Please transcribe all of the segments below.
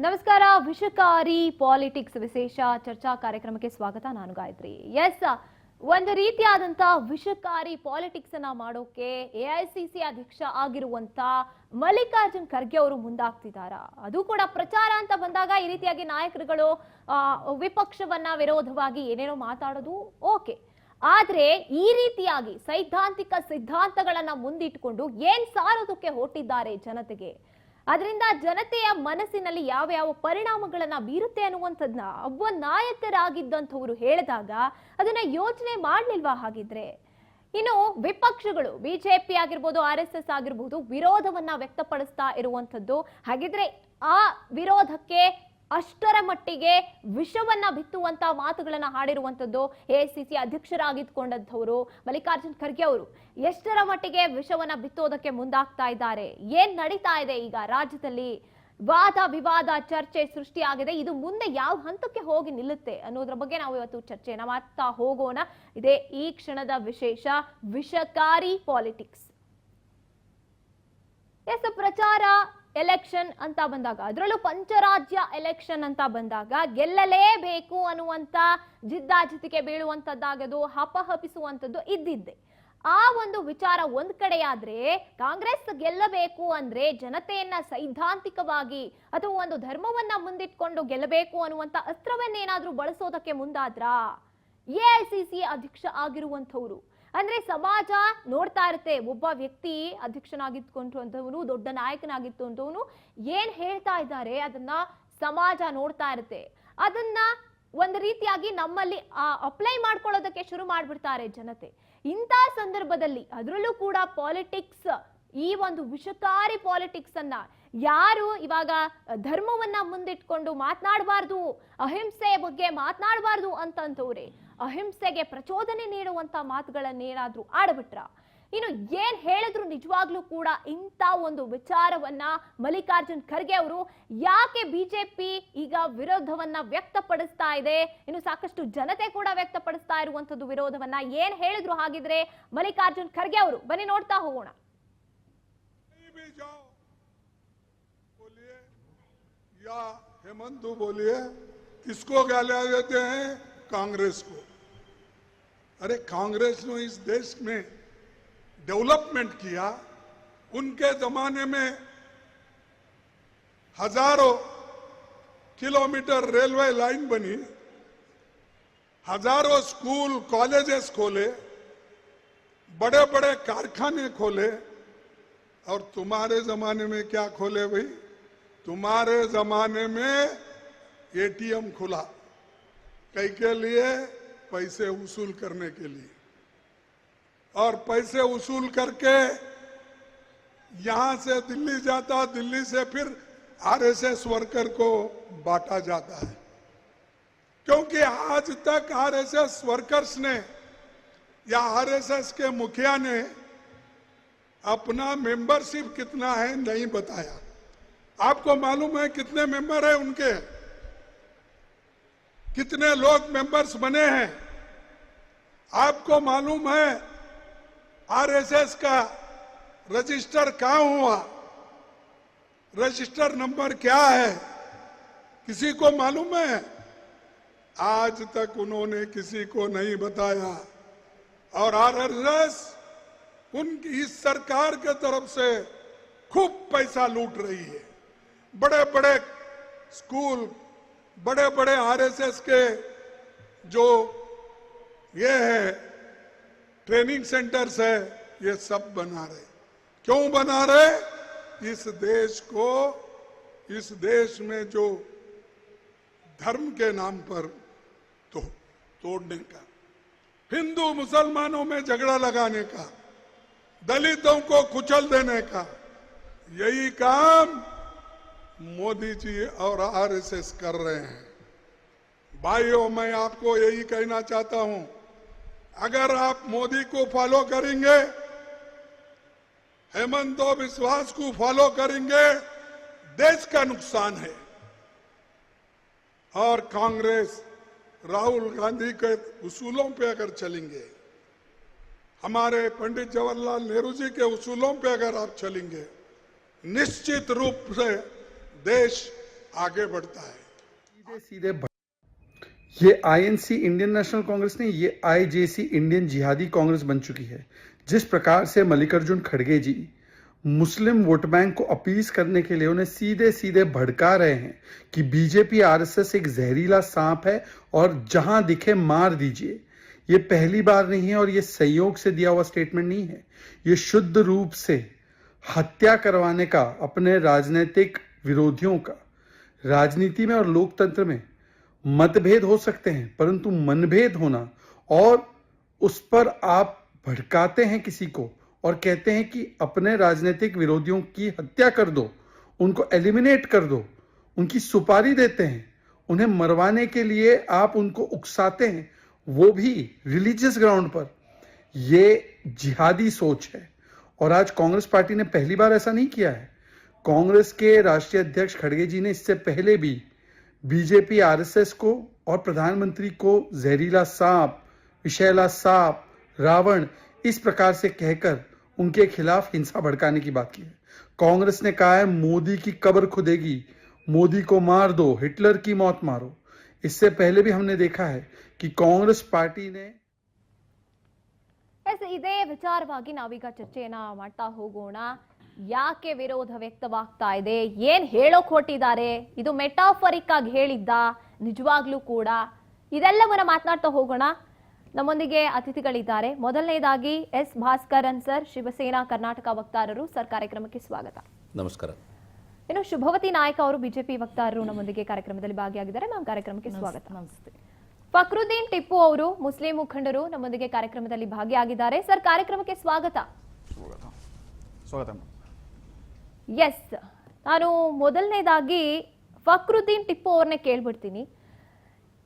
ನಮಸ್ಕಾರ. ವಿಷಕಾರಿ ಪಾಲಿಟಿಕ್ಸ್ ವಿಶೇಷ ಚರ್ಚಾ ಕಾರ್ಯಕ್ರಮಕ್ಕೆ ಸ್ವಾಗತ. ನಾನು ಗಾಯತ್ರಿ. ಎಸ್, ಒಂದು ರೀತಿಯಾದಂತ ವಿಷಕಾರಿ ಪಾಲಿಟಿಕ್ಸ್ ಅನ್ನ ಮಾಡೋಕೆ ಎಐಸಿಸಿ ಅಧ್ಯಕ್ಷ ಆಗಿರುವಂತ ಮಲ್ಲಿಕಾರ್ಜುನ್ ಖರ್ಗೆ ಅವರು ಮುಂದಾಗ್ತಿದ್ದಾರಾ? ಅದು ಕೂಡ ಪ್ರಚಾರ ಅಂತ ಬಂದಾಗ ಈ ರೀತಿಯಾಗಿ ನಾಯಕರುಗಳು ವಿಪಕ್ಷವನ್ನ ವಿರೋಧವಾಗಿ ಏನೇನೋ ಮಾತಾಡೋದು ಓಕೆ, ಆದ್ರೆ ಈ ರೀತಿಯಾಗಿ ಸೈದ್ಧಾಂತಿಕ ಸಿದ್ಧಾಂತಗಳನ್ನ ಮುಂದಿಟ್ಟುಕೊಂಡು ಏನ್ ಸಾರೋದಕ್ಕೆ ಹೊರಟಿದ್ದಾರೆ ಜನತೆಗೆ, ಅದರಿಂದ ಜನತೆಯ ಮನಸ್ಸಿನಲ್ಲಿ ಯಾವ ಯಾವ ಪರಿಣಾಮಗಳನ್ನ ಬೀರುತ್ತೆ ಅನ್ನುವಂಥದ್ದನ್ನ ಒಬ್ಬ ನಾಯಕರಾಗಿದ್ದಂಥವ್ರು ಹೇಳಿದಾಗ ಅದನ್ನ ಯೋಚನೆ ಮಾಡ್ಲಿಲ್ವಾ? ಹಾಗಿದ್ರೆ ಇನ್ನು ವಿಪಕ್ಷಗಳು ಬಿಜೆಪಿ ಆಗಿರ್ಬೋದು, RSS ಆಗಿರ್ಬೋದು, ವಿರೋಧವನ್ನ ವ್ಯಕ್ತಪಡಿಸ್ತಾ ಇರುವಂಥದ್ದು. ಹಾಗಿದ್ರೆ ಆ ವಿರೋಧಕ್ಕೆ ಅಷ್ಟರ ಮಟ್ಟಿಗೆ ವಿಷವನ್ನ ಬಿತ್ತುವಂತ ಮಾತುಗಳನ್ನ ಹಾಡಿರುವಂತದ್ದು ಎಐಸಿಸಿ ಅಧ್ಯಕ್ಷರಾಗಿದ್ಕೊಂಡಂಥವ್ರು ಮಲ್ಲಿಕಾರ್ಜುನ್ ಖರ್ಗೆ ಅವರು ಎಷ್ಟರ ಮಟ್ಟಿಗೆ ವಿಷವನ್ನ ಬಿತ್ತೋದಕ್ಕೆ ಮುಂದಾಗ್ತಾ ಇದ್ದಾರೆ? ಏನ್ ನಡೀತಾ ಇದೆ ಈಗ ರಾಜ್ಯದಲ್ಲಿ? ವಾದ ವಿವಾದ ಚರ್ಚೆ ಸೃಷ್ಟಿಯಾಗಿದೆ. ಇದು ಮುಂದೆ ಯಾವ ಹಂತಕ್ಕೆ ಹೋಗಿ ನಿಲ್ಲುತ್ತೆ ಅನ್ನೋದ್ರ ಬಗ್ಗೆ ನಾವು ಇವತ್ತು ಚರ್ಚೆಯನ್ನ ಮಾಡ್ತಾ ಹೋಗೋಣ. ಇದೇ ಈ ಕ್ಷಣದ ವಿಶೇಷ ವಿಷಕಾರಿ ಪಾಲಿಟಿಕ್ಸ್. ಎಸ್, ಪ್ರಚಾರ ಎಲೆಕ್ಷನ್ ಅಂತ ಬಂದಾಗ, ಅದರಲ್ಲೂ ಪಂಚರಾಜ್ಯ ಎಲೆಕ್ಷನ್ ಅಂತ ಬಂದಾಗ ಗೆಲ್ಲಲೇಬೇಕು ಅನ್ನುವಂತ ಜಿದ್ದಾಜಿದ್ದಿಗೆ ಬೀಳುವಂತದ್ದಾಗದು, ಹಪಹಪಿಸುವಂತದ್ದು ಇದ್ದಿದ್ದೆ. ಆ ಒಂದು ವಿಚಾರ ಒಂದ್ ಕಡೆಯಾದ್ರೆ, ಕಾಂಗ್ರೆಸ್ ಗೆಲ್ಲಬೇಕು ಅಂದ್ರೆ ಜನತೆಯನ್ನ ಸೈದ್ಧಾಂತಿಕವಾಗಿ ಅಥವಾ ಒಂದು ಧರ್ಮವನ್ನ ಮುಂದಿಟ್ಕೊಂಡು ಗೆಲ್ಲಬೇಕು ಅನ್ನುವಂತ ಅಸ್ತ್ರವನ್ನೇನಾದ್ರೂ ಬಳಸೋದಕ್ಕೆ ಮುಂದಾದ್ರಾ ಎಐಸಿಸಿ ಅಧ್ಯಕ್ಷ ಆಗಿರುವಂತವ್ರು? ಅಂದ್ರೆ ಸಮಾಜ ನೋಡ್ತಾ ಇರುತ್ತೆ, ಒಬ್ಬ ವ್ಯಕ್ತಿ ಅಧ್ಯಕ್ಷನಾಗಿದ್ಕೊಂಡವನು, ದೊಡ್ಡ ನಾಯಕನಾಗಿದ್ದಂಥವನು ಏನ್ ಹೇಳ್ತಾ ಇದ್ದಾರೆ ಅದನ್ನ ಸಮಾಜ ನೋಡ್ತಾ ಇರುತ್ತೆ. ಅದನ್ನ ಒಂದು ರೀತಿಯಾಗಿ ನಮ್ಮಲ್ಲಿ ಅಪ್ಲೈ ಮಾಡ್ಕೊಳ್ಳೋದಕ್ಕೆ ಶುರು ಮಾಡ್ಬಿಡ್ತಾರೆ ಜನತೆ. ಇಂಥ ಸಂದರ್ಭದಲ್ಲಿ ಅದರಲ್ಲೂ ಕೂಡ ಪಾಲಿಟಿಕ್ಸ್, ಈ ಒಂದು ವಿಷಕಾರಿ ಪಾಲಿಟಿಕ್ಸ್ ಅನ್ನ ಯಾರು ಇವಾಗ ಧರ್ಮವನ್ನ ಮುಂದಿಟ್ಕೊಂಡು ಮಾತನಾಡಬಾರ್ದು, ಅಹಿಂಸೆ ಬಗ್ಗೆ ಮಾತನಾಡಬಾರ್ದು ಅಂತಂತವ್ರೆ ಅಹಿಂಸೆಗೆ ಪ್ರಚೋದನೆ ನೀಡುವಂತ ಮಾತುಗಳನ್ನೇನಾದ್ರೂ ಆಡ್ಬಿಟ್ರ? ಇನ್ನು ಏನ್ ಹೇಳಿದ್ರು ನಿಜವಾಗ್ಲೂ ಕೂಡ ಇಂಥ ಒಂದು ವಿಚಾರವನ್ನ ಮಲ್ಲಿಕಾರ್ಜುನ್ ಖರ್ಗೆ ಅವರು ಯಾಕೆ ಬಿಜೆಪಿ ಈಗ ವಿರೋಧವನ್ನ ವ್ಯಕ್ತಪಡಿಸ್ತಾ ಇದೆ, ಇನ್ನು ಸಾಕಷ್ಟು ಜನತೆ ಕೂಡ ವ್ಯಕ್ತಪಡಿಸ್ತಾ ಇರುವಂತದ್ದು ವಿರೋಧವನ್ನ, ಏನ್ ಹೇಳಿದ್ರು ಹಾಗಿದ್ರೆ ಮಲ್ಲಿಕಾರ್ಜುನ್ ಖರ್ಗೆ ಅವರು? ಬನ್ನಿ ನೋಡ್ತಾ ಹೋಗೋಣ. या हेमंत बोलिए, किसको गालियां देते हैं? कांग्रेस को। अरे कांग्रेस ने इस देश में डेवलपमेंट किया। उनके जमाने में हजारों किलोमीटर रेलवे लाइन बनी, हजारों स्कूल कॉलेजेस खोले, बड़े बड़े कारखाने खोले। और तुम्हारे जमाने में क्या खोले भाई? तुम्हारे जमाने में एटीएम खुला, कई के लिए? पैसे वसूल करने के लिए। और पैसे वसूल करके यहां से दिल्ली जाता, दिल्ली से फिर RSS वर्कर को बांटा जाता है। क्योंकि आज तक RSS वर्कर्स ने या RSS के मुखिया ने अपना मेंबरशिप कितना है नहीं बताया। आपको मालूम है कितने मेंबर है उनके? कितने लोग मेंबर्स बने हैं? आपको मालूम है RSS का रजिस्टर कहां हुआ? रजिस्टर नंबर क्या है? किसी को मालूम है? आज तक उन्होंने किसी को नहीं बताया। और RSS उनकी इस सरकार के तरफ से खूब पैसा लूट रही है। बड़े बड़े स्कूल, बड़े बड़े RSS के जो ये है ट्रेनिंग सेंटर्स है, ये सब बना रहे। क्यों बना रहे? इस देश को, इस देश में जो धर्म के नाम पर तो तोड़ने का, हिंदू मुसलमानों में झगड़ा लगाने का, दलितों को कुचल देने का, यही काम मोदी जी और RSS कर रहे हैं। भाइयों, मैं आपको यही कहना चाहता हूं, अगर आप मोदी को फॉलो करेंगे, हेमंत विश्वास को फॉलो करेंगे, देश का नुकसान है। और कांग्रेस राहुल गांधी के उसूलों पे अगर चलेंगे, हमारे पंडित जवाहरलाल नेहरू जी के उसूलों पे अगर आप चलेंगे, निश्चित रूप से देश आगे बढ़ता है। सीधे सीधे ये आईएनसी इंडियन नेशनल कांग्रेस नहीं, ये आईजेसी इंडियन जिहादी कांग्रेस बन चुकी है। जिस प्रकार से मल्लिकार्जुन खड़गे जी मुस्लिम वोट बैंक को अपीस करने के लिए उन्हें सीधे सीधे भड़का रहे हैं कि बीजेपी आरएसएस एक जहरीला सांप है और जहां दिखे मार दीजिए। ये पहली बार नहीं है और ये संयोग से दिया हुआ स्टेटमेंट नहीं है। ये शुद्ध रूप से हत्या करवाने का अपने राजनीतिक विरोधियों का। राजनीति में और लोकतंत्र में मतभेद हो सकते हैं, परंतु मनभेद होना और उस पर आप भड़काते हैं किसी को और कहते हैं कि अपने राजनीतिक विरोधियों की हत्या कर दो, उनको एलिमिनेट कर दो, उनकी सुपारी देते हैं, उन्हें मरवाने के लिए आप उनको उकसाते हैं, वो भी रिलीजियस ग्राउंड पर। ये जिहादी सोच है और आज कांग्रेस पार्टी ने पहली बार ऐसा नहीं किया है। कांग्रेस के राष्ट्रीय अध्यक्ष खड़गे जी ने इससे पहले भी बीजेपी आरएसएस को और प्रधानमंत्री को जहरीला सांप, विषैला सांप, रावण इस प्रकार से कहकर उनके खिलाफ हिंसा भड़काने की बात की है। कांग्रेस ने कहा है मोदी की कब्र खुदेगी, मोदी को मार दो, हिटलर की मौत मारो। इससे पहले भी हमने देखा है कि कांग्रेस पार्टी ने ಇದೇ ವಿಚಾರವಾಗಿ ನಾವೀಗ ಚರ್ಚೆಯನ್ನ ಮಾಡ್ತಾ ಹೋಗೋಣ. ಯಾಕೆ ವಿರೋಧ ವ್ಯಕ್ತವಾಗ್ತಾ ಇದೆ, ಏನ್ ಹೇಳೋಕ್ ಹೊರಟಿದ್ದಾರೆ, ಇದು ಮೆಟಾಫರಿಕ್ ಆಗಿ ಹೇಳಿದ್ದ, ನಿಜವಾಗ್ಲೂ ಕೂಡ, ಇದೆಲ್ಲವನ್ನ ಮಾತನಾಡ್ತಾ ಹೋಗೋಣ. ನಮ್ಮೊಂದಿಗೆ ಅತಿಥಿಗಳಿದ್ದಾರೆ. ಮೊದಲನೇದಾಗಿ ಎಸ್ ಭಾಸ್ಕರನ್ ಸರ್, ಶಿವಸೇನಾ ಕರ್ನಾಟಕ ವಕ್ತಾರರು. ಸರ್, ಕಾರ್ಯಕ್ರಮಕ್ಕೆ ಸ್ವಾಗತ. ನಮಸ್ಕಾರ. ಇನ್ನು ಶುಭವತಿ ನಾಯಕ್ ಅವರು ಬಿಜೆಪಿ ವಕ್ತಾರರು ನಮ್ಮೊಂದಿಗೆ ಕಾರ್ಯಕ್ರಮದಲ್ಲಿ ಭಾಗಿಯಾಗಿದ್ದಾರೆ. ಮ್ಯಾಮ್, ಕಾರ್ಯಕ್ರಮಕ್ಕೆ ಸ್ವಾಗತ. ನಮಸ್ತೆ. ಫಕ್ರುದ್ದೀನ್ ಟಿಪ್ಪು ಅವರು ಮುಸ್ಲಿಂ ಮುಖಂಡರು ನಮ್ಮೊಂದಿಗೆ ಕಾರ್ಯಕ್ರಮದಲ್ಲಿ ಭಾಗಿಯಾಗಿದ್ದಾರೆ. ಸರ್, ಕಾರ್ಯಕ್ರಮಕ್ಕೆ ಸ್ವಾಗತ. ಎಸ್, ನಾನು ಮೊದಲನೇದಾಗಿ ಫಕ್ರುದ್ದೀನ್ ಟಿಪ್ಪು ಅವ್ರನ್ನೇ ಕೇಳ್ಬಿಡ್ತೀನಿ.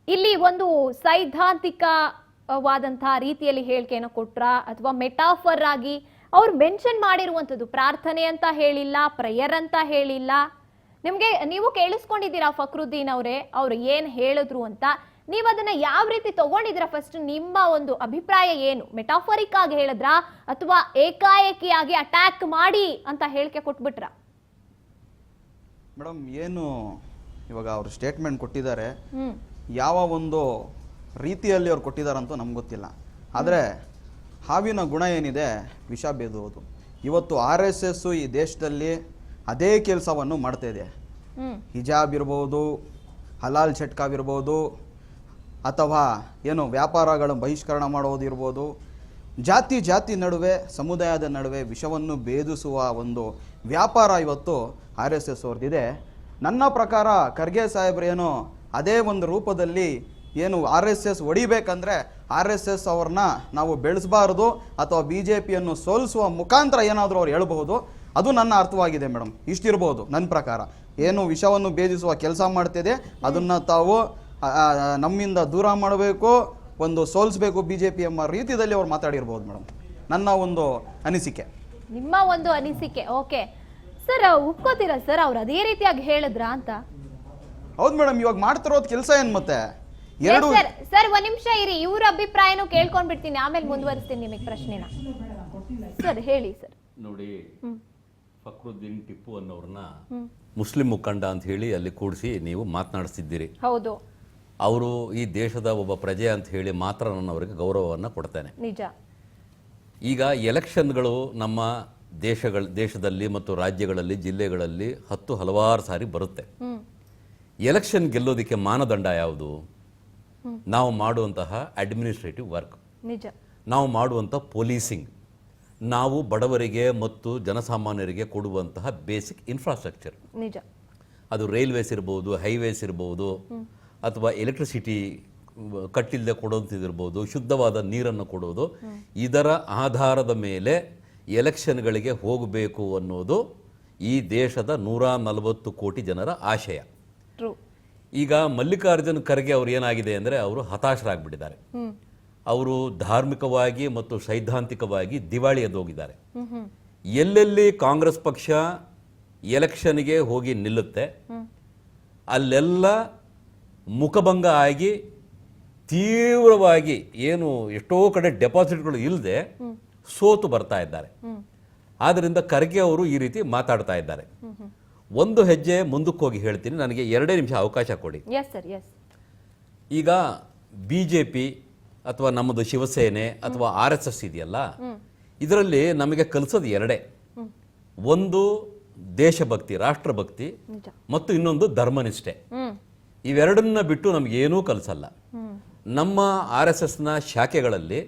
ಇಲ್ಲಿ ಒಂದು ಸೈದ್ಧಾಂತಿಕವಾದಂತಹ ರೀತಿಯಲ್ಲಿ ಹೇಳಿಕೆಯನ್ನು ಕೊಟ್ರ ಅಥವಾ ಮೆಟಾಫರ್ ಆಗಿ ಅವ್ರು ಮೆನ್ಷನ್ ಮಾಡಿರುವಂಥದ್ದು ಪ್ರಾರ್ಥನೆ ಅಂತ ಹೇಳಿಲ್ಲ, ಪ್ರೇಯರ್ ಅಂತ ಹೇಳಿಲ್ಲ. ನೀವು ಕೇಳಿಸ್ಕೊಂಡಿದ್ದೀರಾ ಫಕ್ರುದ್ದೀನ್ ಅವರೇ ಅವ್ರು ಏನ್ ಹೇಳಿದ್ರು ಅಂತ? ನೀವು ಅದನ್ನ ಯಾವ ರೀತಿ ತಗೊಂಡಿದ್ದೀರಾ? ಫಸ್ಟ್ ನಿಮ್ಮ ಒಂದು ಅಭಿಪ್ರಾಯ ಏನು? ಮೆಟಾಫರಿಕ್ ಆಗಿ ಹೇಳಿದ್ರ ಅಥವಾ ಏಕಾಏಕಿಯಾಗಿ ಅಟ್ಯಾಕ್ ಮಾಡಿ ಅಂತ ಹೇಳಿಕೆ ಕೊಟ್ಬಿಟ್ರ? ಮೇಡಮ್, ಏನು ಇವಾಗ ಅವ್ರು ಸ್ಟೇಟ್ಮೆಂಟ್ ಕೊಟ್ಟಿದ್ದಾರೆ, ಯಾವ ಒಂದು ರೀತಿಯಲ್ಲಿ ಅವ್ರು ಕೊಟ್ಟಿದ್ದಾರಂತೂ ನಮ್ಗೆ ಗೊತ್ತಿಲ್ಲ. ಆದರೆ ಹಾವಿನ ಗುಣ ಏನಿದೆ, ವಿಷ ಬೇದುವುದು. ಇವತ್ತು RSS ಈ ದೇಶದಲ್ಲಿ ಅದೇ ಕೆಲಸವನ್ನು ಮಾಡ್ತಾ ಇದೆ. ಹಿಜಾಬ್ ಇರ್ಬೋದು, ಹಲಾಲ್ ಚಟ್ಕಾವಿರ್ಬೋದು, ಅಥವಾ ಏನು ವ್ಯಾಪಾರಗಳ ಬಹಿಷ್ಕರಣ ಮಾಡೋದಿರ್ಬೋದು, ಜಾತಿ ನಡುವೆ, ಸಮುದಾಯದ ನಡುವೆ ವಿಷವನ್ನು ಭೇದಿಸುವ ಒಂದು ವ್ಯಾಪಾರ ಇವತ್ತು RSS ಅವ್ರದ್ದಿದೆ. ನನ್ನ ಪ್ರಕಾರ ಖರ್ಗೆ ಸಾಹೇಬ್ರು ಏನು ಅದೇ ಒಂದು ರೂಪದಲ್ಲಿ ಏನು RSS ಹೊಡಿಬೇಕಂದ್ರೆ RSS ಅವ್ರನ್ನ ನಾವು ಬೆಳೆಸಬಾರ್ದು ಅಥವಾ BJPಯನ್ನು ಸೋಲಿಸುವ ಮುಖಾಂತರ ಏನಾದರೂ ಅವ್ರು ಹೇಳ್ಬಹುದು. ಅದು ನನ್ನ ಅರ್ಥವಾಗಿದೆ ಮೇಡಮ್. ಇಷ್ಟಿರ್ಬೋದು ನನ್ನ ಪ್ರಕಾರ. ಏನು ವಿಷವನ್ನು ಭೇದಿಸುವ ಕೆಲಸ ಮಾಡ್ತಿದೆ ಅದನ್ನು ತಾವು ನಮ್ಮಿಂದ ದೂರ ಮಾಡಬೇಕು, ಒಂದು ಸೋಲಿಸಬೇಕು BJP ಎಂಬ ರೀತಿಯಲ್ಲಿ ಅವ್ರು ಮಾತಾಡಿರ್ಬೋದು ಮೇಡಮ್. ನನ್ನ ಒಂದು ಅನಿಸಿಕೆ. ನಿಮ್ಮ ಒಂದು ಅನಿಸಿಕೆ, ಓಕೆ ಸರ್. ಒಪ್ಕೋತೀರಾ ಸರ್ ಅವ್ರು ಅದೇ ರೀತಿಯಾಗಿ ಹೇಳಿದ್ರ ಅಂತ? ಹೌದು ಮೇಡಮ್, ಇವಾಗ ಮಾಡ್ತಿರೋದು ಕೆಲಸ ಏನ್ ಮತ್ತೆ ಎರಡು. ಸರ್, ಒಂದ್ ನಿಮಿಷ ಇರಿ, ಇವ್ರ ಅಭಿಪ್ರಾಯನೂ ಕೇಳ್ಕೊಂಡ್ಬಿಡ್ತೀನಿ, ಆಮೇಲೆ ಮುಂದುವರಿಸ್ತೀನಿ ನಿಮಗೆ ಪ್ರಶ್ನೆನ. ಸರ್ ಹೇಳಿ ಸರ್. ನೋಡಿ, ಫಕ್ರುದ್ದೀನ್ ಟಿಪ್ಪು ಅನ್ನೋರ್ನ ಮುಸ್ಲಿಂ ಮುಖಂಡ ಅಂತ ಹೇಳಿ ಅಲ್ಲಿ ಕೂಡಿಸಿ ನೀವು ಮಾತನಾಡಿಸಿದ್ದೀರಿ. ಹೌದು, ಅವರು ಈ ದೇಶದ ಒಬ್ಬ ಪ್ರಜೆ ಅಂತ ಹೇಳಿ ಮಾತ್ರ ನಾನು ಅವರಿಗೆ ಗೌರವವನ್ನು ಕೊಡ್ತೇನೆ. ನಿಜ. ಈಗ ಎಲೆಕ್ಷನ್ಗಳು ನಮ್ಮ ದೇಶದಲ್ಲಿ ಮತ್ತು ರಾಜ್ಯಗಳಲ್ಲಿ, ಜಿಲ್ಲೆಗಳಲ್ಲಿ ಹಲವಾರು ಸಾರಿ ಬರುತ್ತೆ. ಎಲೆಕ್ಷನ್ ಗೆಲ್ಲೋದಕ್ಕೆ ಮಾನದಂಡ ಯಾವುದು? ನಾವು ಮಾಡುವಂತಹ ಅಡ್ಮಿನಿಸ್ಟ್ರೇಟಿವ್ ವರ್ಕ್, ನಿಜ. ನಾವು ಮಾಡುವಂಥ ಪೊಲೀಸಿಂಗ್, ನಾವು ಬಡವರಿಗೆ ಮತ್ತು ಜನಸಾಮಾನ್ಯರಿಗೆ ಕೊಡುವಂತಹ ಬೇಸಿಕ್ ಇನ್ಫ್ರಾಸ್ಟ್ರಕ್ಚರ್, ನಿಜ. ಅದು ರೈಲ್ವೇಸ್ ಇರ್ಬೋದು, ಹೈವೇಸ್ ಇರ್ಬೋದು, ಅಥವಾ ಎಲೆಕ್ಟ್ರಿಸಿಟಿ ಕಟ್ಟಿಲ್ಲದೆ ಕೊಡೋದಿರ್ಬೋದು, ಶುದ್ಧವಾದ ನೀರನ್ನು ಕೊಡೋದು. ಇದರ ಆಧಾರದ ಮೇಲೆ ಎಲೆಕ್ಷನ್ಗಳಿಗೆ ಹೋಗಬೇಕು ಅನ್ನೋದು ಈ ದೇಶದ 140 ಕೋಟಿ ಜನರ ಆಶಯ. ಈಗ ಮಲ್ಲಿಕಾರ್ಜುನ್ ಖರ್ಗೆ ಅವರು ಏನಾಗಿದೆ ಅಂದರೆ ಅವರು ಹತಾಶರಾಗ್ಬಿಟ್ಟಿದ್ದಾರೆ. ಅವರು ಧಾರ್ಮಿಕವಾಗಿ ಮತ್ತು ಸೈದ್ಧಾಂತಿಕವಾಗಿ ದಿವಾಳಿ ಎದ್ದೋಗಿದ್ದಾರೆ. ಎಲ್ಲೆಲ್ಲಿ ಕಾಂಗ್ರೆಸ್ ಪಕ್ಷ ಎಲೆಕ್ಷನ್ಗೆ ಹೋಗಿ ನಿಲ್ಲುತ್ತೆ ಅಲ್ಲೆಲ್ಲ ಮುಖಭಂಗ ಆಗಿ ತೀವ್ರವಾಗಿ ಏನು ಎಷ್ಟೋ ಕಡೆ ಡೆಪಾಸಿಟ್ಗಳು ಇಲ್ಲದೆ ಸೋತು ಬರ್ತಾ ಇದ್ದಾರೆ. ಆದ್ದರಿಂದ ಖರ್ಗೆ ಅವರು ಈ ರೀತಿ ಮಾತಾಡ್ತಾ ಇದ್ದಾರೆ. ಒಂದು ಹೆಜ್ಜೆ ಮುಂದಕ್ಕೆ ಹೋಗಿ ಹೇಳ್ತೀನಿ, ನನಗೆ 2 ನಿಮಿಷ ಅವಕಾಶ ಕೊಡಿ. Yes sir, yes. ಈಗ BJP ಅಥವಾ ನಮ್ಮದು ಶಿವಸೇನೆ ಅಥವಾ RSS ಇದೆಯಲ್ಲ, ಇದರಲ್ಲಿ ನಮಗೆ ಕಲಿಸೋದು 2. ಒಂದು ದೇಶಭಕ್ತಿ, ರಾಷ್ಟ್ರಭಕ್ತಿ, ಮತ್ತು ಇನ್ನೊಂದು ಧರ್ಮನಿಷ್ಠೆ. ಇವೆರಡನ್ನ ಬಿಟ್ಟು ನಮಗೇನೂ ಕಲಿಸಲ್ಲ. ನಮ್ಮ RSSನ ಶಾಖೆಗಳಲ್ಲಿ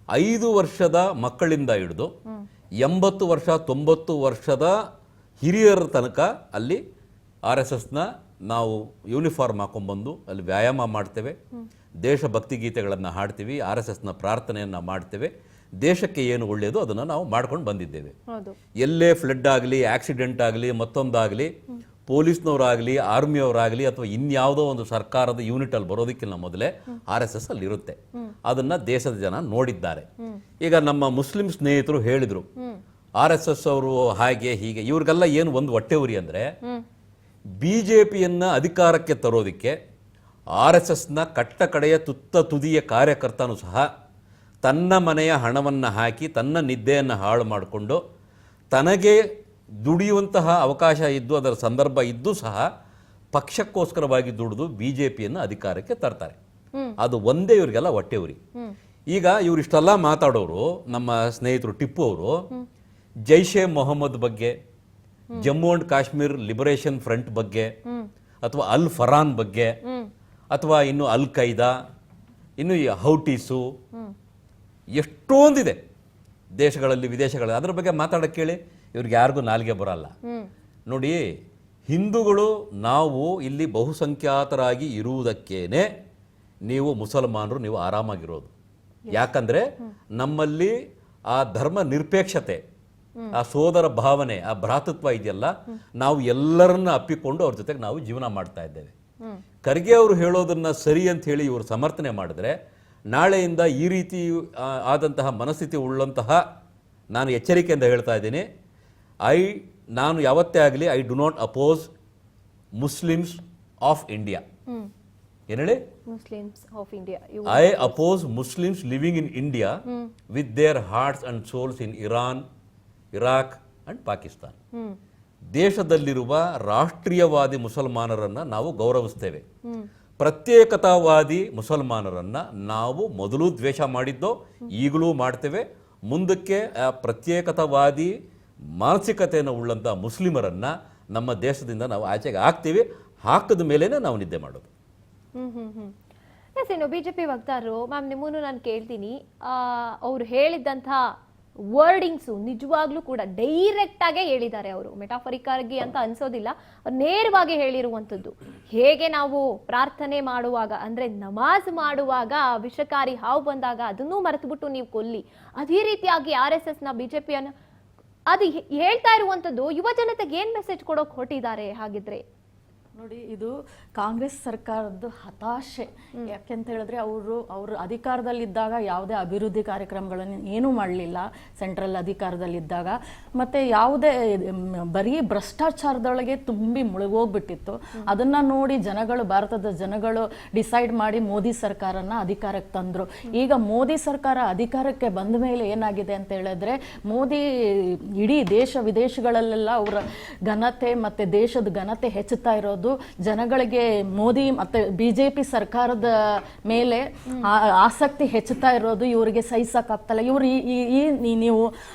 5 ವರ್ಷದ ಮಕ್ಕಳಿಂದ ಹಿಡಿದು 80 ವರ್ಷ 90 ವರ್ಷದ ಹಿರಿಯರ ತನಕ ಅಲ್ಲಿ RSSನ ನಾವು ಯೂನಿಫಾರ್ಮ್ ಹಾಕೊಂಡ್ಬಂದು ಅಲ್ಲಿ ವ್ಯಾಯಾಮ ಮಾಡ್ತೇವೆ, ದೇಶಭಕ್ತಿ ಗೀತೆಗಳನ್ನು ಹಾಡ್ತೀವಿ, RSSನ ಪ್ರಾರ್ಥನೆಯನ್ನು ಮಾಡ್ತೇವೆ. ದೇಶಕ್ಕೆ ಏನು ಒಳ್ಳೆಯದು ಅದನ್ನು ನಾವು ಮಾಡ್ಕೊಂಡು ಬಂದಿದ್ದೇವೆ. ಎಲ್ಲೇ ಫ್ಲಡ್ ಆಗಲಿ, ಆಕ್ಸಿಡೆಂಟ್ ಆಗಲಿ, ಮತ್ತೊಂದಾಗಲಿ, ಪೊಲೀಸ್ನವರಾಗಲಿ, ಆರ್ಮಿಯವರಾಗಲಿ ಅಥವಾ ಇನ್ಯಾವುದೋ ಒಂದು ಸರ್ಕಾರದ ಯೂನಿಟಲ್ಲಿ ಬರೋದಕ್ಕಿಂತ ಮೊದಲೇ RSS ಅಲ್ಲಿ ಇರುತ್ತೆ. ಅದನ್ನು ದೇಶದ ಜನ ನೋಡಿದ್ದಾರೆ. ಈಗ ನಮ್ಮ ಮುಸ್ಲಿಂ ಸ್ನೇಹಿತರು ಹೇಳಿದರು RSS ಅವರು ಹಾಗೆ ಹೀಗೆ. ಇವ್ರಿಗೆಲ್ಲ ಏನು ಒಂದು ಹೊಟ್ಟೆ ಉರಿ ಅಂದರೆ, BJPಯನ್ನು ಅಧಿಕಾರಕ್ಕೆ ತರೋದಕ್ಕೆ RSSನ ಕಟ್ಟ ಕಡೆಯ ತುದಿಯ ಕಾರ್ಯಕರ್ತನೂ ಸಹ ತನ್ನ ಮನೆಯ ಹಣವನ್ನು ಹಾಕಿ ತನ್ನ ನಿದ್ದೆಯನ್ನು ಹಾಳು ಮಾಡಿಕೊಂಡು ತನಗೆ ದುಡಿಯುವಂತಹ ಅವಕಾಶ ಇದ್ದು ಅದರ ಸಂದರ್ಭ ಇದ್ದು ಸಹ ಪಕ್ಷಕ್ಕೋಸ್ಕರವಾಗಿ ದುಡಿದು BJPಯನ್ನು ಅಧಿಕಾರಕ್ಕೆ ತರ್ತಾರೆ. ಅದು ಒಂದೇ ಇವರಿಗೆಲ್ಲ ಹೊಟ್ಟೆ ಉರಿ. ಈಗ ಇವರಿಷ್ಟೆಲ್ಲ ಮಾತಾಡೋರು, ನಮ್ಮ ಸ್ನೇಹಿತರು ಟಿಪ್ಪು ಅವರು ಜೈಷೆ ಮೊಹಮ್ಮದ್ ಬಗ್ಗೆ, Jammu and Kashmir liberation front ಬಗ್ಗೆ, ಅಥವಾ ಅಲ್ ಫರಾನ್ ಬಗ್ಗೆ, ಅಥವಾ ಇನ್ನು ಅಲ್ ಖೈದಾ, ಇನ್ನು ಈ ಹೌಟೀಸು, ಎಷ್ಟೊಂದಿದೆ ದೇಶಗಳಲ್ಲಿ ವಿದೇಶಗಳಲ್ಲಿ. ಅದರ ಬಗ್ಗೆ ಮಾತಾಡೋಕ್ಕೆ ಕೇಳಿ ಇವ್ರಿಗೆ ಯಾರಿಗೂ ನಾಲಿಗೆ ಬರಲ್ಲ. ನೋಡಿ, ಹಿಂದೂಗಳು ನಾವು ಇಲ್ಲಿ ಬಹುಸಂಖ್ಯಾತರಾಗಿ ಇರುವುದಕ್ಕೇನೆ ನೀವು ಮುಸಲ್ಮಾನರು ನೀವು ಆರಾಮಾಗಿರೋದು. ಯಾಕಂದರೆ ನಮ್ಮಲ್ಲಿ ಆ ಧರ್ಮ ನಿರಪೇಕ್ಷತೆ, ಆ ಸೋದರ ಭಾವನೆ, ಆ ಭ್ರಾತೃತ್ವ ಇದೆಯಲ್ಲ, ನಾವು ಎಲ್ಲರನ್ನ ಅಪ್ಪಿಕೊಂಡು ಅವ್ರ ಜೊತೆಗೆ ನಾವು ಜೀವನ ಮಾಡ್ತಾ ಇದ್ದೇವೆ. ಖರ್ಗೆ ಅವರು ಹೇಳೋದನ್ನ ಸರಿ ಅಂತ ಹೇಳಿ ಇವರು ಸಮರ್ಥನೆ ಮಾಡಿದ್ರೆ, ನಾಳೆಯಿಂದ ಈ ರೀತಿ ಆದಂತಹ ಮನಸ್ಥಿತಿ ಉಳ್ಳಂತಹ, ನಾನು ಎಚ್ಚರಿಕೆಯಿಂದ ಹೇಳ್ತಾ ಇದ್ದೀನಿ, ನಾನು ಯಾವತ್ತೇ ಆಗಲಿ I do not oppose Muslims of India. ಏನು ಹೇಳಿ? Muslims of India. I oppose Muslims living in India with their hearts and souls in Iran, Iraq and Pakistan. ದೇಶದಲ್ಲಿರುವ ರಾಷ್ಟ್ರೀಯವಾದಿ ಮುಸಲ್ಮಾನರನ್ನ ನಾವು ಗೌರವಿಸ್ತೇವೆ. ಪ್ರತ್ಯೇಕತಾವಾದಿ ಮುಸಲ್ಮಾನರನ್ನ ನಾವು ಮೊದಲು ದ್ವೇಷ ಮಾಡಿದ್ದೋ, ಈಗಲೂ ಮಾಡ್ತೇವೆ. ಮುಂದಕ್ಕೆ ಆ ಪ್ರತ್ಯೇಕತಾವಾದಿ ಮಾನಸಿಕತೆಯನ್ನು ಉಳ್ಳಂಥ ಮುಸ್ಲಿಮರನ್ನ ನಮ್ಮ ದೇಶದಿಂದ ನಾವು ಆಚೆಗೆ ಹಾಕ್ತೀವಿ. ಹಾಕಿದ ಮೇಲೇನೆ ನಾವು ನಿದ್ದೆ ಮಾಡೋದು. ಎಸ್, ಇನ್ನು BJP ವಕ್ತಾರರು, ಮ್ಯಾಮ್ ನಿಮ್ಮನ್ನು ನಾನು ಕೇಳ್ತೀನಿ, ಅವ್ರು ಹೇಳಿದ್ದಂಥ ವರ್ಡಿಂಗ್ಸು ನಿಜವಾಗ್ಲೂ ಕೂಡ ಡೈರೆಕ್ಟ್ ಆಗೇ ಹೇಳಿದ್ದಾರೆ. ಅವರು ಮೆಟಾಫರಿಕಾಗಿ ಅಂತ ಅನ್ಸೋದಿಲ್ಲ, ನೇರವಾಗಿ ಹೇಳಿರುವಂಥದ್ದು. ಹೇಗೆ ನಾವು ಪ್ರಾರ್ಥನೆ ಮಾಡುವಾಗ, ಅಂದ್ರೆ ನಮಾಜ್ ಮಾಡುವಾಗ ವಿಷಕಾರಿ ಹಾವು ಬಂದಾಗ ಅದನ್ನೂ ಮರೆತುಬಿಟ್ಟು ನೀವು ಕೊಲ್ಲಿ, ಅದೇ ರೀತಿಯಾಗಿ RSSನ BJPಯನ್ನು ಅದು ಹೇಳ್ತಾ ಇರುವಂಥದ್ದು ಯುವ ಜನತೆಗೆ ಏನ್ ಮೆಸೇಜ್ ಕೊಡೋಕೆ ಹೊರಟಿದ್ದಾರೆ ಹಾಗಿದ್ರೆ? ನೋಡಿ, ಇದು ಕಾಂಗ್ರೆಸ್ ಸರ್ಕಾರದ ಹತಾಶೆ. ಯಾಕೆಂತ ಹೇಳಿದ್ರೆ ಅವರು ಅಧಿಕಾರದಲ್ಲಿದ್ದಾಗ ಯಾವುದೇ ಅಭಿವೃದ್ಧಿ ಕಾರ್ಯಕ್ರಮಗಳನ್ನು ಏನೂ ಮಾಡಲಿಲ್ಲ ಸೆಂಟ್ರಲ್ ಅಧಿಕಾರದಲ್ಲಿದ್ದಾಗ. ಮತ್ತು ಯಾವುದೇ ಬರೀ ಭ್ರಷ್ಟಾಚಾರದೊಳಗೆ ತುಂಬಿ ಮುಳುಗೋಗ್ಬಿಟ್ಟಿತ್ತು. ಅದನ್ನು ನೋಡಿ ಭಾರತದ ಜನಗಳು ಡಿಸೈಡ್ ಮಾಡಿ ಮೋದಿ ಸರ್ಕಾರನ ಅಧಿಕಾರಕ್ಕೆ ತಂದರು. ಈಗ ಮೋದಿ ಸರ್ಕಾರ ಅಧಿಕಾರಕ್ಕೆ ಬಂದ ಮೇಲೆ ಏನಾಗಿದೆ ಅಂತ ಹೇಳಿದ್ರೆ, ಮೋದಿ ಇಡೀ ದೇಶ ವಿದೇಶಗಳಲ್ಲೆಲ್ಲ ಅವರ ಘನತೆ ಮತ್ತು ದೇಶದ ಘನತೆ ಹೆಚ್ಚುತ್ತಾ ಇರೋದು, ಜನಗಳಿಗೆ ಮೋದಿ ಮತ್ತೆ BJP ಸರ್ಕಾರದ ಮೇಲೆ ಆಸಕ್ತಿ ಹೆಚ್ಚುತ್ತಾ ಇರೋದು ಇವರಿಗೆ ಸಹಿಸಕ್ಕಾಗ್ತಲ್ಲ. ಇವರು ನೀವು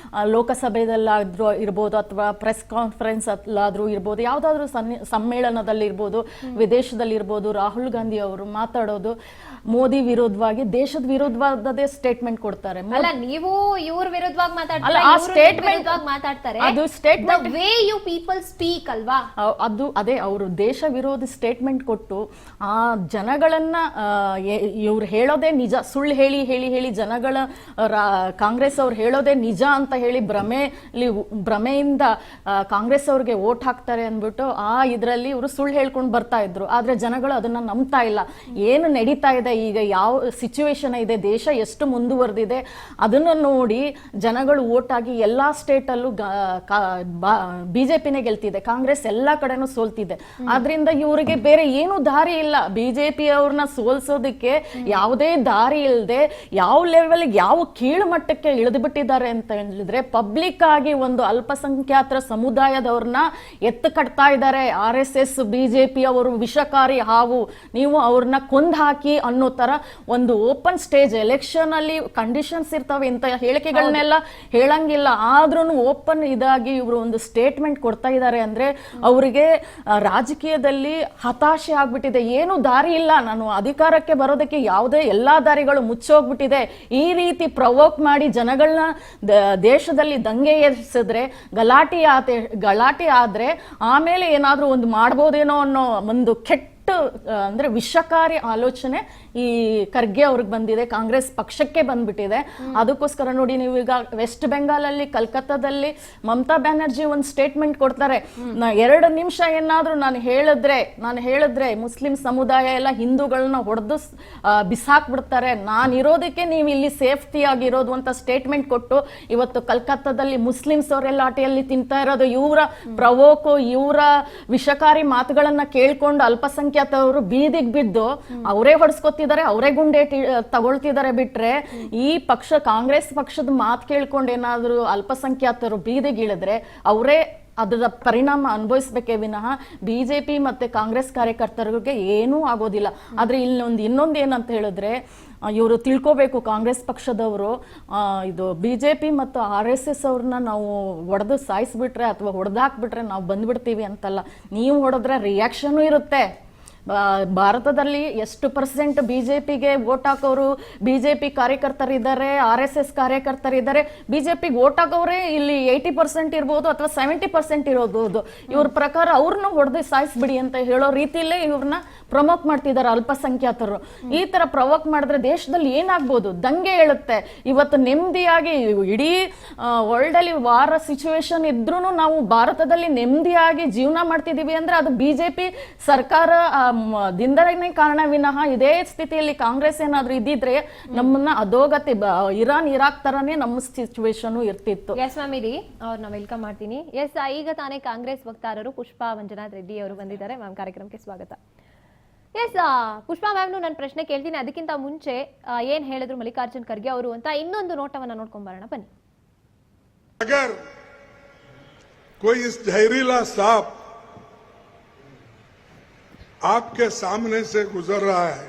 ಲೋಕಸಭೆಯಲ್ಲಾದ್ರೂ ಇರ್ಬೋದು ಅಥವಾ ಪ್ರೆಸ್ ಕಾನ್ಫರೆನ್ಸ್ ಅಲ್ಲಾದ್ರೂ ಇರ್ಬೋದು, ಯಾವುದಾದ್ರೂ ಸಮ್ಮೇಳನದಲ್ಲಿ ಇರ್ಬೋದು, ವಿದೇಶದಲ್ಲಿ ಇರ್ಬೋದು, ರಾಹುಲ್ ಗಾಂಧಿ ಅವರು ಮಾತಾಡೋದು ಮೋದಿ ವಿರೋಧವಾಗಿ, ದೇಶದ ವಿರೋಧವಾದದೇ ಸ್ಟೇಟ್ಮೆಂಟ್ ಕೊಡ್ತಾರೆ. ಅಲ್ಲ, ನೀವು ಇವ್ರ ವಿರುದ್ಧವಾಗಿ ಮಾತಾಡ್ತಾರೆ, ಅದು statement way you people speak ಅಲ್ವಾ, ಅದು ಅದೇ ಅವರು ದೇಶ ವಿರೋಧಿ ಸ್ಟೇಟ್ಮೆಂಟ್ ಕೊಟ್ಟು ಆ ಜನಗಳನ್ನ ಇವ್ರು ಹೇಳೋದೇ ನಿಜ, ಸುಳ್ಳು ಹೇಳಿ ಹೇಳಿ ಹೇಳಿ ಜನಗಳ ಕಾಂಗ್ರೆಸ್ ಅವ್ರು ಹೇಳೋದೇ ನಿಜ ಅಂತ ಹೇಳಿ ಭ್ರಮೆಯಿಂದ ಕಾಂಗ್ರೆಸ್ ಅವ್ರಿಗೆ ವೋಟ್ ಹಾಕ್ತಾರೆ ಅಂದ್ಬಿಟ್ಟು ಇದರಲ್ಲಿ ಇವರು ಸುಳ್ಳು ಹೇಳ್ಕೊಂಡು ಬರ್ತಾ ಇದ್ರು. ಆದ್ರೆ ಜನಗಳು ಅದನ್ನ ನಂಬ್ತಾ ಇಲ್ಲ. ಏನು ನಡೀತಾ ಇದೆ ಈಗ, ಯಾವ ಸಿಚುವೇಶನ್ ಇದೆ, ದೇಶ ಎಷ್ಟು ಮುಂದುವರೆದಿದೆ ಅದನ್ನು ನೋಡಿ ಜನಗಳು ವೋಟ್ ಆಗಿ ಎಲ್ಲಾ ಸ್ಟೇಟ್ ಅಲ್ಲೂ BJPನೇ ಗೆಲ್ತಿದೆ, ಕಾಂಗ್ರೆಸ್ ಎಲ್ಲಾ ಕಡೆನೂ ಸೋಲ್ತಿದೆ. ಆದ್ರೆ ಆದ್ರಿಂದ ಇವರಿಗೆ ಬೇರೆ ಏನು ದಾರಿ ಇಲ್ಲ. ಬಿಜೆಪಿ ಅವ್ರನ್ನ ಸೋಲ್ಸೋದಕ್ಕೆ ಯಾವುದೇ ದಾರಿ ಇಲ್ಲದೆ ಯಾವ ಲೆವೆಲ್ ಯಾವ ಕೀಳು ಮಟ್ಟಕ್ಕೆ ಇಳಿದು ಬಿಟ್ಟಿದ್ದಾರೆ ಅಂತ ಹೇಳಿದ್ರೆ, ಪಬ್ಲಿಕ್ ಆಗಿ ಒಂದು ಅಲ್ಪಸಂಖ್ಯಾತರ ಸಮುದಾಯದವ್ರನ್ನ ಎತ್ತು ಕಟ್ತಾ ಇದ್ದಾರೆ. RSS ಬಿಜೆಪಿ ಅವರು ವಿಷಕಾರಿ ಹಾವು, ನೀವು ಅವ್ರನ್ನ ಕೊಂದ್ ಹಾಕಿ ಅನ್ನೋ ತರ ಒಂದು ಓಪನ್ ಸ್ಟೇಜ್ ಎಲೆಕ್ಷನ್ ಅಲ್ಲಿ ಕಂಡೀಷನ್ಸ್ ಇರ್ತವೆ, ಇಂತ ಹೇಳಿಕೆಗಳನ್ನೆಲ್ಲ ಹೇಳಂಗಿಲ್ಲ. ಆದ್ರೂ ಓಪನ್ ಇದಾಗಿ ಇವರು ಒಂದು ಸ್ಟೇಟ್ಮೆಂಟ್ ಕೊಡ್ತಾ ಇದ್ದಾರೆ ಅಂದ್ರೆ ಅವರಿಗೆ ರಾಜಕೀಯದಲ್ಲಿ ಹತಾಶೆ ಆಗ್ಬಿಟ್ಟಿದೆ. ಏನು ದಾರಿ ಇಲ್ಲ, ನಾನು ಅಧಿಕಾರಕ್ಕೆ ಬರೋದಕ್ಕೆ ಯಾವುದೇ ಎಲ್ಲಾ ದಾರಿಗಳು ಮುಚ್ಚೋಗ್ಬಿಟ್ಟಿದೆ. ಈ ರೀತಿ ಪ್ರವೋಕ್ ಮಾಡಿ ಜನಗಳನ್ನ ದೇಶದಲ್ಲಿ ದಂಗೆ ಎಬ್ಸಿದ್ರೆ, ಗಲಾಟೆ ಆದ್ರೆ ಆಮೇಲೆ ಏನಾದ್ರೂ ಒಂದು ಮಾಡ್ಬೋದೇನೋ ಅನ್ನೋ ಒಂದು ಕೆಟ್ಟ ಅಂದ್ರೆ ವಿಷಕಾರಿ ಆಲೋಚನೆ ಈ ಖರ್ಗೆ ಅವ್ರಿಗೆ ಬಂದಿದೆ, ಕಾಂಗ್ರೆಸ್ ಪಕ್ಷಕ್ಕೆ ಬಂದ್ಬಿಟ್ಟಿದೆ. ಅದಕ್ಕೋಸ್ಕರ ನೋಡಿ, ನೀವು ಈಗ ವೆಸ್ಟ್ ಬೆಂಗಾಲಲ್ಲಿ ಕಲ್ಕತ್ತಾದಲ್ಲಿ ಮಮತಾ ಬ್ಯಾನರ್ಜಿ ಒಂದು ಸ್ಟೇಟ್ಮೆಂಟ್ ಕೊಡ್ತಾರೆ, 2 ನಿಮಿಷ ಏನಾದ್ರೂ ನಾನು ಹೇಳಿದ್ರೆ ಮುಸ್ಲಿಂ ಸಮುದಾಯ ಎಲ್ಲ ಹಿಂದೂಗಳನ್ನ ಹೊಡೆದು ಬಿಸಾಕ್ಬಿಡ್ತಾರೆ, ನಾನಿರೋದಕ್ಕೆ ನೀವು ಇಲ್ಲಿ ಸೇಫ್ಟಿ ಆಗಿರೋದು ಅಂತ ಸ್ಟೇಟ್ಮೆಂಟ್ ಕೊಟ್ಟು ಇವತ್ತು ಕಲ್ಕತ್ತಾದಲ್ಲಿ ಮುಸ್ಲಿಮ್ಸ್ ಅವರೆಲ್ಲ ಲಾಟಿಯಲ್ಲಿ ತಿಂತಾ ಇರೋದು. ಇವರ ಪ್ರವೋಕು, ಇವರ ವಿಷಕಾರಿ ಮಾತುಗಳನ್ನ ಕೇಳ್ಕೊಂಡು ಅಲ್ಪಸಂಖ್ಯಾತರು ಬೀದಿಗೆ ಬಿದ್ದು ಅವರೇ ಹೊಡೆಸ್ಕೊತಿದ್ದಾರೆ, ಅವರೇ ಗುಂಡೆ ತಗೊಳ್ತಿದ್ದಾರೆ. ಬಿಟ್ರೆ ಈ ಪಕ್ಷ ಕಾಂಗ್ರೆಸ್ ಪಕ್ಷದ ಮಾತು ಕೇಳ್ಕೊಂಡು ಏನಾದ್ರು ಅಲ್ಪಸಂಖ್ಯಾತರು ಬೀದಿಗಿಳಿದ್ರೆ ಅವರೇ ಅದರ ಪರಿಣಾಮ ಅನುಭವಿಸ್ಬೇಕೇ ವಿನಃ ಬಿಜೆಪಿ ಮತ್ತೆ ಕಾಂಗ್ರೆಸ್ ಕಾರ್ಯಕರ್ತರಿಗೆ ಏನೂ ಆಗೋದಿಲ್ಲ. ಆದ್ರೆ ಇನ್ನೊಂದು ಏನಂತ ಹೇಳಿದ್ರೆ, ಇವರು ತಿಳ್ಕೋಬೇಕು ಕಾಂಗ್ರೆಸ್ ಪಕ್ಷದವರು, ಇದು ಬಿಜೆಪಿ ಮತ್ತು RSS ಅವ್ರನ್ನ ನಾವು ಹೊಡೆದು ಸಾಯಿಸ್ಬಿಟ್ರೆ ಅಥವಾ ಹೊಡೆದಾಕ್ಬಿಟ್ರೆ ನಾವು ಬಂದ್ಬಿಡ್ತೀವಿ ಅಂತಲ್ಲ. ನೀವು ಹೊಡೆದ್ರೆ ರಿಯಾಕ್ಷನ್ ಇರುತ್ತೆ. ಭಾರತದಲ್ಲಿ ಎಷ್ಟು % ಬಿಜೆಪಿಗೆ ವೋಟ್ ಹಾಕೋರು ಬಿಜೆಪಿ ಕಾರ್ಯಕರ್ತರಿದ್ದಾರೆ, RSS ಕಾರ್ಯಕರ್ತರಿದ್ದಾರೆ. ಬಿಜೆಪಿಗೆ ವೋಟ್ ಹಾಕೋರೇ ಇಲ್ಲಿ 80% ಇರ್ಬೋದು ಅಥವಾ 70% ಇರೋದು. ಇವ್ರ ಪ್ರಕಾರ ಅವ್ರನ್ನ ಹೊಡೆದು ಸಾಯಿಸ್ಬಿಡಿ ಅಂತ ಹೇಳೋ ರೀತಿಯಲ್ಲೇ ಇವ್ರನ್ನ ಪ್ರಮೋಕ್ ಮಾಡ್ತಿದ್ದಾರೆ ಅಲ್ಪಸಂಖ್ಯಾತರು. ಈ ತರ ಪ್ರವೋಕ್ ಮಾಡಿದ್ರೆ ದೇಶದಲ್ಲಿ ಏನಾಗ್ಬೋದು? ದಂಗೆ ಹೇಳುತ್ತೆ. ಇವತ್ತು ನೆಮ್ಮದಿಯಾಗಿ ಇಡೀ ವರ್ಲ್ಡ್ ಅಲ್ಲಿ ವಾರ ಸಿಚುವೇಶನ್ ಇದ್ರೂ ನಾವು ಭಾರತದಲ್ಲಿ ನೆಮ್ಮದಿಯಾಗಿ ಜೀವನ ಮಾಡ್ತಿದೀವಿ ಅಂದ್ರೆ ಅದು ಬಿಜೆಪಿ ಸರ್ಕಾರ ದಿಂದನೇ ಕಾರಣ ವಿನಃ ಇದೇ ಸ್ಥಿತಿಯಲ್ಲಿ ಕಾಂಗ್ರೆಸ್ ಏನಾದ್ರೂ ಇದ್ದಿದ್ರೆ ನಮ್ಮನ್ನ ಅಧೋಗತಿ ಇರಾನ್ ಇರಾಕ್ ತರಾನೇ ನಮ್ಮ ಸಿಚುವೇಶನ್ ಇರ್ತಿತ್ತು. ಎಸ್ ಮ್ಯಾಮ್, ಇರಿ ಅವ್ರನ್ನ ವೆಲ್ಕಮ್ ಮಾಡ್ತೀನಿ. ಎಸ್, ಈಗ ತಾನೇ ಕಾಂಗ್ರೆಸ್ ವಕ್ತಾರರು ಪುಷ್ಪಾ ಮಂಜುನಾಥ್ ರೆಡ್ಡಿ ಅವರು ಬಂದಿದ್ದಾರೆ. ಮ್ಯಾಮ್, ಕಾರ್ಯಕ್ರಮಕ್ಕೆ ಸ್ವಾಗತ. ಎಸ್, ಪುಷ್ಪಾ ಮ್ಯಾಮ್ನು ನಾನು ಪ್ರಶ್ನೆ ಕೇಳ್ತೀನಿ. ಅದಕ್ಕಿಂತ ಮುಂಚೆ ಏನ್ ಹೇಳಿದ್ರು ಮಲ್ಲಿಕಾರ್ಜುನ್ ಖರ್ಗೆ ಅವರು ಅಂತ ಇನ್ನೊಂದು ನೋಟವನ್ನ ನೋಡ್ಕೊಂಡ್ ಬರೋಣ, ಬನ್ನಿ. अगर कोई इस जहरीला सांप आपके सामने से गुजर रहा है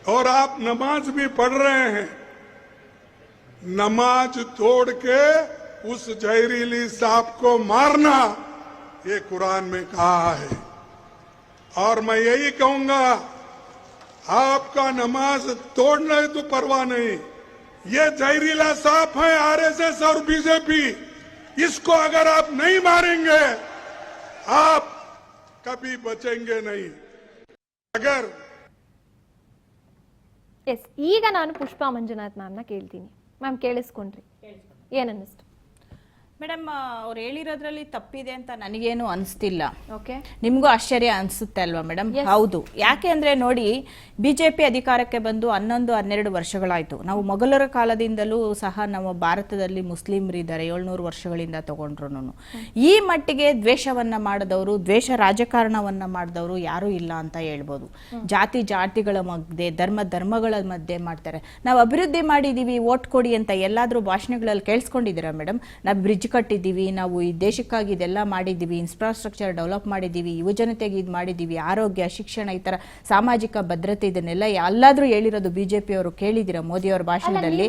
और आप नमाज भी पढ़ रहे हैं, नमाज तोड़ के उस जहरीली सांप को मारना, ये कुरान में कहा है. और मैं यही कहूंगा, आपका नमाज तोड़ना है तो परवाह नहीं, ये जहरीला सांप है RSS और बीजेपी, इसको अगर आप नहीं मारेंगे आप कभी बचेंगे नहीं. अगर ಎಸ್, ಈಗ ನಾನು ಪುಷ್ಪಾ ಮಂಜುನಾಥ್ ಮ್ಯಾಮ್ನ ಕೇಳ್ತೀನಿ. ಮ್ಯಾಮ್, ಕೇಳಿಸ್ಕೊಂಡ್ರಿ, ಏನನ್ನಿಸ್ತು? ಮೇಡಮ್, ಅವ್ರು ಹೇಳಿರೋದ್ರಲ್ಲಿ ತಪ್ಪಿದೆ ಅಂತ ನನಗೇನು ಅನಿಸ್ತಿಲ್ಲ. ಓಕೆ, ನಿಮಗೂ ಆಶ್ಚರ್ಯ ಅನಿಸುತ್ತೆ ಅಲ್ವಾ ಮೇಡಮ್? ಹೌದು. ಯಾಕೆ ಅಂದ್ರೆ ನೋಡಿ, ಬಿಜೆಪಿ ಅಧಿಕಾರಕ್ಕೆ ಬಂದು 11-12 ವರ್ಷಗಳಾಯ್ತು. ನಾವು ಮೊಘಲರ ಕಾಲದಿಂದಲೂ ಸಹ ನಮ್ಮ ಭಾರತದಲ್ಲಿ ಮುಸ್ಲಿಮರಿದ್ದಾರೆ 700 ವರ್ಷಗಳಿಂದ ತಗೊಂಡ್ರು. ಈ ಮಟ್ಟಿಗೆ ದ್ವೇಷವನ್ನ ಮಾಡಿದವರು, ದ್ವೇಷ ರಾಜಕಾರಣವನ್ನ ಮಾಡಿದವರು ಯಾರೂ ಇಲ್ಲ ಅಂತ ಹೇಳ್ಬೋದು. ಜಾತಿಗಳ ಮಧ್ಯೆ, ಧರ್ಮಗಳ ಮಧ್ಯೆ ಮಾಡ್ತಾರೆ. ನಾವು ಅಭಿವೃದ್ಧಿ ಮಾಡಿದೀವಿ, ವೋಟ್ ಕೊಡಿ ಅಂತ ಎಲ್ಲಾದ್ರೂ ಭಾಷಣಗಳಲ್ಲಿ ಕೇಳಿಸ್ಕೊಂಡಿದ್ದೀರಾ ಮೇಡಮ್? ನಾವು ಬ್ರಿಡ್ಜ್ ಕಟ್ಟಿದ್ದೀವಿ, ನಾವು ಈ ದೇಶಕ್ಕಾಗಿ ಇದೆಲ್ಲ ಮಾಡಿದ್ದೀವಿ, ಇನ್ಫ್ರಾಸ್ಟ್ರಕ್ಚರ್ ಡೆವಲಪ್ ಮಾಡಿದ್ದೀವಿ, ಯುವಜನತೆಗೆ ಇದು ಮಾಡಿದ್ದೀವಿ, ಆರೋಗ್ಯ, ಶಿಕ್ಷಣ, ಈ ತರ ಸಾಮಾಜಿಕ ಭದ್ರತೆ ಇದನ್ನೆಲ್ಲ ಎಲ್ಲಾದ್ರೂ ಹೇಳಿರೋದು ಬಿಜೆಪಿ ಅವರು ಕೇಳಿದಿರ ಮೋದಿ ಅವರ ಭಾಷಣದಲ್ಲಿ?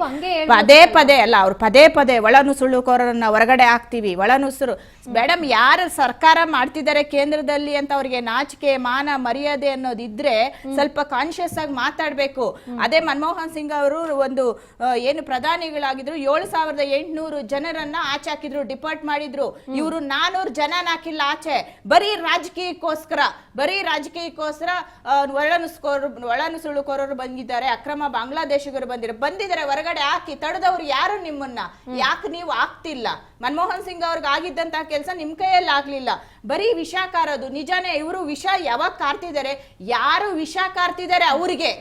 ಪದೇ ಅಲ್ಲ, ಅವ್ರು ಪದೇ ಒಳನುಸುಳುಕೋರನ್ನ ಹೊರಗಡೆ ಹಾಕ್ತೀವಿ, ಒಳನುಸುರು. ಮೇಡಮ್, ಯಾರು ಸರ್ಕಾರ ಮಾಡ್ತಿದ್ದಾರೆ ಕೇಂದ್ರದಲ್ಲಿ ಅಂತ ಅವ್ರಿಗೆ ನಾಚಿಕೆ, ಮಾನ, ಮರ್ಯಾದೆ ಅನ್ನೋದಿದ್ರೆ ಸ್ವಲ್ಪ ಕಾನ್ಶಿಯಸ್ ಆಗಿ ಮಾತಾಡ್ಬೇಕು. ಅದೇ ಮನಮೋಹನ್ ಸಿಂಗ್ ಅವರು ಒಂದು ಏನು ಪ್ರಧಾನಿಗಳಾಗಿದ್ರು 7,800 ಜನರನ್ನ ಆಚೆ ಹಾಕಿದ್ರು, ಡಿಪಾರ್ಟ್ ಮಾಡಿದ್ರು. ಇವರು 400 ಜನ ಹಾಕಿಲ್ಲ ಆಚೆ, ಬರೀ ರಾಜಕೀಯಕ್ಕೋಸ್ಕರ ಒಳನುಸುಳುಕೋರರು ಬಂದಿದ್ದಾರೆ, ಅಕ್ರಮ ಬಾಂಗ್ಲಾದೇಶಿಗರು ಬಂದಿದ್ದಾರೆ, ಹೊರಗಡೆ ಹಾಕಿ ತಡೆದವ್ರು ಯಾರು ನಿಮ್ಮನ್ನ? ಯಾಕೆ ನೀವು ಆಗ್ತಿಲ್ಲ? ಮನಮೋಹನ್ ಸಿಂಗ್ ಅವ್ರಿಗೆ ಆಗಿದ್ದಂತಹ ಕೆಲಸ ನಿಮ್ ಕೈಯಲ್ಲಿ ಆಗ್ಲಿಲ್ಲ. ಬರೀ ವಿಷ ಕಾರೋದು ನಿಜಾನೇ. ಇವರು ವಿಷ ಯಾವಾಗ ಕಾರ್ತಿದ್ದಾರೆ, ಯಾರು ವಿಷ ಕಾರ್ತಿದ್ದಾರೆ ಅವ್ರಿಗೆ,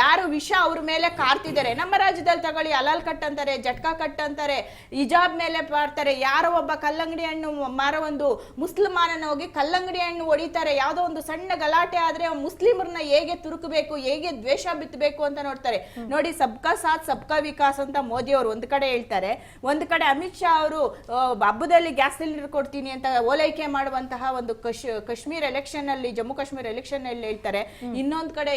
ಯಾರು ವಿಷ ಅವ್ರ ಮೇಲೆ ಕಾರ್ತಿದ್ದಾರೆ. ನಮ್ಮ ರಾಜ್ಯದಲ್ಲಿ ತಗೊಳ್ಳಿ, ಹಲಾಲ್ ಕಟ್ ಅಂತಾರೆ, ಜಟ್ಕಾ ಕಟ್ ಅಂತಾರೆ, ಹಿಜಾಬ್ ಮೇಲೆ ಮಾಡ್ತಾರೆ. ಯಾರೋ ಒಬ್ಬ ಕಲ್ಲಂಗಡಿ ಹಣ್ಣು ಮಾರೋ ಒಂದು ಮುಸ್ಲಿಮಾನನ ಹೋಗಿ ಕಲ್ಲಂಗಡಿ ಹಣ್ಣು ಹೊಡಿತಾರೆ. ಯಾವ್ದೋ ಒಂದು ಸಣ್ಣ ಗಲಾಟೆ ಆದ್ರೆ ಮುಸ್ಲಿಮರನ್ನ ಹೇಗೆ ತುರುಕಬೇಕು, ಹೇಗೆ ದ್ವೇಷ ಬಿತ್ತಬೇಕು ಅಂತ ನೋಡ್ತಾರೆ. ನೋಡಿ, ಸಬ್ಕಾ ಸಾಥ್ ಸಬ್ಕಾ ವಿಕಾಸ್ ಅಂತ ಮೋದಿ ಅವರು ಒಂದ್ ಕಡೆ ಹೇಳ್ತಾರೆ, ಒಂದ್ ಕಡೆ ಅಮಿತ್ ಶಾ ಅವರು ಹಬ್ಬದಲ್ಲಿ ಗ್ಯಾಸ್ ಸಿಲಿಂಡರ್ ಕೊಡ್ತೀನಿ ಅಂತ ಓಲೈಕೆ ಮಾಡುವಂತಹ ಒಂದು ಕಾಶ್ಮೀರ್ ಎಲೆಕ್ಷನ್ ಅಲ್ಲಿ, ಜಮ್ಮು ಕಾಶ್ಮೀರ್ ಎಲೆಕ್ಷನ್ ಅಲ್ಲಿ ಹೇಳ್ತಾರೆ. ಇನ್ನೊಂದ್ ಕಡೆ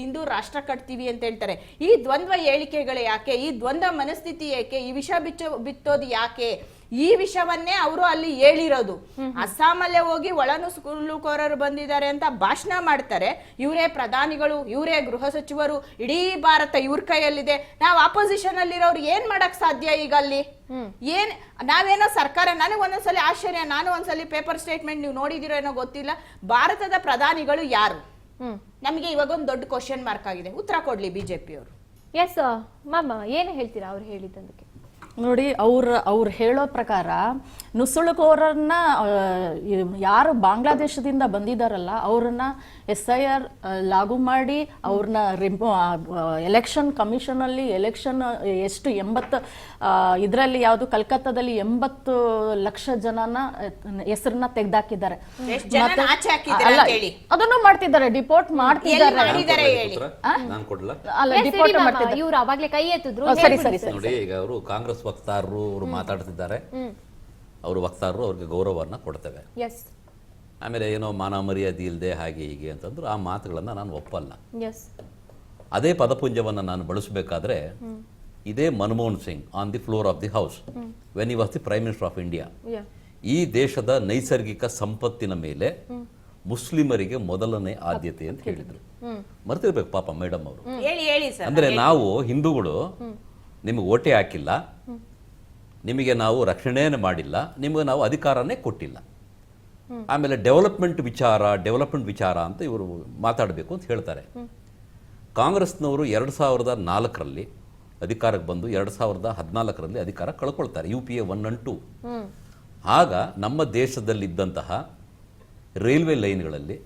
ಹಿಂದೂ ರಾಷ್ಟ್ರ ಕಟ್ತೀವಿ ಅಂತ ಹೇಳ್ತಾರೆ. ಈ ದ್ವಂದ್ವ ಹೇಳಿಕೆಗಳು ಯಾಕೆ, ಈ ದ್ವಂದ್ವ ಮನಸ್ಥಿತಿ ಯಾಕೆ, ಈ ವಿಷ ಬಿತ್ತೋದು ಯಾಕೆ? ಈ ವಿಷಯವನ್ನೇ ಅವರು ಅಲ್ಲಿ ಹೇಳಿರೋದು. ಅಸ್ಸಾಮಲ್ಲೇ ಹೋಗಿ ಒಳನುಸುಳುಕೋರರು ಬಂದಿದ್ದಾರೆ ಅಂತ ಭಾಷಣ ಮಾಡ್ತಾರೆ. ಇವರೇ ಪ್ರಧಾನಿಗಳು, ಇವರೇ ಗೃಹ ಸಚಿವರು, ಇಡೀ ಭಾರತ ಇವ್ರ ಕೈಯಲ್ಲಿದೆ. ನಾವು ಆಪೋಸಿಷನ್ ಅಲ್ಲಿರೋರು ಏನ್ ಮಾಡಕ್ ಸಾಧ್ಯ ಈಗ ಅಲ್ಲಿ? ಏನ್ ನಾವೇನೋ ಸರ್ಕಾರ, ನನಗೆ ಒಂದೊಂದ್ಸಲಿ ಆಶ್ಚರ್ಯ, ನಾನು ಒಂದ್ಸಲಿ ಪೇಪರ್ ಸ್ಟೇಟ್ಮೆಂಟ್ ನೀವು ನೋಡಿದಿರೋ ಏನೋ ಗೊತ್ತಿಲ್ಲ, ಭಾರತದ ಪ್ರಧಾನಿಗಳು ಯಾರು ನಮಗೆ ಇವಾಗ ಒಂದು ದೊಡ್ಡ ಕ್ವಶನ್ ಮಾರ್ಕ್ ಆಗಿದೆ. ಉತ್ತರ ಕೊಡ್ಲಿ ಬಿಜೆಪಿ ಅವರು. ಎಸ್ ಮ್ಯಾಮ್, ಏನು ಹೇಳ್ತೀರಾ ಅವ್ರು ಹೇಳಿದ್ದಕ್ಕೆ? ನೋಡಿ, ಅವ್ರು ಹೇಳೋ ಪ್ರಕಾರ ನುಸುಳುಕೋರನ್ನ ಯಾರು ಬಾಂಗ್ಲಾದೇಶದಿಂದ ಬಂದಿದ್ದಾರಲ್ಲ ಅವ್ರನ್ನ SIR ಲಾಗು ಮಾಡಿ ಅವ್ರನ್ನ ಎಲೆಕ್ಷನ್ ಕಮಿಷನ್ ಅಲ್ಲಿ ಎಲೆಕ್ಷನ್ ಎಷ್ಟು 80 ಇದರಲ್ಲಿ ಯಾವುದು ಕಲ್ಕತ್ತಾದಲ್ಲಿ 80 ಲಕ್ಷ ಜನನ ಹೆಸರನ್ನ ತೆಗೆದಾಕಿದ್ದಾರೆ. ಅದನ್ನು ಮಾಡ್ತಿದ್ದಾರೆ, ಡಿಪೋರ್ಟ್ ಮಾಡ್ತಿದ್ದಾರೆ. ಅಲ್ಲ, ಡಿಪೋರ್ಟ್ ಮಾಡ್ತಿದ್ದಾರೆ. ಇವ್ರು ಅವಾಗ್ಲೇ ಕೈ ಎತ್ತಿದ್ರು. ಸರಿ ಸರಿ ಸರಿ. ನೋಡಿ, ಈಗ ಅವರು ಕಾಂಗ್ರೆಸ್ ವಕ್ತಾರರು ಅವರು ಮಾತಾಡ್ತಿದ್ದಾರೆ, ಅವರು ವಕ್ತಾರರು ಅವ್ರಿಗೆ ಗೌರವವನ್ನು ಕೊಡ್ತೇವೆ. ಆಮೇಲೆ ಏನೋ ಮಾನ ಮರ್ಯಾದೆ ಇಲ್ಲದೆ ಹಾಗೆ ಹೀಗೆ ಅಂತಂದ್ರು, ಆ ಮಾತುಗಳನ್ನು ನಾನು ಒಪ್ಪಲ್ಲ. ಅದೇ ಪದಪುಂಜವನ್ನು ನಾನು ಬಳಸಬೇಕಾದ್ರೆ ಇದೇ Manmohan Singh on the floor of the house when he was the prime minister of India, ಈ ದೇಶದ ನೈಸರ್ಗಿಕ ಸಂಪತ್ತಿನ ಮೇಲೆ ಮುಸ್ಲಿಮರಿಗೆ ಮೊದಲನೇ ಆದ್ಯತೆ ಅಂತ ಹೇಳಿದ್ರು. ಮರ್ತಿರ್ಬೇಕು ಪಾಪ ಮೇಡಮ್ ಅವರು. ಅಂದ್ರೆ ನಾವು ಹಿಂದೂಗಳು ನಿಮಗೆ ಓಟೆ ಹಾಕಿಲ್ಲ, ನಿಮಗೆ ನಾವು ರಕ್ಷಣೆಯನ್ನು ಮಾಡಿಲ್ಲ, ನಿಮಗೆ ನಾವು ಅಧಿಕಾರನೇ ಕೊಟ್ಟಿಲ್ಲ. ಆಮೇಲೆ ಡೆವಲಪ್ಮೆಂಟ್ ವಿಚಾರ ಅಂತ ಇವರು ಮಾತಾಡಬೇಕು ಅಂತ ಹೇಳ್ತಾರೆ. ಕಾಂಗ್ರೆಸ್ನವರು 2004ರಲ್ಲಿ ಅಧಿಕಾರಕ್ಕೆ ಬಂದು 2014ರಲ್ಲಿ ಅಧಿಕಾರ ಕಳ್ಕೊಳ್ತಾರೆ, UPA 1 and 2. ಆಗ ನಮ್ಮ ದೇಶದಲ್ಲಿದ್ದಂತಹ ರೈಲ್ವೆ ಲೈನ್ಗಳಲ್ಲಿ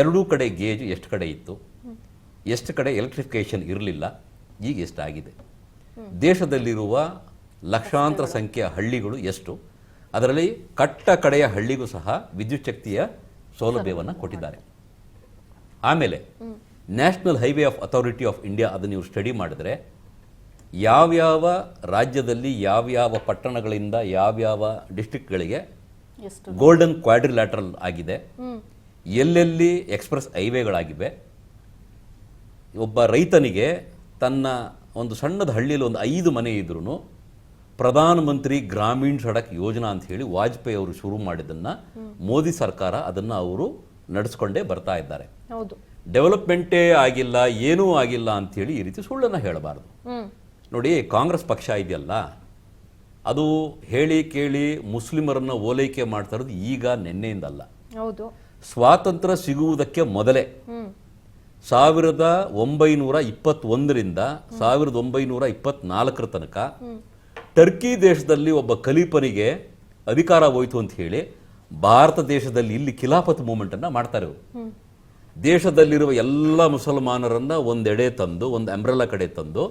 ಎರಡೂ ಕಡೆ ಗೇಜ್ ಎಷ್ಟು ಕಡೆ ಇತ್ತು, ಎಷ್ಟು ಕಡೆ ಎಲೆಕ್ಟ್ರಿಫಿಕೇಶನ್ ಇರಲಿಲ್ಲ, ಈಗ ಎಷ್ಟಾಗಿದೆ. ದೇಶದಲ್ಲಿರುವ ಲಕ್ಷಾಂತರ ಸಂಖ್ಯೆಯ ಹಳ್ಳಿಗಳು ಎಷ್ಟು, ಅದರಲ್ಲಿ ಕಟ್ಟ ಕಡೆಯ ಹಳ್ಳಿಗೂ ಸಹ ವಿದ್ಯುತ್ ಶಕ್ತಿಯ ಸೌಲಭ್ಯವನ್ನು ಕೊಟ್ಟಿದ್ದಾರೆ. ಆಮೇಲೆ national highway of authority of India, ಅದನ್ನು ನೀವು ಸ್ಟಡಿ ಮಾಡಿದ್ರೆ ಯಾವ್ಯಾವ ರಾಜ್ಯದಲ್ಲಿ ಯಾವ್ಯಾವ ಪಟ್ಟಣಗಳಿಂದ ಯಾವ್ಯಾವ ಡಿಸ್ಟ್ರಿಕ್ಟ್ಗಳಿಗೆ ಗೋಲ್ಡನ್ ಕ್ವಾಡ್ರಿಲ್ಯಾಟರಲ್ ಆಗಿದೆ, ಎಲ್ಲೆಲ್ಲಿ ಎಕ್ಸ್ಪ್ರೆಸ್ ಹೈವೇಗಳಾಗಿವೆ. ಒಬ್ಬ ರೈತನಿಗೆ ತನ್ನ ಒಂದು ಸಣ್ಣದ ಹಳ್ಳಿಯಲ್ಲಿ ಒಂದು 5 ಮನೆ ಇದ್ರೂ ಪ್ರಧಾನಮಂತ್ರಿ ಗ್ರಾಮೀಣ ಸಡಕ್ ಯೋಜನಾ ಅಂತ ಹೇಳಿ ವಾಜಪೇಯಿ ಅವರು ಶುರು ಮಾಡಿದ್ದನ್ನ ಮೋದಿ ಸರ್ಕಾರ ಅದನ್ನ ಅವರು ನಡೆಸ್ಕೊಂಡೇ ಬರ್ತಾ ಇದ್ದಾರೆ. ಡೆವಲಪ್ಮೆಂಟೇ ಆಗಿಲ್ಲ, ಏನೂ ಆಗಿಲ್ಲ ಅಂತೇಳಿ ಈ ರೀತಿ ಸುಳ್ಳನ್ನು ಹೇಳಬಾರದು. ನೋಡಿ, ಕಾಂಗ್ರೆಸ್ ಪಕ್ಷ ಇದೆಯಲ್ಲ, ಅದು ಹೇಳಿ ಕೇಳಿ ಮುಸ್ಲಿಮರನ್ನ ಓಲೈಕೆ ಮಾಡ್ತಾ ಇರೋದು ಈಗ ನಿನ್ನೆಯಿಂದಲ್ಲ. ಸ್ವಾತಂತ್ರ್ಯ ಸಿಗುವುದಕ್ಕೆ ಮೊದಲೇ 1921ರಿಂದ 1924 ತನಕ ಟರ್ಕಿ ದೇಶದಲ್ಲಿ ಒಬ್ಬ ಖಲೀಫನಿಗೆ ಅಧಿಕಾರ ಹೋಯ್ತು ಅಂತ ಹೇಳಿ ಭಾರತ ದೇಶದಲ್ಲಿ ಇಲ್ಲಿ ಖಿಲಾಫತ್ ಮೂವ್ಮೆಂಟ್ ಅನ್ನ ಮಾಡ್ತಾರೆ. ದೇಶದಲ್ಲಿರುವ ಎಲ್ಲ ಮುಸಲ್ಮಾನರನ್ನ ಒಂದೆಡೆ ತಂದು, ಒಂದು ಅಂಬ್ರೆಲಾ ಕಡೆ ತಂದು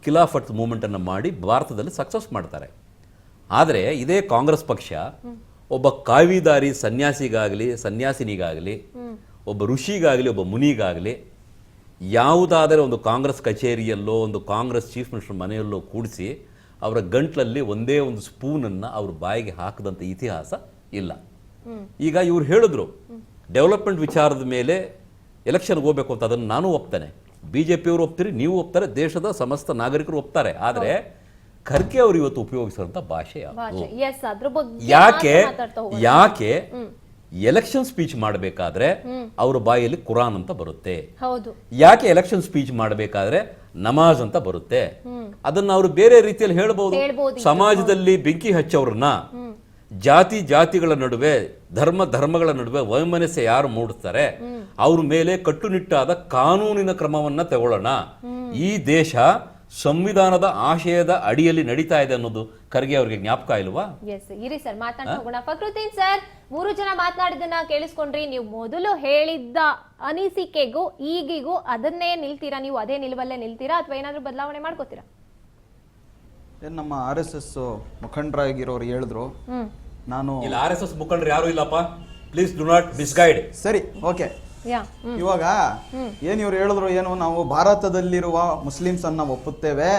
ಖಿಲಾಫತ್ ಮೂವ್ಮೆಂಟ್ ಅನ್ನ ಮಾಡಿ ಭಾರತದಲ್ಲಿ ಸಕ್ಸಸ್ ಮಾಡ್ತಾರೆ. ಆದರೆ ಇದೇ ಕಾಂಗ್ರೆಸ್ ಪಕ್ಷ ಒಬ್ಬ ಕಾವಿದಾರಿ ಸನ್ಯಾಸಿನಿಗಾಗಲಿ, ಒಬ್ಬ ಋಷಿಗಾಗಲಿ, ಒಬ್ಬ ಮುನಿಗಾಗಲಿ ಯಾವುದಾದರೆ ಒಂದು ಕಾಂಗ್ರೆಸ್ ಕಚೇರಿಯಲ್ಲೋ ಒಂದು ಕಾಂಗ್ರೆಸ್ ಚೀಫ್ ಮಿನಿಸ್ಟರ್ ಮನೆಯಲ್ಲೋ ಕೂಡಿಸಿ ಅವರ ಗಂಟ್ಲಲ್ಲಿ ಒಂದೇ ಒಂದು ಸ್ಪೂನನ್ನು ಅವ್ರ ಬಾಯಿಗೆ ಹಾಕದಂಥ ಇತಿಹಾಸ ಇಲ್ಲ. ಈಗ ಇವ್ರು ಹೇಳಿದ್ರು ಡೆವಲಪ್ಮೆಂಟ್ ವಿಚಾರದ ಮೇಲೆ ಎಲೆಕ್ಷನ್ಗೆ ಹೋಗ್ಬೇಕು ಅಂತ, ಅದನ್ನು ನಾನು ಒಪ್ತೇನೆ, ಬಿಜೆಪಿಯವರು ಒಪ್ತೀರಿ, ನೀವು ಒಪ್ತಾರೆ, ದೇಶದ ಸಮಸ್ತ ನಾಗರಿಕರು ಒಪ್ತಾರೆ. ಆದರೆ ಖರ್ಗೆ ಅವರು ಇವತ್ತು ಉಪಯೋಗಿಸಿದಂಥ ಭಾಷೆ ಯಾಕೆ ಎಲೆಕ್ಷನ್ ಸ್ಪೀಚ್ ಮಾಡಬೇಕಾದ್ರೆ ಅವರ ಬಾಯಲ್ಲಿ ಕುರಾನ್ ಅಂತ ಬರುತ್ತೆ, ಯಾಕೆ ಎಲೆಕ್ಷನ್ ಸ್ಪೀಚ್ ಮಾಡಬೇಕಾದ್ರೆ ನಮಾಜ್ ಅಂತ ಬರುತ್ತೆ? ಅದನ್ನ ಅವರು ಬೇರೆ ರೀತಿಯಲ್ಲಿ ಹೇಳ್ಬಹುದು. ಸಮಾಜದಲ್ಲಿ ಬೆಂಕಿ ಹಚ್ಚೋರನ್ನ ಜಾತಿಗಳ ನಡುವೆ, ಧರ್ಮಗಳ ನಡುವೆ ವೈಮನಸ್ಸೆ ಯಾರು ಮೂಡಿಸ್ತಾರೆ ಅವ್ರ ಮೇಲೆ ಕಟ್ಟುನಿಟ್ಟಾದ ಕಾನೂನಿನ ಕ್ರಮವನ್ನ ತಗೊಳ್ಳೋಣ. ಈ ದೇಶ ಸಂವಿಧಾನದ ಆಶಯದ ಅಡಿಯಲ್ಲಿ ನಡೀತಾ ಇದೆ ಅನ್ನೋದು ಖರ್ಗೆ ಅವ್ರಿಗೆ ಜ್ಞಾಪಕ ಇಲ್ವಾ? ಎಸ್, ಇರಿ ಸರ್ ಮಾತಾಡ್ತಾ ಹೋಗೋಣ. ಫಕ್ರುದ್ದೀನ್ ಸರ್, 3 ಜನ ಮಾತನಾಡಿದ್ದನ್ನ ಕೇಳಿಸ್ಕೊಂಡ್ರಿ. ನೀವು ಮೊದಲು ಹೇಳಿದ್ದ ಅನಿಸಿಕೆಗೂ ಈಗಿಗೂ ಅದನ್ನೇ ನಿಲ್ತೀರಾ? ನೀವು ಅದೇ ನಿಲುವಲ್ಲೇ ನಿಲ್ತೀರಾ ಅಥವಾ ಏನಾದ್ರೂ ಬದಲಾವಣೆ ಮಾಡ್ಕೋತೀರಾ? ಏನು ನಮ್ಮ RSS ಮುಖಂಡರಾಗಿರೋರು ಹೇಳಿದ್ರು, ನಾನು ಇಲ್ಲ RSS ಮುಖಂಡರು ಯಾರು ಇಲ್ಲಪ್ಪ, ಪ್ಲೀಸ್ ಡು ನಾಟ್ ಮಿಸ್ಗೈಡ್. ಸರಿ, ಓಕೆ. ಇವಾಗ ಏನ್ ಇವ್ರು ಹೇಳಿದ್ರು, ಏನು ನಾವು ಭಾರತದಲ್ಲಿರುವ ಮುಸ್ಲಿಮ್ಸ್ ಅನ್ನ ಒಪ್ಪುತ್ತೇವೆ,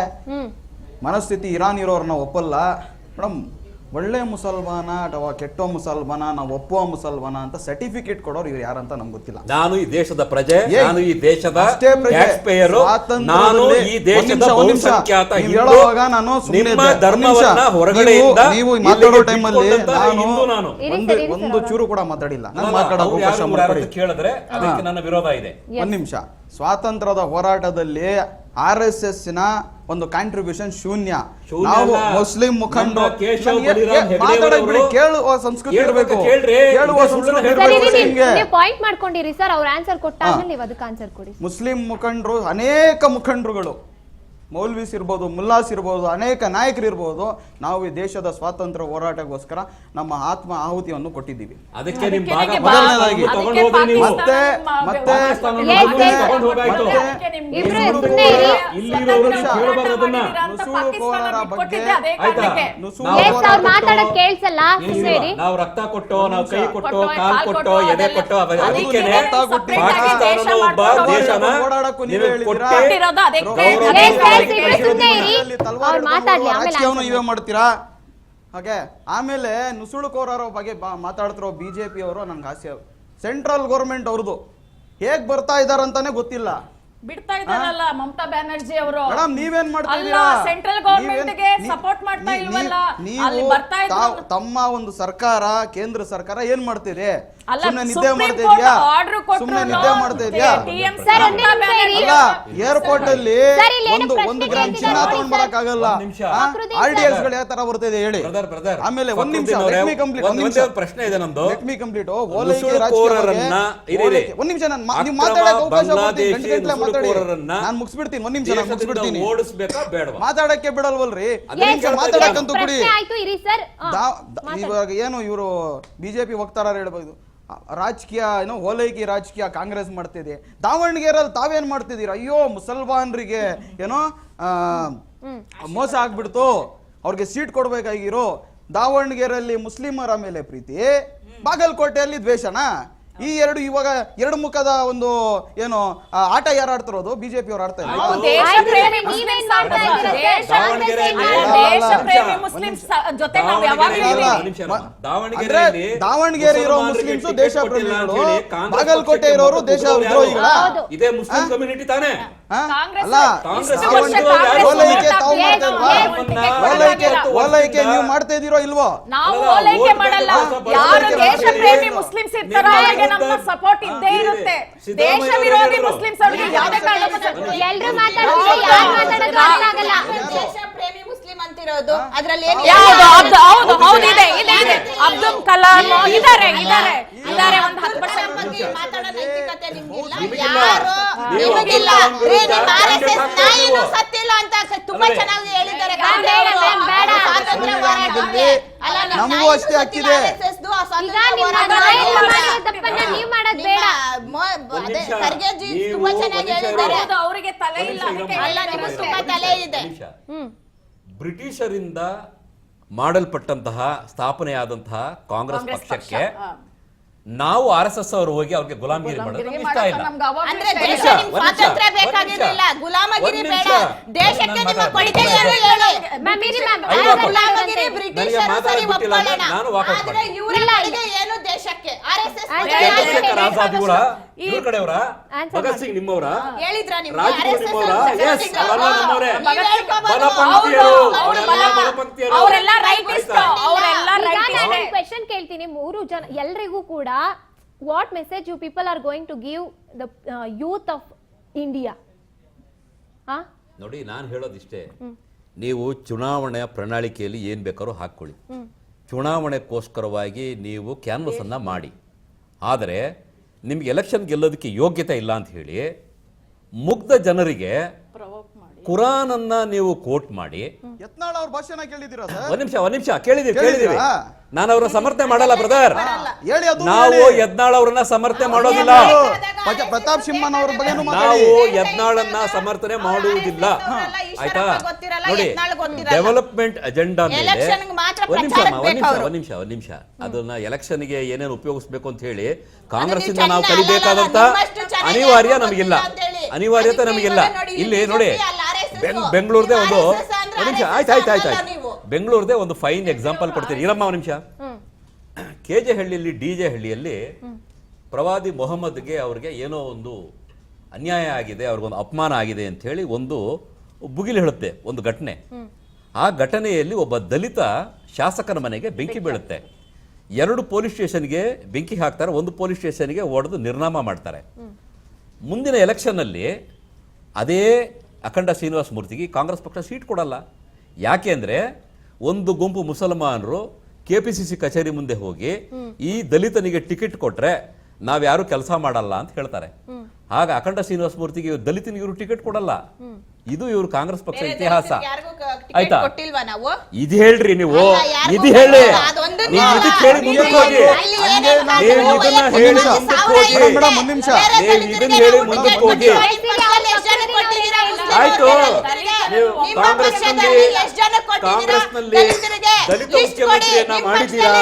ಮನಸ್ಥಿತಿ ಇರಾನ್ ಇರೋರ್ನ ಒಪ್ಪಲ್ಲ. ಮೇಡಮ್, ಒಳ್ಳೆ ಮುಸಲ್ಮಾನ ಅಥವಾ ಕೆಟ್ಟ ಮುಸಲ್ಮಾನ, ನಾವು ಒಪ್ಪುವ ಮುಸಲ್ಮಾನ ಅಂತ ಸರ್ಟಿಫಿಕೇಟ್ ಕೊಡೋರು ಇವ್ರು ಯಾರಂತ ನಮ್ಗೆ ಗೊತ್ತಿಲ್ಲ. ನಾನು ಈ ದೇಶದ ಪ್ರಜೆ, ನಾನು ಈ ದೇಶದ ಅಷ್ಟೇ ಪ್ರಜೆ. ಟ್ಯಾಕ್ಸ್ ಪೇಯರು, ನಾನು ಈ ದೇಶದ ಬಹುಸಂಖ್ಯಾತ ಹಿಂದೂ. ನಿಮ್ಮ ಧರ್ಮವನ್ನ ಹೊರಗಡೆಯಿಂದ ನೀವು ಮಾತಾಡೋ ಟೈಮಲ್ಲಿ ನಾನು ಒಂದು ಚೂರು ಕೂಡ ಮಾತಾಡಿಲ್ಲ. ಕೇಳಿದ್ರೆ ಅದಕ್ಕೆ ನನ್ನ ವಿರೋಧ ಇದೆ. ಒಂದ್ ನಿಮಿಷ. ಸ್ವಾತಂತ್ರ್ಯದ ಹೋರಾಟದಲ್ಲಿ RSS ನ ಒಂದು ಕಾಂಟ್ರಿಬ್ಯೂಷನ್ ಶೂನ್ಯ. ನಾವು ಮುಸ್ಲಿಂ ಮುಖಂಡರು ಕೇಳುವ ಸಂಸ್ಕೃತಿ ಇರಬೇಕು, ಕೇಳುವ ಸಂಸ್ಕೃತಿ ಇರಬೇಕು. ಪಾಯಿಂಟ್ ಮಾಡ್ಕೊಂಡಿರಿ ಸರ್, ಅವ್ರ ಆನ್ಸರ್ ಕೊಟ್ಟಾಗ ನೀವು ಅದಕ್ಕೆ ಆನ್ಸರ್ ಕೊಡಿ. ಮುಸ್ಲಿಂ ಮುಖಂಡರು, ಅನೇಕ ಮುಖಂಡರುಗಳು, ಮೌಲ್ವೀಸ್ ಇರ್ಬೋದು, ಮುಲ್ಲಾಸ್ ಇರ್ಬೋದು, ಅನೇಕ ನಾಯಕರು ಇರ್ಬೋದು, ನಾವು ಈ ದೇಶದ ಸ್ವಾತಂತ್ರ್ಯ ಹೋರಾಟಕ್ಕೋಸ್ಕರ ನಮ್ಮ ಆತ್ಮ ಆಹುತಿಯನ್ನು ಕೊಟ್ಟಿದ್ದೀವಿ. ಅದಕ್ಕೆ ಮೊದಲನೇದಾಗಿ ನುಸುಳುಕೋರರ ಬಗ್ಗೆ ನಾವು ರಕ್ತ ಕೊಟ್ಟೋ, ನಾವು ಕೈ ಕೊಟ್ಟೋ, ಕಾಲ್ ಕೊಟ್ಟೋ, ಎದೆ ಕೊಟ್ಟೋ, ಅದಕ್ಕೆ ಪಾಕಿಸ್ತಾನ ಒಬ್ಬ ದೇಶನ ನೀವೇ ಮಾಡ್ತೀರಾ ಹಾಗೆ. ಆಮೇಲೆ ನುಸುಳುಕೋರರ ಬಗ್ಗೆ ಮಾತಾಡ್ತಿರೋ ಬಿಜೆಪಿ ಅವರು ನನ್ಗೆ ಹಾಸ್ಯ. ಸೆಂಟ್ರಲ್ ಗೌರ್ಮೆಂಟ್ ಅವ್ರದ್ದು ಹೇಗ್ ಬರ್ತಾ ಇದಾರಂತಾನೆ ಗೊತ್ತಿಲ್ಲ. ಬಿಡ್ತಾ ಇದ್ದಾರಲ್ಲ ಮಮತಾ ಬ್ಯಾನರ್ಜಿ ಅವರು. ಮೇಡಮ್, ನೀವೇನ್ ಮಾಡ್ತಿದ್ದೀರಾ? ಸೆಂಟ್ರಲ್ ಗವರ್ನಮೆಂಟ್ ಗೆ ಸಪೋರ್ಟ್ ಮಾಡ್ತಾ ಇಲ್ವಲ್ಲ, ಅಲ್ಲಿ ಬರ್ತಾ ಇದ್ದಾರೆ. ತಮ್ಮ ಒಂದು ಸರ್ಕಾರ, ಕೇಂದ್ರ ಸರ್ಕಾರ ಏನ್ ಮಾಡ್ತಿದೆ? ಸುಮ್ಮನೆ ನಿದ್ದೆ ಮಾಡ್ತಾ ಇದೆಯಾ? ಸುಮ್ಮನೆ ನಿದ್ದೆ ಮಾಡ್ತಾ ಇದೆಯಾ? ಅಲ್ಲ, ಏರ್ಪೋರ್ಟ್ ಅಲ್ಲಿ ಒಂದು ಗ್ರಾಮ್ ಚಿನ್ನ ತಗೊಂಡ್ ಬರಕ್ ಆಗಲ್ಲ. RDX ಗಳು ಯಾವ ತರ ಬರ್ತಾ ಇದೆ ಹೇಳಿ. ಆಮೇಲೆ ಒಂದ್ ನಿಮಿಷ, ಪ್ರಶ್ನೆ ಇದೆ ನಮ್ದು. Let me complete. ಓಲೈಕೆ ರಾಜಕೀಯ ಒಂದ್ ನಿಮಿಷ, ನೀವು ಮಾತಾಡಕ್ಕೆ ಅವಕಾಶ ಕೊಡ್ತೀನಿ. ಗಂಟೆ ಮಾತಾಡಿ, ನಾನು ಮುಗಿಸ್ಬಿಡ್ತೀನಿ. ಒಂದ್ ನಿಮಿಷ, ನಾನು ಮುಗಿಸ್ಬಿಡ್ತೀನಿ. ಮಾತಾಡಕ್ಕೆ ಬಿಡಲ್ವಲ್ರಿ? ಮಾತಾಡಕ್ಕಂತೂ ಬಿಡಿ. ಇವಾಗ ಏನು ಇವರು ಬಿಜೆಪಿ ವಕ್ತಾರರು ಹೇಳ್ಬೋದು, ರಾಜಕೀಯ ಏನೋ ಓಲೈಕೆ ರಾಜಕೀಯ ಕಾಂಗ್ರೆಸ್ ಮಾಡ್ತಿದೆ. ದಾವಣಗೆರೆಯಲ್ಲಿ ತಾವೇನ್ ಮಾಡ್ತಿದ್ದೀರಾ? ಅಯ್ಯೋ ಮುಸಲ್ಮಾನರಿಗೆ ಏನೋ ಮೋಸ ಆಗ್ಬಿಡ್ತು, ಅವ್ರಿಗೆ ಸೀಟ್ ಕೊಡ್ಬೇಕಾಗಿರೋ. ದಾವಣಗೆರೆಯಲ್ಲಿ ಮುಸ್ಲಿಮರ ಮೇಲೆ ಪ್ರೀತಿ, ಬಾಗಲಕೋಟೆಯಲ್ಲಿ ದ್ವೇಷನಾ? ಈ ಇವಾಗ ಎರಡು ಮುಖದ ಒಂದು ಏನು ಆಟ ಯಾರು ಆಡ್ತಿರೋದು? ಬಿಜೆಪಿ ಅವ್ರು ಆಡ್ತಾ ಇದ್ದಾರೆ. ದಾವಣಗೆರೆ ಇರೋ ಮುಸ್ಲಿಮ್ಸ್ ದೇಶ ಪ್ರೇಮಿಗಳು, ಬಾಗಲಕೋಟೆ ಇರೋರು ದೇಶ ವಿದ್ರೋಹಿಗಳ. ಇದೇ ಮುಸ್ಲಿಂ ಕಮ್ಯುನಿಟಿ ತಾನೇ? ಅಲ್ಲ, ಓಲೈಕೆ ತಾವು ಮಾಡ್ತಾ ಇಲ್ವಾ? ಓಲೈಕೆ ನೀವು ಮಾಡ್ತಾ ಇದೀರೋ ಇಲ್ವೋ? ನಾವು ಓಲೈಕೆ ಮಾಡಲ್ಲ. ಯಾರು ದೇಶ ಪ್ರೇಮಿ ಮುಸ್ಲಿಮ್ಸ್ ಇರ್ತಾರೋ ಅವರಿಗೆ ನಮ್ಮ ಸಪೋರ್ಟ್ ಇದ್ದೇ ಇರುತ್ತೆ. ದೇಶ ವಿರೋಧಿ ಮುಸ್ಲಿಮ್ಸ್ ಅವರಿಗೆ ಯಾವುದೇ ಕಾರಣಕ್ಕೂ ಎಲ್ಲರೂ ಮಾತಾಡೋದು ಯಾರು ಮಾತಾಡೋದು ಅರ್ಥ ಆಗಲ್ಲ. ದೇಶ ಪ್ರೇಮಿ ಮುಸ್ಲಿಂ ಅಂತಿರೋದು ಅದರಲ್ಲಿ ಏನು? ಹೌದು, ಇದೆ. ಅಬ್ದುಲ್ ಕಲಾಂ ಇದ್ದಾರೆ ಒಂದು 10% ಬಗ್ಗೆ ಮಾತಾಡೋ ನೈತಿಕತೆ ನಿಮ್ಗಿಲ್ಲ. ಯಾರು ನಿಮಗಿಲ್ಲ. RSS ನಾಯಿನೂ ಸತ್ತಿಲ್ಲ ಅಂತ ತುಂಬಾ ಚೆನ್ನಾಗಿ ಹೇಳಿದ್ದಾರೆ. ಸ್ವಾತಂತ್ರ್ಯ ಹೋರಾಟಕ್ಕೆ ನಮಗೂ ಅಷ್ಟೇ ಆಗ್ತಿದೆ. ಖರ್ಗೆಜಿ ತುಂಬಾ ಚೆನ್ನಾಗಿ ಹೇಳಿದ್ದಾರೆ. ಅವರಿಗೆ ತಲೆ ಇಲ್ಲ, ತುಂಬಾ ತಲೆ ಇದೆ. ಬ್ರಿಟಿಷರಿಂದ ಮಾಡಲ್ಪಟ್ಟಂತಹ ಸ್ಥಾಪನೆಯಾದಂತಹ ಕಾಂಗ್ರೆಸ್ ಪಕ್ಷಕ್ಕೆ ನಾವು RSS ಅವರು ಹೋಗಿ ಅವ್ರಿಗೆ ಗುಲಾಮಗಿರಿ ಮಾಡೋದು ನಮ್ಗೆ ಇಷ್ಟ ಇಲ್ಲ. ಅಂದ್ರೆ ದೇಶ ನಿಮ್ಗೆ ಸ್ವಾತಂತ್ರ್ಯ ಬೇಕಾಗಿರಲಿಲ್ಲ, ಗುಲಾಮಗಿರಿ ಬೇಡ. ದೇಶಕ್ಕೆ ನಿಮ್ಮ ಕೊಡುಗೆ ಏನು ಹೇಳಿ? ಗುಲಾಮಗಿರಿ ಬ್ರಿಟಿಷರು ಸರಿ ಒಪ್ಪೋಣ, ಆದ್ರೆ ಇವರ ಕೊಡುಗೆ ಏನು ದೇಶಕ್ಕೆ? RSS ಆಜಾದಿಗಳ ಇವ್ರ ಕಡೆಯವರ, ಭಗತ್ ಸಿಂಗ್ ನಿಮ್ಮವರ, ಹೇಳಿದ್ರ ನೀವು? ರಾಜ್ಗುರು ನಿಮ್ಮವರ? ಎಸ್, ಅವೆಲ್ಲ ನಮ್ಮವರೇ. ಅವರೆಲ್ಲ ರೈಟಿಸ್ಟ್, ಅವರೆಲ್ಲ ರೈಟಿಸ್ಟ್. ಕ್ವೆಶ್ಚನ್ ಕೇಳ್ತೀನಿ 3 ಜನ ಎಲ್ರಿಗೂ ಕೂಡ. What message you people are going to give the youth of India? ನೋಡಿ, ನಾನು ಹೇಳೋದಿಷ್ಟೇ, ನೀವು ಚುನಾವಣೆಯ ಪ್ರಣಾಳಿಕೆಯಲ್ಲಿ ಏನ್ ಬೇಕಾದ್ರೂ ಹಾಕೊಳ್ಳಿ, ಚುನಾವಣೆಗೋಸ್ಕರವಾಗಿ ನೀವು ಕ್ಯಾನ್ವಸ್ ಅನ್ನ ಮಾಡಿ. ಆದರೆ ನಿಮ್ಗೆ ಎಲೆಕ್ಷನ್ ಗೆಲ್ಲೋದಕ್ಕೆ ಯೋಗ್ಯತೆ ಇಲ್ಲ ಅಂತ ಹೇಳಿ ಮುಗ್ಧ ಜನರಿಗೆ ಕುರಾನ್ ಅನ್ನ ನೀವು ಕೋಟ್ ಮಾಡಿ ಯತ್ನಾಳ್ ಅವ್ರ ಭಾಷಣ ಕೇಳಿದಿರಾ ಸರ್? ಒಂದ್ ನಿಮಿಷ ಕೇಳಿದೀವಿ ಕೇಳಿದೀರಾ? ನಾನು ಅವ್ರನ್ನ ಸಮರ್ಥನೆ ಮಾಡಲ್ಲ ಬ್ರದರ್. ಹೇಳಿ, ಅದು ನಾವು ಹೇಳಿ. ಯತ್ನಾಳ್ ಅವ್ರನ್ನ ಸಮರ್ಥನೆ ಮಾಡೋದಿಲ್ಲ. ಪ್ರತಾಪ್ ಸಿಂಹನ್ ಅವ್ರ ಬಗ್ಗೆ ನಾವು ಯತ್ನಾಳನ್ನ ಸಮರ್ಥನೆ ಮಾಡುವುದಿಲ್ಲ. ಆಯ್ತಾ? ನೋಡಿ, ಡೆವಲಪ್ಮೆಂಟ್ ಅಜೆಂಡಾ ಮೇಲೆ ಒಂದ್ ನಿಮಿಷ ಅದನ್ನ ಎಲೆಕ್ಷನ್ ಗೆ ಏನೇನು ಉಪಯೋಗಿಸ್ಬೇಕು ಅಂತ ಹೇಳಿ ಕಾಂಗ್ರೆಸ್ ಇಂದ ನಾವು ಕಲಿಬೇಕಾದಂತ ಅನಿವಾರ್ಯತೆ ನಮಗಿಲ್ಲ. ಇಲ್ಲಿ ನೋಡಿ, ಬೆಂಗಳೂರದೇ ಒಂದು ನಿಮಿಷ ಆಯ್ತು ಬೆಂಗಳೂರದೇ ಒಂದು ಫೈನ್ ಎಕ್ಸಾಂಪಲ್ ಕೊಡ್ತೀನಿ ಇರಮ್ಮ ಒಂದು ನಿಮಿಷ. KJ ಹಳ್ಳಿಯಲ್ಲಿ DJ ಹಳ್ಳಿಯಲ್ಲಿ ಪ್ರವಾದಿ ಮೊಹಮ್ಮದ್ಗೆ ಅವ್ರಿಗೆ ಏನೋ ಒಂದು ಅನ್ಯಾಯ ಆಗಿದೆ, ಅವ್ರಿಗೊಂದು ಅಪಮಾನ ಆಗಿದೆ ಅಂತ ಹೇಳಿ ಒಂದು ಬುಗಿಲು ಹೇಳುತ್ತೆ ಒಂದು ಘಟನೆ. ಆ ಘಟನೆಯಲ್ಲಿ ಒಬ್ಬ ದಲಿತ ಶಾಸಕನ ಮನೆಗೆ ಬೆಂಕಿ ಬೀಳುತ್ತೆ. 2 ಪೊಲೀಸ್ ಸ್ಟೇಷನ್ಗೆ ಬೆಂಕಿ ಹಾಕ್ತಾರೆ, 1 ಪೊಲೀಸ್ ಸ್ಟೇಷನ್ಗೆ ಹೊಡೆದು ನಿರ್ನಾಮ ಮಾಡ್ತಾರೆ. ಮುಂದಿನ ಎಲೆಕ್ಷನ್ನಲ್ಲಿ ಅದೇ ಅಖಂಡ ಶ್ರೀನಿವಾಸ ಮೂರ್ತಿಗೆ ಕಾಂಗ್ರೆಸ್ ಪಕ್ಷ ಸೀಟ್ ಕೊಡಲ್ಲ. ಯಾಕೆ ಅಂದರೆ ಒಂದು ಗುಂಪು ಮುಸಲ್ಮಾನರು KPCC ಕಚೇರಿ ಮುಂದೆ ಹೋಗಿ ಈ ದಲಿತನಿಗೆ ಟಿಕೆಟ್ ಕೊಟ್ರೆ ನಾವ್ಯಾರು ಕೆಲಸ ಮಾಡಲ್ಲ ಅಂತ ಹೇಳ್ತಾರೆ. ಆಗ ಅಖಂಡ ಶ್ರೀನಿವಾಸ ಮೂರ್ತಿಗೆ ದಲಿತನಿಗೆ ಇವರು ಟಿಕೆಟ್ ಕೊಡಲ್ಲ. ಇದು ಇವರು ಕಾಂಗ್ರೆಸ್ ಪಕ್ಷ ಇತಿಹಾಸ. ಆಯ್ತಾ? ಇದು ಹೇಳ್ರಿ ನೀವು, ಇದು ಹೇಳಿ, ನೀವು ಇದಕ್ಕೆ ಹೇಳಿ ಮುಂದಕ್ಕೆ ಹೋಗಿ, ನೀವು ಇದನ್ನ ಹೇಳಿ ಮುಂದಕ್ಕೆ ಹೋಗಿ, ನೀವು ಇದನ್ನ ಹೇಳಿ ಮುಂದಕ್ಕೆ ಹೋಗಿ. ಆಯ್ತು, ನೀವು ಕಾಂಗ್ರೆಸ್ನಲ್ಲಿ ದಲಿತ ಮುಖ್ಯಮಂತ್ರಿಯನ್ನ ಮಾಡಿದ್ದೀರಾ?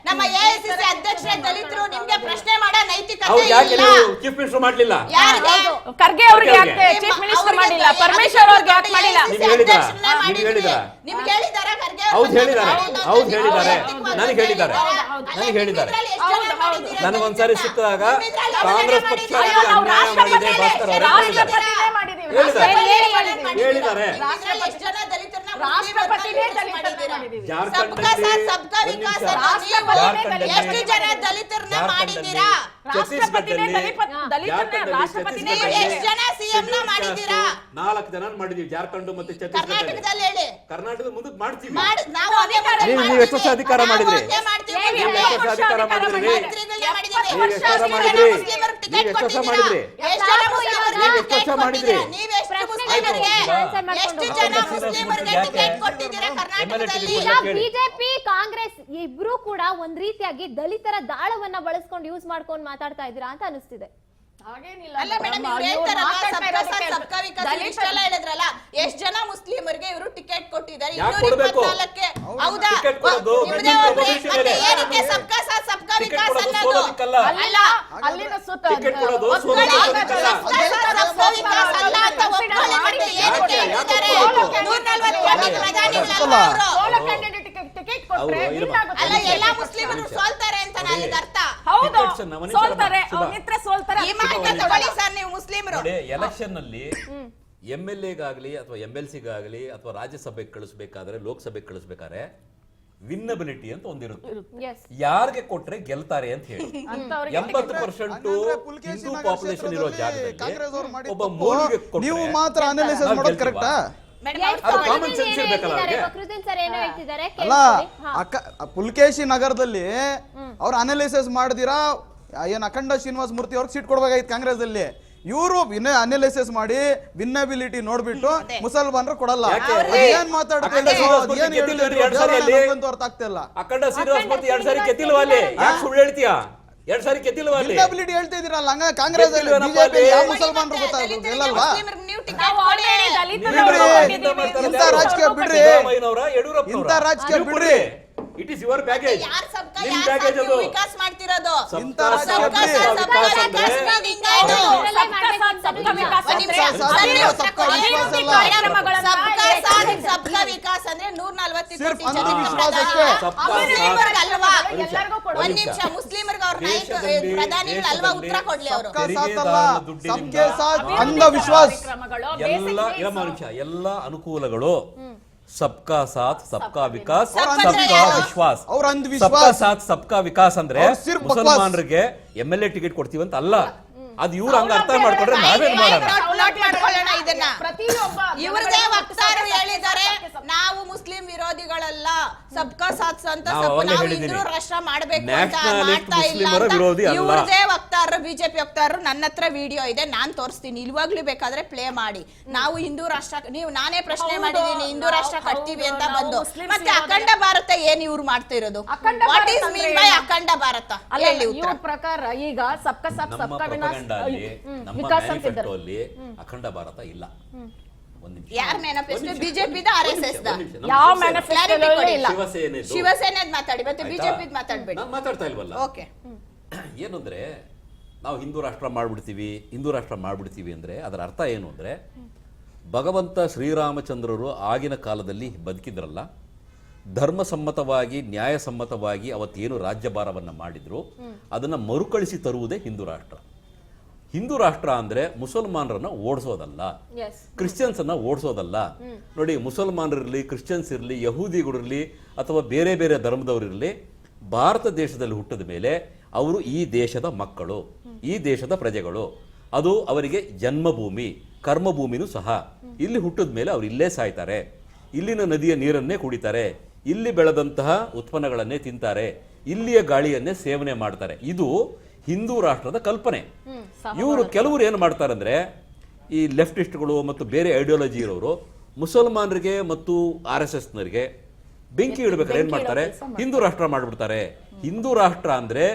ನಮ್ಮ AICC ಅಧ್ಯಕ್ಷರೇ ದಲಿತರು, ನಿಮ್ಗೆ ಪ್ರಶ್ನೆ ಮಾಡೋ ನೈತಿಕತೆ ಅವ್ರು ಯಾಕೆ ಇಲ್ಲ. ನೀವು ಚೀಫ್ ಮಿನಿಸ್ಟರ್ ಮಾಡ್ಲಿಲ್ಲ? ಖರ್ಗೆ ಅವ್ರಿಗೆ ಯಾಕೆ ಚೀಫ್ ಮಿನಿಸ್ಟರ್ ಮಾಡಿಲ್ಲ? ಪರಮೇಶ್ವರ್ ಅವ್ರಿಗೆ ಯಾಕೆ ಮಾಡಿಲ್ಲ? ನೀವು ಹೇಳಿದ್ರಾ? ನಿಮ್ಗೆ ಹೇಳಿದಾರ? ಖರ್ಗೆ ಹೌದು ಹೇಳಿದ್ದಾರೆ, ನನಗೆ ಹೇಳಿದ್ದಾರೆ. ನನಗೊಂದ್ಸಾರಿ ಸಿಕ್ಕಿದಾಗ ಕಾಂಗ್ರೆಸ್ ಪಕ್ಷ ಅನ್ಯಾಯ ಮಾಡಿದೆ ಭಾಸ್ಕರ್ ಅವರೇ ಹೇಳಿದ್ದಾರೆ. ಎಷ್ಟು ಜನ ದಲಿತರನ್ನ ಮಾಡಿದ್ದೀರಾ? ನಾಲ್ಕು ಜನ ಮಾಡಿದೀವಿ. ಜಾರ್ಖಂಡ್ ಮತ್ತೆ ಕರ್ನಾಟಕದಲ್ಲಿ ಹೇಳಿ. ಕರ್ನಾಟಕದ ಮುಂದಕ್ಕೆ ಮಾಡ್ತೀವಿ. ನೀವು ಎಷ್ಟು ವರ್ಷ ಅಧಿಕಾರ ಮಾಡಿದ್ರಿ? ಬಿಜೆಪಿ ಕಾಂಗ್ರೆಸ್ ಇಬ್ರು ಕೂಡ ಒಂದ್ ರೀತಿಯಾಗಿ ದಲಿತರ ದಾಳವನ್ನ ಬಳಸ್ಕೊಂಡು ಯೂಸ್ ಮಾಡ್ಕೊಂಡು ಮಾತಾಡ್ತಾ ಇದ್ದೀರಾ ಅಂತ ಅನಿಸ್ತಿದೆ. ಅಲ್ಲ ಮೇಡಮ್, ಇವ್ರು ಹೇಳ್ತಾರಲ್ಲ ಸಬ್ಕಾ ಸಾಥ್ ಸಬ್ಕಾ ವಿಕಾಸ್ ಇಷ್ಟೆಲ್ಲ ಹೇಳಿದ್ರಲ್ಲ, ಎಷ್ಟು ಜನ ಮುಸ್ಲಿಮರಿಗೆ ಇವರು ಟಿಕೆಟ್ ಕೊಟ್ಟಿದ್ದಾರೆ? 224ಕ್ಕೆ. ಹೌದಾ? ನಿಮ್ಮದೇ ಒಬ್ರೆ ಮತ್ತೆ ಏನಕ್ಕೆ ಸಬ್ಕಾ ಸಾಥ್ ಸಬ್ಕಾ ವಿಕಾಸ್ ಅನ್ನೋದು? ಅಲ್ಲ, ಅಲ್ಲಿನ ಟಿಕೆಟ್ ಕೊಡೋದು ಸಬ್ಕಾ ಸಬ್ಕಾ ವಿಕಾಸ್ ಅಲ್ಲ ಅಂತ ಒಪ್ಕೊಳ್ಳಿ. ಮತ್ತೆ ಏನಕ್ಕೆ ಹೇಳಿದ್ದಾರೆ? 140 ಕೋಟಿ ಪ್ರಧಾನಿಗಳಲ್ಲ ಅವರು. ಅಲ್ಲ, ಎಲ್ಲಾ ಮುಸ್ಲಿಮರು ಸೋಲ್ತಾರೆ ಅಂತ ನನಗೆ ಅರ್ಥ. ಹೌದು, ಸೋಲ್ತಾರೆ, ಮಿತ್ರ ಸೋಲ್ತಾರೆ. ಈ ಮಾಹಿತಿ ತಗೊಳ್ಳಿ ಸರ್ ನೀವು ಮುಸ್ಲಿಮರು. ಎಲೆಕ್ಷನ್ ನಲ್ಲಿ MLAಗಾಗ್ಲಿ ಅಥವಾ MLCಗಾಗ್ಲಿ ಅಥವಾ ರಾಜ್ಯಸಭೆಗೆ ಕಳಿಸ್ಬೇಕಾದ್ರೆ, ಲೋಕಸಭೆಗೆ ಕಳಿಸ್ಬೇಕಾದ್ರೆ ವಿನ್ನಬಿಲಿಟಿ ಅಂತ ಒಂದಿರುತ್ತೆ. ಯಾರಿಗೆ ಕೊಟ್ರೆ ಗೆಲ್ತಾರೆ ಅಂತ ಹೇಳಿ 80% ಹಿಂದೂ ಪಾಪ್ಯುಲೇಷನ್ ಇರೋ ಜಾಗದಲ್ಲಿ ಒಬ್ಬ ಮೋದಿಗೆ ಕೊಟ್ರೆ ನೀವು ಮಾತ್ರ ಅನಾಲಿಸಿಸ್ ಮಾಡೋದು ಕರೆಕ್ಟಾ? ಅಲ್ಲ, ಪುಲ್ಕೇಶಿ ನಗರದಲ್ಲಿ ಅವ್ರು ಅನಾಲಿಸಿಸ್ ಮಾಡಿದಿರಾ? ಏನ್ ಅಖಂಡ ಶ್ರೀನಿವಾಸ ಮೂರ್ತಿ ಅವ್ರಿಗೆ ಸೀಟ್ ಕೊಡ್ಬೇಕಾಗಿತ್ತು ಕಾಂಗ್ರೆಸ್ ಅಲ್ಲಿ. ಇವರು ಅನಾಲಿಸಿಸ್ ಮಾಡಿ ವಿನ್ನಬಿಲಿಟಿ ನೋಡ್ಬಿಟ್ಟು ಮುಸಲ್ಮಾನರು ಕೊಡಲ್ಲ. ಏನ್ ಮಾತಾಡ್ತಿಲ್ಲ, ಅರ್ಥಾಗ್ತಿಲ್ಲ. ಅಖಂಡ ಶ್ರೀನಿವಾಸ ಮೂರ್ತಿ 2 ಸಾರಿ ಗೆದ್ದಿಲ್ವಾ ಅಲ್ಲಿ? ಯಾಕೆ ಸುಳ್ಳು ಹೇಳ್ತೀಯಾ? 2 ಸಾರಿ ಗೆದ್ದಿಲ್ವಾ ಅಲ್ಲಿ? ವಿನ್ನಬಿಲಿಟಿ ಹೇಳ್ತಾ ಇದೀರಲ್ಲ, ಹಂಗ ಕಾಂಗ್ರೆಸ್ ಬಿಜೆಪಿ ಯಾವ ಮುಸಲ್ಮಾನರು ಗೊತ್ತಾಗಲ್ವಾ? ಇಂಥ ರಾಜಕೀಯ ಬಿಡ್ರಿ, ಇಂಥ ರಾಜಕೀಯ ಬಿಡ್ರಿ. It is your package. ನಿಮ್ ಪ್ಯಾಕೇಜ್ ಅದು ವಿಕಾಸ್ ಮಾಡ್ತಿರೋದು. ಇಂಥ ರಾಜಕೀಯ ಬಿಡ್ರಿ. ಸಬ್ಕಾ ವಿಕಾಸ್ ಅಂದ್ರೆ 140 ಸಿರ್ಫ್ ಕೋಟಿ ಅಂಧವಿಶ್ವಾಸ ಅಷ್ಟೇ. ಅಲ್ವಾ? ಒಂದ್ ನಿಮಿಷ, ಮುಸ್ಲಿಮರಿಗೆ ಅವ್ರ ನಾಯಕ ಪ್ರಧಾನಿಗಳು ಅಲ್ವಾ ಉತ್ತರ ಕೊಡ್ಲಿ ಅವರು? ಸಬ್ಕೆ ಸಾಥ್ ಅಂಧವಿಶ್ವಾಸ. ಎಲ್ಲ ಅನುಕೂಲಗಳು ಸಬ್ಕಾ ಸಾಥ್ ಸಬ್ಕಾ ವಿಕಾಸ್ ಸಬ್ಕಾ ವಿಶ್ವಾಸ್. ಸಬ್ಕಾ ಸಾಥ್ ಸಬ್ಕಾ ವಿಕಾಸ್ ಅಂದ್ರೆ ಮುಸಲ್ಮಾನರಿಗೆ MLA ಟಿಕೆಟ್ ಕೊಡ್ತೀವಿ ಅಂತ ಅಲ್ಲ. ಅದು ಇವ್ರು ಹಂಗ ಅರ್ಥ ಮಾಡ್ಕೊಂಡ್ರೆ ನಾವೇನ್ ಮಾಡೋಣ? ಇದನ್ನ ಇವ್ರದೇ ವಕ್ತಾರರು ಹೇಳಿದ್ದಾರೆ, ನಾವು ಮುಸ್ಲಿಂ ವಿರೋಧಿಗಳಲ್ಲ, ಸಬ್ಕಾ ಸಾಥ್ ಅಂತ ನಾವು ಹಿಂದೂ ರಾಷ್ಟ್ರ ಮಾಡಬೇಕು ಅಂತ ಮಾಡ್ತಾ ಇಲ್ಲ. ಇವ್ರದೇ ವಕ್ತಾರ ವಕ್ತಾರರು ಬಿಜೆಪಿ ವಕ್ತಾರರು ನನ್ನ ಹತ್ರ ವಿಡಿಯೋ ಇದೆ, ನಾನ್ ತೋರಿಸ್ತೀನಿ, ಇವಾಗ್ಲೂ ಬೇಕಾದ್ರೆ ಪ್ಲೇ ಮಾಡಿ. ನಾವು ಹಿಂದೂ ರಾಷ್ಟ್ರ, ನೀವು ನಾನೇ ಪ್ರಶ್ನೆ ಮಾಡಿದೀನಿ ಹಿಂದೂ ರಾಷ್ಟ್ರ ಕಟ್ತೀವಿ ಅಂತ ಬಂದು, ಮತ್ತೆ ಅಖಂಡ ಭಾರತ ಏನ್ ಇವ್ರು ಮಾಡ್ತಿರೋದು? ವಾಟ್ ಈಸ್ ಮೀನ್ ಬೈ ಅಖಂಡ ಭಾರತ? ಹೇಳಿ ಉತ್ತರ. ಇವ್ರ ಪ್ರಕಾರ ಈಗ ಸಬ್ಕಾ ಸಾಥ್ ನಮ್ಮ ಸಬ್ಕಾ ವಿನಾಶ್ ಪ್ರೊಪಗಂಡಲ್ಲಿ, ನಮ್ಮ ವಿಕಾಸ್ ಅಂತಿದ್ದಾರೆ. ಮ್ಯಾನಿಫೆಸ್ಟೋಲ್ಲಿ ಅಖಂಡ ಭಾರತ ಇಲ್ಲ. ಒಂದು ನಿಮಿಷ. ಯಾರ manifesto? BJP the RSS the? ಯಾವ ಮ್ಯಾನಿಫೆಸ್ಟೋ ಇಲ್ಲ. ಶಿವಸೇನೆದು. ಶಿವಸೇನೆದ್ ಮಾತಾಡಿ, ಮತ್ತೆ ಆಯ್ತಾ? ಬಿಜೆಪಿ ಮಾತಾಡ್ಬೇಡಿ. ನಾನ್ ಮಾತಾಡ್ತಾ ಇಲ್ವಲ್ಲ. ಓಕೆ. ಏನು ಅಂದ್ರೆ ನಾವು ಹಿಂದೂ ರಾಷ್ಟ್ರ ಮಾಡ್ಬಿಡ್ತೀವಿ ಅಂದ್ರೆ ಅದರ ಅರ್ಥ ಏನು ಅಂದ್ರೆ, ಭಗವಂತ ಶ್ರೀರಾಮಚಂದ್ರರು ಆಗಿನ ಕಾಲದಲ್ಲಿ ಬದುಕಿದ್ರಲ್ಲ, ಧರ್ಮಸಮ್ಮತವಾಗಿ ನ್ಯಾಯಸಮ್ಮತವಾಗಿ ಅವತ್ತೇನು ರಾಜ್ಯಭಾರವನ್ನ ಮಾಡಿದ್ರು ಅದನ್ನ ಮರುಕಳಿಸಿ ತರುವುದೇ ಹಿಂದೂ ರಾಷ್ಟ್ರ. ಹಿಂದೂ ರಾಷ್ಟ್ರ ಅಂದ್ರೆ ಮುಸಲ್ಮಾನರನ್ನ ಓಡಿಸೋದಲ್ಲ, ಕ್ರಿಶ್ಚಿಯನ್ಸ್ ಅನ್ನ ಓಡಿಸೋದಲ್ಲ. ನೋಡಿ, ಮುಸಲ್ಮಾನರಿರ್ಲಿ, ಕ್ರಿಶ್ಚಿಯನ್ಸ್ ಇರಲಿ, ಯಹೂದಿಗಳಿರಲಿ ಅಥವಾ ಬೇರೆ ಬೇರೆ ಧರ್ಮದವರಿರಲಿ, ಭಾರತ ದೇಶದಲ್ಲಿ ಹುಟ್ಟಿದ ಮೇಲೆ ಅವರು ಈ ದೇಶದ ಮಕ್ಕಳು, ಈ ದೇಶದ ಪ್ರಜೆಗಳು. ಅದು ಅವರಿಗೆ ಜನ್ಮಭೂಮಿ, ಕರ್ಮಭೂಮಿನೂ ಸಹ. ಇಲ್ಲಿ ಹುಟ್ಟಿದ ಮೇಲೆ ಅವ್ರು ಇಲ್ಲೇ ಸಾಯ್ತಾರೆ, ಇಲ್ಲಿನ ನದಿಯ ನೀರನ್ನೇ ಕುಡಿತಾರೆ, ಇಲ್ಲಿ ಬೆಳೆದಂತಹ ಉತ್ಪನ್ನಗಳನ್ನೇ ತಿಂತಾರೆ, ಇಲ್ಲಿಯ ಗಾಳಿಯನ್ನೇ ಸೇವನೆ ಮಾಡ್ತಾರೆ. ಇದು ಹಿಂದೂ ರಾಷ್ಟ್ರದ ಕಲ್ಪನೆ. ಇವರು ಕೆಲವರು ಏನು ಮಾಡ್ತಾರೆ ಅಂದ್ರೆ, ಈ ಲೆಫ್ಟಿಸ್ಟ್ಗಳು ಮತ್ತು ಬೇರೆ ಐಡಿಯಾಲಜಿ ಇರೋರು ಮುಸಲ್ಮಾನರಿಗೆ ಮತ್ತು RSSನವರಿಗೆ ಬೆಂಕಿ ಇಡಬೇಕಾದ್ರೆ ಏನ್ ಮಾಡ್ತಾರೆ, ಹಿಂದೂ ರಾಷ್ಟ್ರ ಮಾಡ್ಬಿಡ್ತಾರೆ. ಹಿಂದೂ ರಾಷ್ಟ್ರ ಅಂದ್ರೆ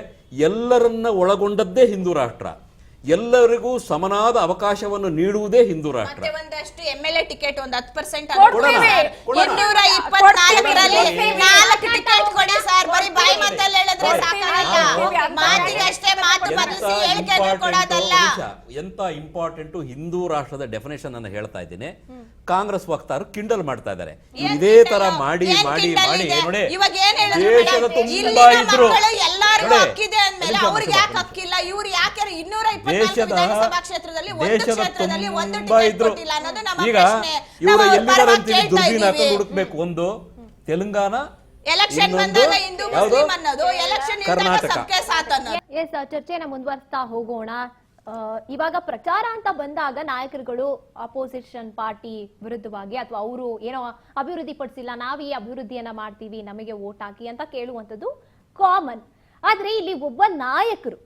ಎಲ್ಲರನ್ನ ಒಳಗೊಂಡದ್ದೇ ಹಿಂದೂ ರಾಷ್ಟ್ರ, ಎಲ್ಲರಿಗೂ ಸಮನಾದ ಅವಕಾಶವನ್ನು ನೀಡುವುದೇ ಹಿಂದೂ ರಾಷ್ಟ್ರ. ಮತ್ತೆ ಒಂದಷ್ಟು MLA ಟಿಕೆಟ್ ಒಂದು 10% 224ರಲ್ಲಿ 4 ಟಿಕೆಟ್ ಕೊಡಿ ಸರ್. ಬರೀ ಬಾಯಿ ಮಾತಲ್ಲಿ ಹೇಳಿದ್ರೆ ಸಾಕಾಗಲ್ಲ, ಮಾತಿಗೆ ಅಷ್ಟೇ ಮಾತು ಬದಲಿಸಿ ಹೇಳಿಕೆ ಕೊಡೋದಲ್ಲ. ಎಂತ ಇಂಪಾರ್ಟೆಂಟ್ ಹಿಂದೂ ರಾಷ್ಟ್ರದ ಡೆಫಿನೇಷನ್ ಅನ್ನು ಹೇಳ್ತಾ ಇದ್ದೀನಿ. ಕಾಂಗ್ರೆಸ್ ವಕ್ತಾರರು ಕಿಂಡಲ್ ಮಾಡ್ತಾ ಇದ್ದಾರೆ. ಇದೇ ತರ ಮಾಡಿ ಮಾಡಿ ಮಾಡಿ ನೋಡಿ, ಇವಾಗ ಏನ್ ದೇಶದ ತುಂಬಾ ಇದ್ರು ಎಲ್ಲರಿಗೂ ಹಕ್ಕಿದೆ ಅಂದ್ಮೇಲೆ ಅವ್ರಿಗೆ ಯಾಕೆ ಹಕ್ಕಿಲ್ಲ? ಇವ್ರು ಯಾಕೆ 224 ವಿಧಾನಸಭಾ ಕ್ಷೇತ್ರದಲ್ಲಿ ಒಂದು ಕ್ಷೇತ್ರದಲ್ಲಿ ಒಂದು ಟಿಕೆಟ್ ಕೊಟ್ಟಿಲ್ಲ ಅನ್ನೋದು ನಮ್ಮ ಈಗ ಪ್ರಶ್ನೆ. ಇವರ ನಾವು ಎಲ್ಲಿಗಾರಂತೀವಿ ದುರ್ದಿನ ಕೇಳ್ತಾ ಹಾಕೊಂಡು ಇದೀವಿ. ಹುಡುಕ್ಬೇಕು. ಒಂದು ತೆಲಂಗಾಣ, ಎಲೆಕ್ಷನ್ ಬಂದಾಗ ಹಿಂದೂ ಮುಸ್ಲಿಂ ಅನ್ನೋದು, ಎಲೆಕ್ಷನ್ ಕರ್ನಾಟಕ. ಸಬ್ಕೆ ಸಾಥ್ ಅನ್ನೋದು. ಎಸ್, ಚರ್ಚೆನ ಮುಂದುವರಿಸ್ತಾ ಹೋಗೋಣ. ಇವಾಗ ಪ್ರಚಾರ ಅಂತ ಬಂದಾಗ ನಾಯಕರುಗಳು ಅಪೋಸಿಷನ್ ಪಾರ್ಟಿ ವಿರುದ್ಧವಾಗಿ ಅಥವಾ ಅವರು ಏನೋ ಅಭಿವೃದ್ಧಿ ಪಡಿಸಿಲ್ಲ, ನಾವು ಈ ಅಭಿವೃದ್ಧಿಯನ್ನ ಮಾಡ್ತೀವಿ, ನಮಗೆ ವೋಟ್ ಹಾಕಿ ಅಂತ ಕೇಳುವಂಥದ್ದು ಕಾಮನ್. ಆದ್ರೆ ಇಲ್ಲಿ ಒಬ್ಬ ನಾಯಕರು,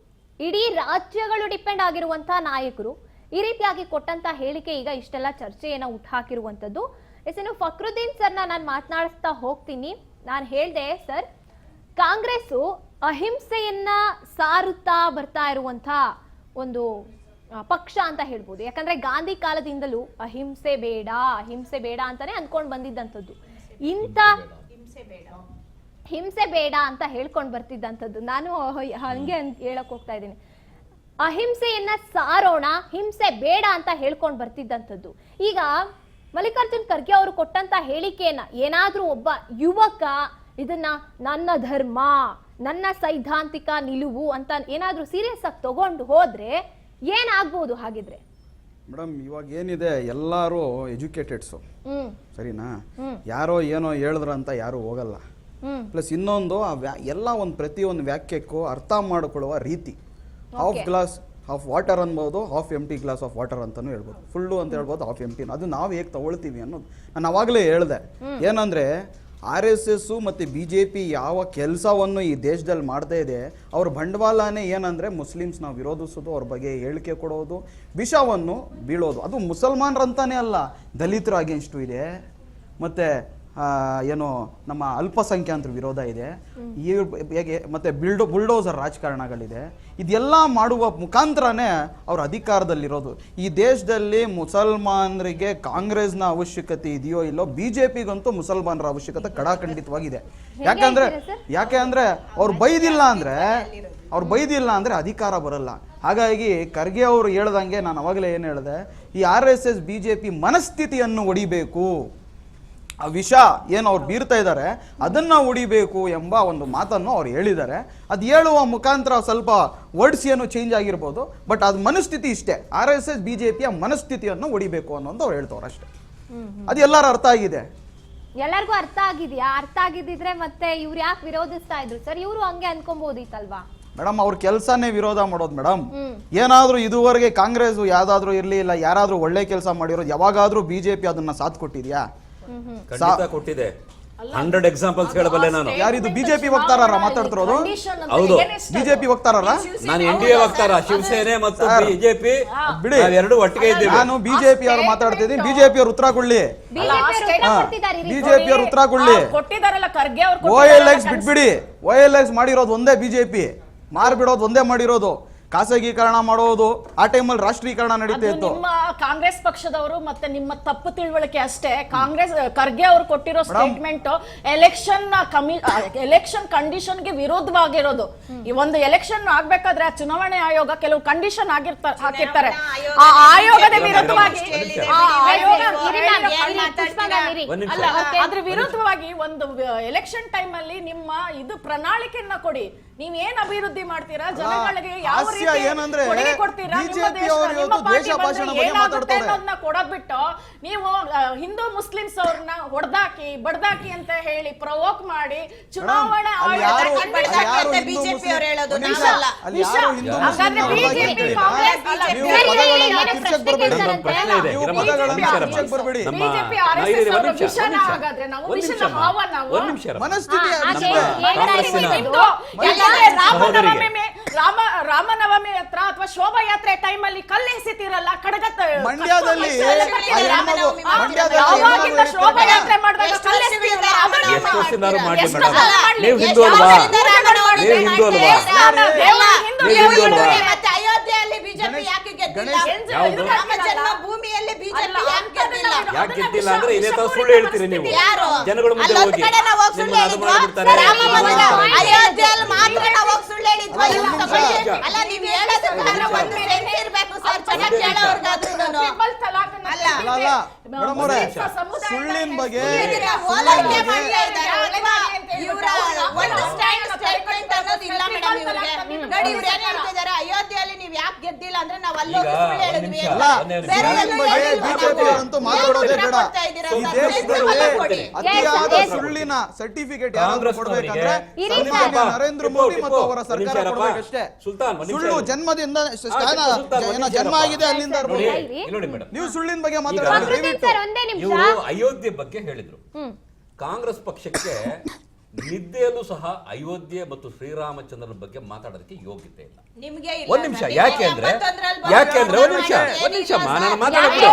ಇಡೀ ರಾಜ್ಯಗಳು ಡಿಪೆಂಡ್ ಆಗಿರುವಂತಹ ನಾಯಕರು ಈ ರೀತಿಯಾಗಿ ಕೊಟ್ಟಂತ ಹೇಳಿಕೆ ಈಗ ಇಷ್ಟೆಲ್ಲ ಚರ್ಚೆಯನ್ನ ಹುಟ್ಟಾಕಿರುವಂಥದ್ದು. ಇನ್ನು ಫಕ್ರುದ್ದೀನ್ ಸರ್ನ ನಾನು ಮಾತನಾಡಿಸ್ತಾ ಹೋಗ್ತೀನಿ. ನಾನು ಹೇಳ್ದೆ ಸರ್, ಕಾಂಗ್ರೆಸ್ಸು ಅಹಿಂಸೆಯನ್ನ ಸಾರುತ್ತಾ ಬರ್ತಾ ಇರುವಂತ ಒಂದು ಪಕ್ಷ ಅಂತ ಹೇಳ್ಬೋದು. ಯಾಕಂದ್ರೆ ಗಾಂಧಿ ಕಾಲದಿಂದಲೂ ಅಹಿಂಸೆ ಬೇಡ ಅಂತಾನೆ ಅಂದ್ಕೊಂಡು ಬಂದಿದ್ದಂಥದ್ದು. ಇಂಥ ಹಿಂಸೆ ಬೇಡ ಅಂತ ಹೇಳ್ಕೊಂಡು ಬರ್ತಿದ್ದಂಥದ್ದು. ನಾನು ಹಂಗೆ ಹೇಳಕ್ ಹೋಗ್ತಾ ಇದ್ದೀನಿ, ಅಹಿಂಸೆಯನ್ನ ಸಾರೋಣ, ಹಿಂಸೆ ಬೇಡ ಅಂತ ಹೇಳ್ಕೊಂಡು ಬರ್ತಿದ್ದಂಥದ್ದು. ಈಗ ಮಲ್ಲಿಕಾರ್ಜುನ್ ಖರ್ಗೆ ಅವರು ಕೊಟ್ಟಂತ ಹೇಳಿಕೆಯನ್ನ ಏನಾದ್ರೂ ಒಬ್ಬ ಯುವಕ ಇದನ್ನ ನನ್ನ ಧರ್ಮ, ನನ್ನ ಸೈದ್ಧಾಂತಿಕ ನಿಲುವು ಅಂತ ಏನಾದ್ರೂ ಸೀರಿಯಸ್ ಆಗಿ ತಗೊಂಡು ಹೋದ್ರೆ ಏನಾಗ್ಬೋದು ಹಾಗಿದ್ರೆ? ಮೇಡಮ್, ಇವಾಗ ಏನಿದೆ, ಎಲ್ಲರೂ ಎಜುಕೇಟೆಡ್ಸು, ಸರಿನಾ? ಯಾರೋ ಏನೋ ಹೇಳಿದ್ರ ಅಂತ ಯಾರು ಹೋಗಲ್ಲ. ಪ್ಲಸ್ ಇನ್ನೊಂದು ಎಲ್ಲ ಒಂದು ಪ್ರತಿಯೊಂದು ವಾಕ್ಯಕ್ಕೂ ಅರ್ಥ ಮಾಡಿಕೊಳ್ಳುವ ರೀತಿ. ಹಾಫ್ ಗ್ಲಾಸ್ ಆಫ್ ವಾಟರ್ ಅನ್ಬೋದು, half empty glass of water ಅಂತಾನು ಹೇಳ್ಬೋದು, ಫುಲ್ಲು ಅಂತ ಹೇಳ್ಬೋದು, ಹಾಫ್ ಎಂಟಿ. ಅದು ನಾವು ಹೇಗೆ ತಗೊಳ್ತೀವಿ ಅನ್ನೋದು ನಾನು ಅವಾಗಲೇ ಹೇಳಿದೆ. ಏನಂದ್ರೆ RSS ಮತ್ತು BJP ಯಾವ ಕೆಲಸವನ್ನು ಈ ದೇಶದಲ್ಲಿ ಮಾಡ್ತಾ ಇದೆ, ಅವ್ರ ಬಂಡವಾಳನೇ ಏನಂದರೆ ಮುಸ್ಲಿಮ್ಸ್ನ ವಿರೋಧಿಸೋದು, ಅವ್ರ ಬಗ್ಗೆ ಹೇಳಿಕೆ ಕೊಡೋದು, ವಿಷವನ್ನು ಬೀಳೋದು. ಅದು ಮುಸಲ್ಮಾನರಂತಾನೆ ಅಲ್ಲ, ದಲಿತರ ಅಗೇನ್ಸ್ಟು ಇದೆ, ಮತ್ತು ಏನು ನಮ್ಮ ಅಲ್ಪಸಂಖ್ಯಾತರ ವಿರೋಧ ಇದೆ, ಮತ್ತು ಬುಲ್ಡೋಸರ್ ರಾಜಕಾರಣಗಳಿದೆ. ಇದೆಲ್ಲ ಮಾಡುವ ಮುಖಾಂತರನೇ ಅವ್ರ ಅಧಿಕಾರದಲ್ಲಿರೋದು. ಈ ದೇಶದಲ್ಲಿ ಮುಸಲ್ಮಾನರಿಗೆ ಕಾಂಗ್ರೆಸ್ನ ಅವಶ್ಯಕತೆ ಇದೆಯೋ ಇಲ್ಲೋ, BJPಗಂತೂ ಮುಸಲ್ಮಾನರ ಅವಶ್ಯಕತೆ ಕಡಾಖಂಡಿತವಾಗಿದೆ. ಯಾಕೆ ಅಂದ್ರೆ ಅವ್ರು ಬೈದಿಲ್ಲ ಅಂದ್ರೆ ಅಧಿಕಾರ ಬರಲ್ಲ. ಹಾಗಾಗಿ ಖರ್ಗೆ ಅವರು ಹೇಳ್ದಂಗೆ, ನಾನು ಅವಾಗಲೇ ಏನು ಹೇಳಿದೆ, ಈ RSS BJP ಮನಸ್ಥಿತಿಯನ್ನು ಒಡಿಬೇಕು, ಆ ವಿಷ ಏನು ಅವ್ರು ಬೀರ್ತಾ ಇದ್ದಾರೆ ಅದನ್ನ ಉಡಿಬೇಕು ಎಂಬ ಒಂದು ಮಾತನ್ನು ಅವ್ರು ಹೇಳಿದ್ದಾರೆ. ಅದು ಹೇಳುವ ಮುಖಾಂತರ ಸ್ವಲ್ಪ ವರ್ಡ್ಸ್ ಏನು ಚೇಂಜ್ ಆಗಿರ್ಬೋದು, ಬಟ್ ಅದು ಮನಸ್ಥಿತಿ ಇಷ್ಟೇ. RSS BJPಯ ಮನಸ್ಥಿತಿಯನ್ನು ಉಡಿಬೇಕು ಅನ್ನೋದು ಅವ್ರು ಹೇಳ್ತವ್ರು ಅಷ್ಟೇ. ಅದು ಎಲ್ಲರೂ ಅರ್ಥ ಆಗಿದೆ, ಎಲ್ಲರಿಗೂ ಅರ್ಥ ಆಗಿದೆಯಾ? ಅರ್ಥ ಆಗಿದ್ದಿದ್ರೆ ಮತ್ತೆ ಇವ್ರು ಯಾಕೆ ವಿರೋಧಿಸ್ತಾ ಇದ್ರು ಸರ್? ಇವರು ಹಂಗೆ ಅನ್ಕೊಂಬೋದಿತ್ತಲ್ವಾ ಮೇಡಮ್? ಅವ್ರ ಕೆಲಸನೇ ವಿರೋಧ ಮಾಡೋದು ಮೇಡಮ್. ಏನಾದ್ರೂ ಇದುವರೆಗೆ ಕಾಂಗ್ರೆಸ್ ಯಾವ್ದಾದ್ರು ಇರ್ಲಿ, ಇಲ್ಲ ಯಾರಾದ್ರೂ ಒಳ್ಳೆ ಕೆಲಸ ಮಾಡಿರೋದು ಯಾವಾಗಾದ್ರೂ BJP ಅದನ್ನ ಸಾಥ್ ಕೊಟ್ಟಿದ್ಯಾ? ಖಂಡಿತ ಕೊಟ್ಟಿದೆ. 100 ಎಕ್ಸಾಂಪಲ್ಸ್ ಹೇಳಬಲ್ಲೆ ನಾನು. ಯಾರಿದು ಬಿಜೆಪಿ ವಕ್ತಾರರ ಮಾತಾಡ್ತಿರೋದು? ಹೌದು, ಬಿಜೆಪಿ ವಕ್ತಾರರ? ನಾನು NDA ವಕ್ತಾರ, ಶಿವಸೇನೆ ಮತ್ತು ಬಿಜೆಪಿ ಬಿಡಿ, ಎರಡು ಒಟ್ಟಿಗೆ ಇದ್ದೀವಿ. ನಾನು ಬಿಜೆಪಿ ಅವರು ಮಾತಾಡ್ತಿದ್ದೀನಿ. ಬಿಜೆಪಿ ಅವರು ಉತ್ತರ ಕೊಡ್ಲಿ. ಬಿಜೆಪಿ ಅವರು ಉತ್ತರ ಕೊಡ್ಲಿ. ಕೊಟ್ಟಿದಾರಲ್ಲ ಖರ್ಗೆ ಅವರು. OLX ಬಿಟ್ಬಿಡಿ. OLX ಮಾಡಿರೋದು ಒಂದೇ ಬಿಜೆಪಿ, ಮಾರ್ಬಿಡೋದು ಒಂದೇ ಮಾಡಿರೋದು. ಖಾಸಗೀಕರಣ ಮಾಡೋದು ಆ ಟೈಮಲ್ಲಿ ರಾಷ್ಟ್ರೀಕರಣ ನಡೀತಾ ಇತ್ತು. ನಿಮ್ಮ ಕಾಂಗ್ರೆಸ್ ಪಕ್ಷದವರು ಮತ್ತೆ ನಿಮ್ಮ ತಪ್ಪು ತಿಳುವಳಿಕೆ ಅಷ್ಟೇ. ಕಾಂಗ್ರೆಸ್ ಖರ್ಗೆ ಅವರು ಕೊಟ್ಟಿರೋ ಸ್ಟೇಟ್ಮೆಂಟ್ ಎಲೆಕ್ಷನ್ ಕಂಡೀಷನ್ ಗೆ ವಿರೋಧವಾಗಿರೋದು. ಈ ಒಂದು ಎಲೆಕ್ಷನ್ ಆಗ್ಬೇಕಾದ್ರೆ ಚುನಾವಣೆ ಆಯೋಗ ಕೆಲವು ಕಂಡೀಷನ್ ಹಾಕಿರ್ತಾರೆ. ಆ ಆಯೋಗದ ವಿರುದ್ಧವಾಗಿ ಅದ್ರ ವಿರುದ್ಧವಾಗಿ ಒಂದು ಎಲೆಕ್ಷನ್ ಟೈಮ್ ಅಲ್ಲಿ ನಿಮ್ಮ ಇದು ಪ್ರಣಾಳಿಕೆಯನ್ನ ಕೊಡಿ. ನೀವ್ ಏನ್ ಅಭಿವೃದ್ಧಿ ಮಾಡ್ತೀರಾ, ಜನಗಳಿಗೆ ಯಾವ ಏನಂದ್ರೆ ಕೊಡುಗೆ ಕೊಡ್ತೀರಾ, ಕೊಡೋದ್ ಬಿಟ್ಟು ನೀವು ಹಿಂದೂ ಮುಸ್ಲಿಮ್ಸ್ ಅವ್ರನ್ನ ಹೊಡೆದಾಕಿ ಬಡ್ದಾಕಿ ಅಂತ ಹೇಳಿ ಪ್ರವೋಕ್ ಮಾಡಿ ಚುನಾವಣಾ ಬಿಜೆಪಿ ಅವರು ಹೇಳೋದು ರಾಮನವಮಿ ಹತ್ರ ಅಥವಾ ಶೋಭಾಯಾತ್ರೆ ಟೈಮ್ ಅಲ್ಲಿ ಕಲ್ಲು ಎಸಿತಿರಲ್ಲ ಖಡ್ಗತ್ತ ಮಂಡ್ಯದಲ್ಲಿ ಶೋಭಾಯಾತ್ರೆ ಮಾಡಿದಾಗ ಕಲ್ಲು ಎಸಿತಿರಲ್ಲ. ಎಷ್ಟು ವರ್ಷದಿಂದಾರು ಮಾಡಿ ಮೇಡಮ್, ನೀವು ಹಿಂದೂ ಅಲ್ವಾ? ನೀವು ಹಿಂದೂ ಅಲ್ವಾ? ಮತ್ತೆ ಅಯೋಧ್ಯೆಯಲ್ಲಿ ಬಿಜೆಪಿ ಯಾಕೆ ಗೆದ್ದಿಲ್ಲ? ರಾಮ ಜನ್ಮಭೂಮಿಯಲ್ಲಿ ಬಿಜೆಪಿ ಯಾಕೆ ಗೆದ್ದಿಲ್ಲ ಅಂದ್ರೆ ಇದೇ ತರ ಸುಳ್ಳು ಹೇಳ್ತೀರಿ ನೀವು. ಜನಗಳ ಮುಂದೆ ಹೋಗಿ ನಿಮ್ಮನ್ನ ಅದು ಮಾಡಿಬಿಡ್ತಾರೆ. ಅಯೋಧ್ಯೆಯಲ್ಲಿ ಮಾತ್ರ ನಾವು ಹೋಗಿ ಸುಳ್ಳು ಹೇಳಿದ್ವಿ. ಅಲ್ಲ ನೀವು ಹೇಳೋದಕ್ಕಾದ್ರೆ ಒಂದು ಸೆನ್ಸ್ ಇರಬೇಕು ಸರ್, ಚೆನ್ನಾಗಿ ಕೇಳೋರ್ಗಾದ್ರೂ. ಸುಳ್ಳಿನ ಬಗ್ಗೆ ಹೋಲಿಕೆ ಮಾಡ್ತಾ ಇದ್ದಾರೆ. ಇವರ ಒಂದು ಸ್ಟೇಟ್ಮೆಂಟ್ ಅನ್ನೋದು ಇಲ್ಲ ಮೇಡಮ್ ಇವ್ರಿಗೆ. ನೋಡಿ ಇವ್ರು ಏನ್ ಹೇಳ್ತಿದ್ದಾರೆ, ಅಯೋಧ್ಯೆಯಲ್ಲಿ ನೀವು ಯಾಕೆ ಗೆದ್ದಿಲ್ಲ ಅಂದ್ರೆ ನಾವು ಅಲ್ಲೋಗಿ ಸುಳ್ಳು ಹೇಳಿದ್ವಿ. ಬಿಜೆಪಿ ಅಂತೂ ಮಾತಾಡೋದೇ ಬೇಡ. ಈ ದೇಶದಲ್ಲಿ ಅತಿಯಾದ ಸುಳ್ಳಿನ ಸರ್ಟಿಫಿಕೇಟ್ ಯಾರಾದ್ರೂ ಕೊಡ್ಬೇಕಂದ್ರೆ ನರೇಂದ್ರ ಮೋದಿ ಮತ್ತು ಅವರ ಸರ್ಕಾರ ಕೊಡ್ಬೇಕಷ್ಟೇ. ಸುಳ್ಳು ಜನ್ಮದಿಂದ ಜನ್ಮ ಆಗಿದೆ ಅಲ್ಲಿಂದ. ನೀವು ಸುಳ್ಳಿನ ಬಗ್ಗೆ ಮಾತಾಡೋದು. ಇವರು ಅಯೋಧ್ಯೆ ಬಗ್ಗೆ ಹೇಳಿದ್ರು. ಕಾಂಗ್ರೆಸ್ ಪಕ್ಷಕ್ಕೆ ನಿದ್ದೆಯಲ್ಲೂ ಸಹ ಅಯೋಧ್ಯೆ ಮತ್ತು ಶ್ರೀರಾಮಚಂದ್ರನ ಬಗ್ಗೆ ಮಾತಾಡೋದಕ್ಕೆ ಯೋಗ್ಯತೆ ಇಲ್ಲ. ಒಂದ್ ನಿಮಿಷ, ಯಾಕೆ ಅಂದ್ರೆ ಒಂದ್ ನಿಮಿಷ ನಾನು ಮಾತಾಡೋದು.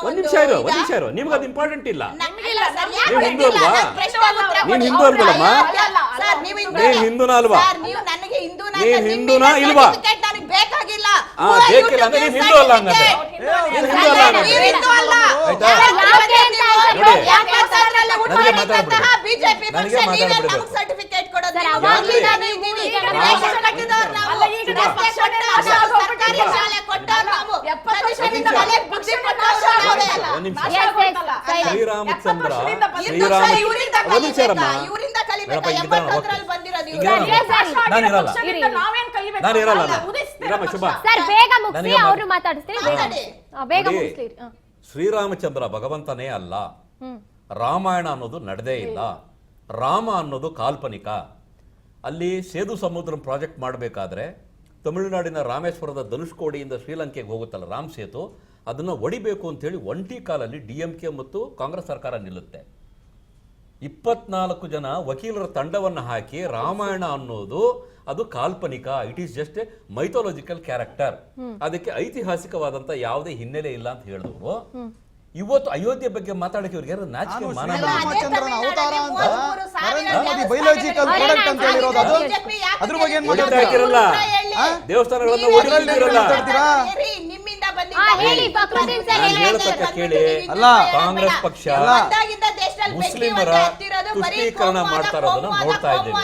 ಒಂದ್ ನಿಮಿಷ ಇರೋ, ನಿಮ್ಗೆ ಅದು ಇಂಪಾರ್ಟೆಂಟ್ ಇಲ್ಲ. ನೀವು ಹಿಂದೂ ಅಲ್ವಾ? ನೀನ್ ಹಿಂದೂ ಅಲ್ವಲ್ಲಮ್ಮ? ನೀನ್ ಹಿಂದೂನಾ ಅಲ್ವಾ? ನೀನ್ ಹಿಂದೂನಾ ಇಲ್ವಾ? ಬೇಕಾಗಿಲ್ಲ. ಬೇಕಿಲ್ಲ ಅಂದ್ರೆ ನೀನ್ ಹಿಂದೂ ಅಲ್ಲ ಹಂಗಂದ್ರೆ. ನೀನ್ ಹಿಂದೂ ಅಲ್ಲ ಹಂಗಂದ್ರೆ. ಸರ್ಟಿಫಿಕೇಟ್ ಕೊಡೋದು ಶ್ರೀರಾಮಚಂದ್ರ ಶ್ರೀರಾಮಚಂದ್ರ ಭಗವಂತನೇ ಅಲ್ಲ. ರಾಮಾಯಣ ಅನ್ನೋದು ನಡೆದೇ ಇಲ್ಲ. ರಾಮ ಅನ್ನೋದು ಕಾಲ್ಪನಿಕ. ಅಲ್ಲಿ ಸೇದು ಸಮುದ್ರಂ ಪ್ರಾಜೆಕ್ಟ್ ಮಾಡಬೇಕಾದ್ರೆ ತಮಿಳುನಾಡಿನ ರಾಮೇಶ್ವರದ ಧನುಷ್ಕೋಡಿಯಿಂದ ಶ್ರೀಲಂಕೆಗೆ ಹೋಗುತ್ತಲ್ಲ ರಾಮ್ ಸೇತು, ಅದನ್ನು ಒಡಿಬೇಕು ಅಂತೇಳಿ ಒಂಟಿ ಕಾಲಲ್ಲಿ DMK ಮತ್ತು ಕಾಂಗ್ರೆಸ್ ಸರ್ಕಾರ ನಿಲ್ಲುತ್ತೆ. 24 ಜನ ವಕೀಲರ ತಂಡವನ್ನು ಹಾಕಿ ರಾಮಾಯಣ ಅನ್ನೋದು ಅದು ಕಾಲ್ಪನಿಕ, it is just A mythological character, ಅದಕ್ಕೆ ಐತಿಹಾಸಿಕವಾದಂತ ಯಾವುದೇ ಹಿನ್ನೆಲೆ ಇಲ್ಲ ಅಂತ ಹೇಳಿದವರು ಇವತ್ತು ಅಯೋಧ್ಯೆ ಬಗ್ಗೆ ಮಾತಾಡಕ್ಕೆ ಇವ್ರಿಗೆ ನಾಚಿಕೆ ಮಾನ ರಾಮಚಂದ್ರನ ಅವತಾರ ಅಂತ ನರೇಂದ್ರ ಮೋದಿ ಬಯೋಲಾಜಿಕಲ್ ಪ್ರಾಡಕ್ಟ್ ಅಂತ ಹೇಳಿರೋದು ಅದು ಅದ್ರ ಬಗ್ಗೆ ಏನು ಮಾತಾಡ್ತಿರಲ್ಲ? ದೇವಸ್ಥಾನಗಳನ್ನು ಓಡಿರಲ್ಲ. ಅಲ್ಲ ಕಾಂಗ್ರೆಸ್ ಪಕ್ಷ ಮುಸ್ಲಿಮರ ತುಷ್ಟೀಕರಣ ಮಾಡ್ತಾ ಇರೋದನ್ನ ನೋಡ್ತಾ ಇದ್ದೀವಿ.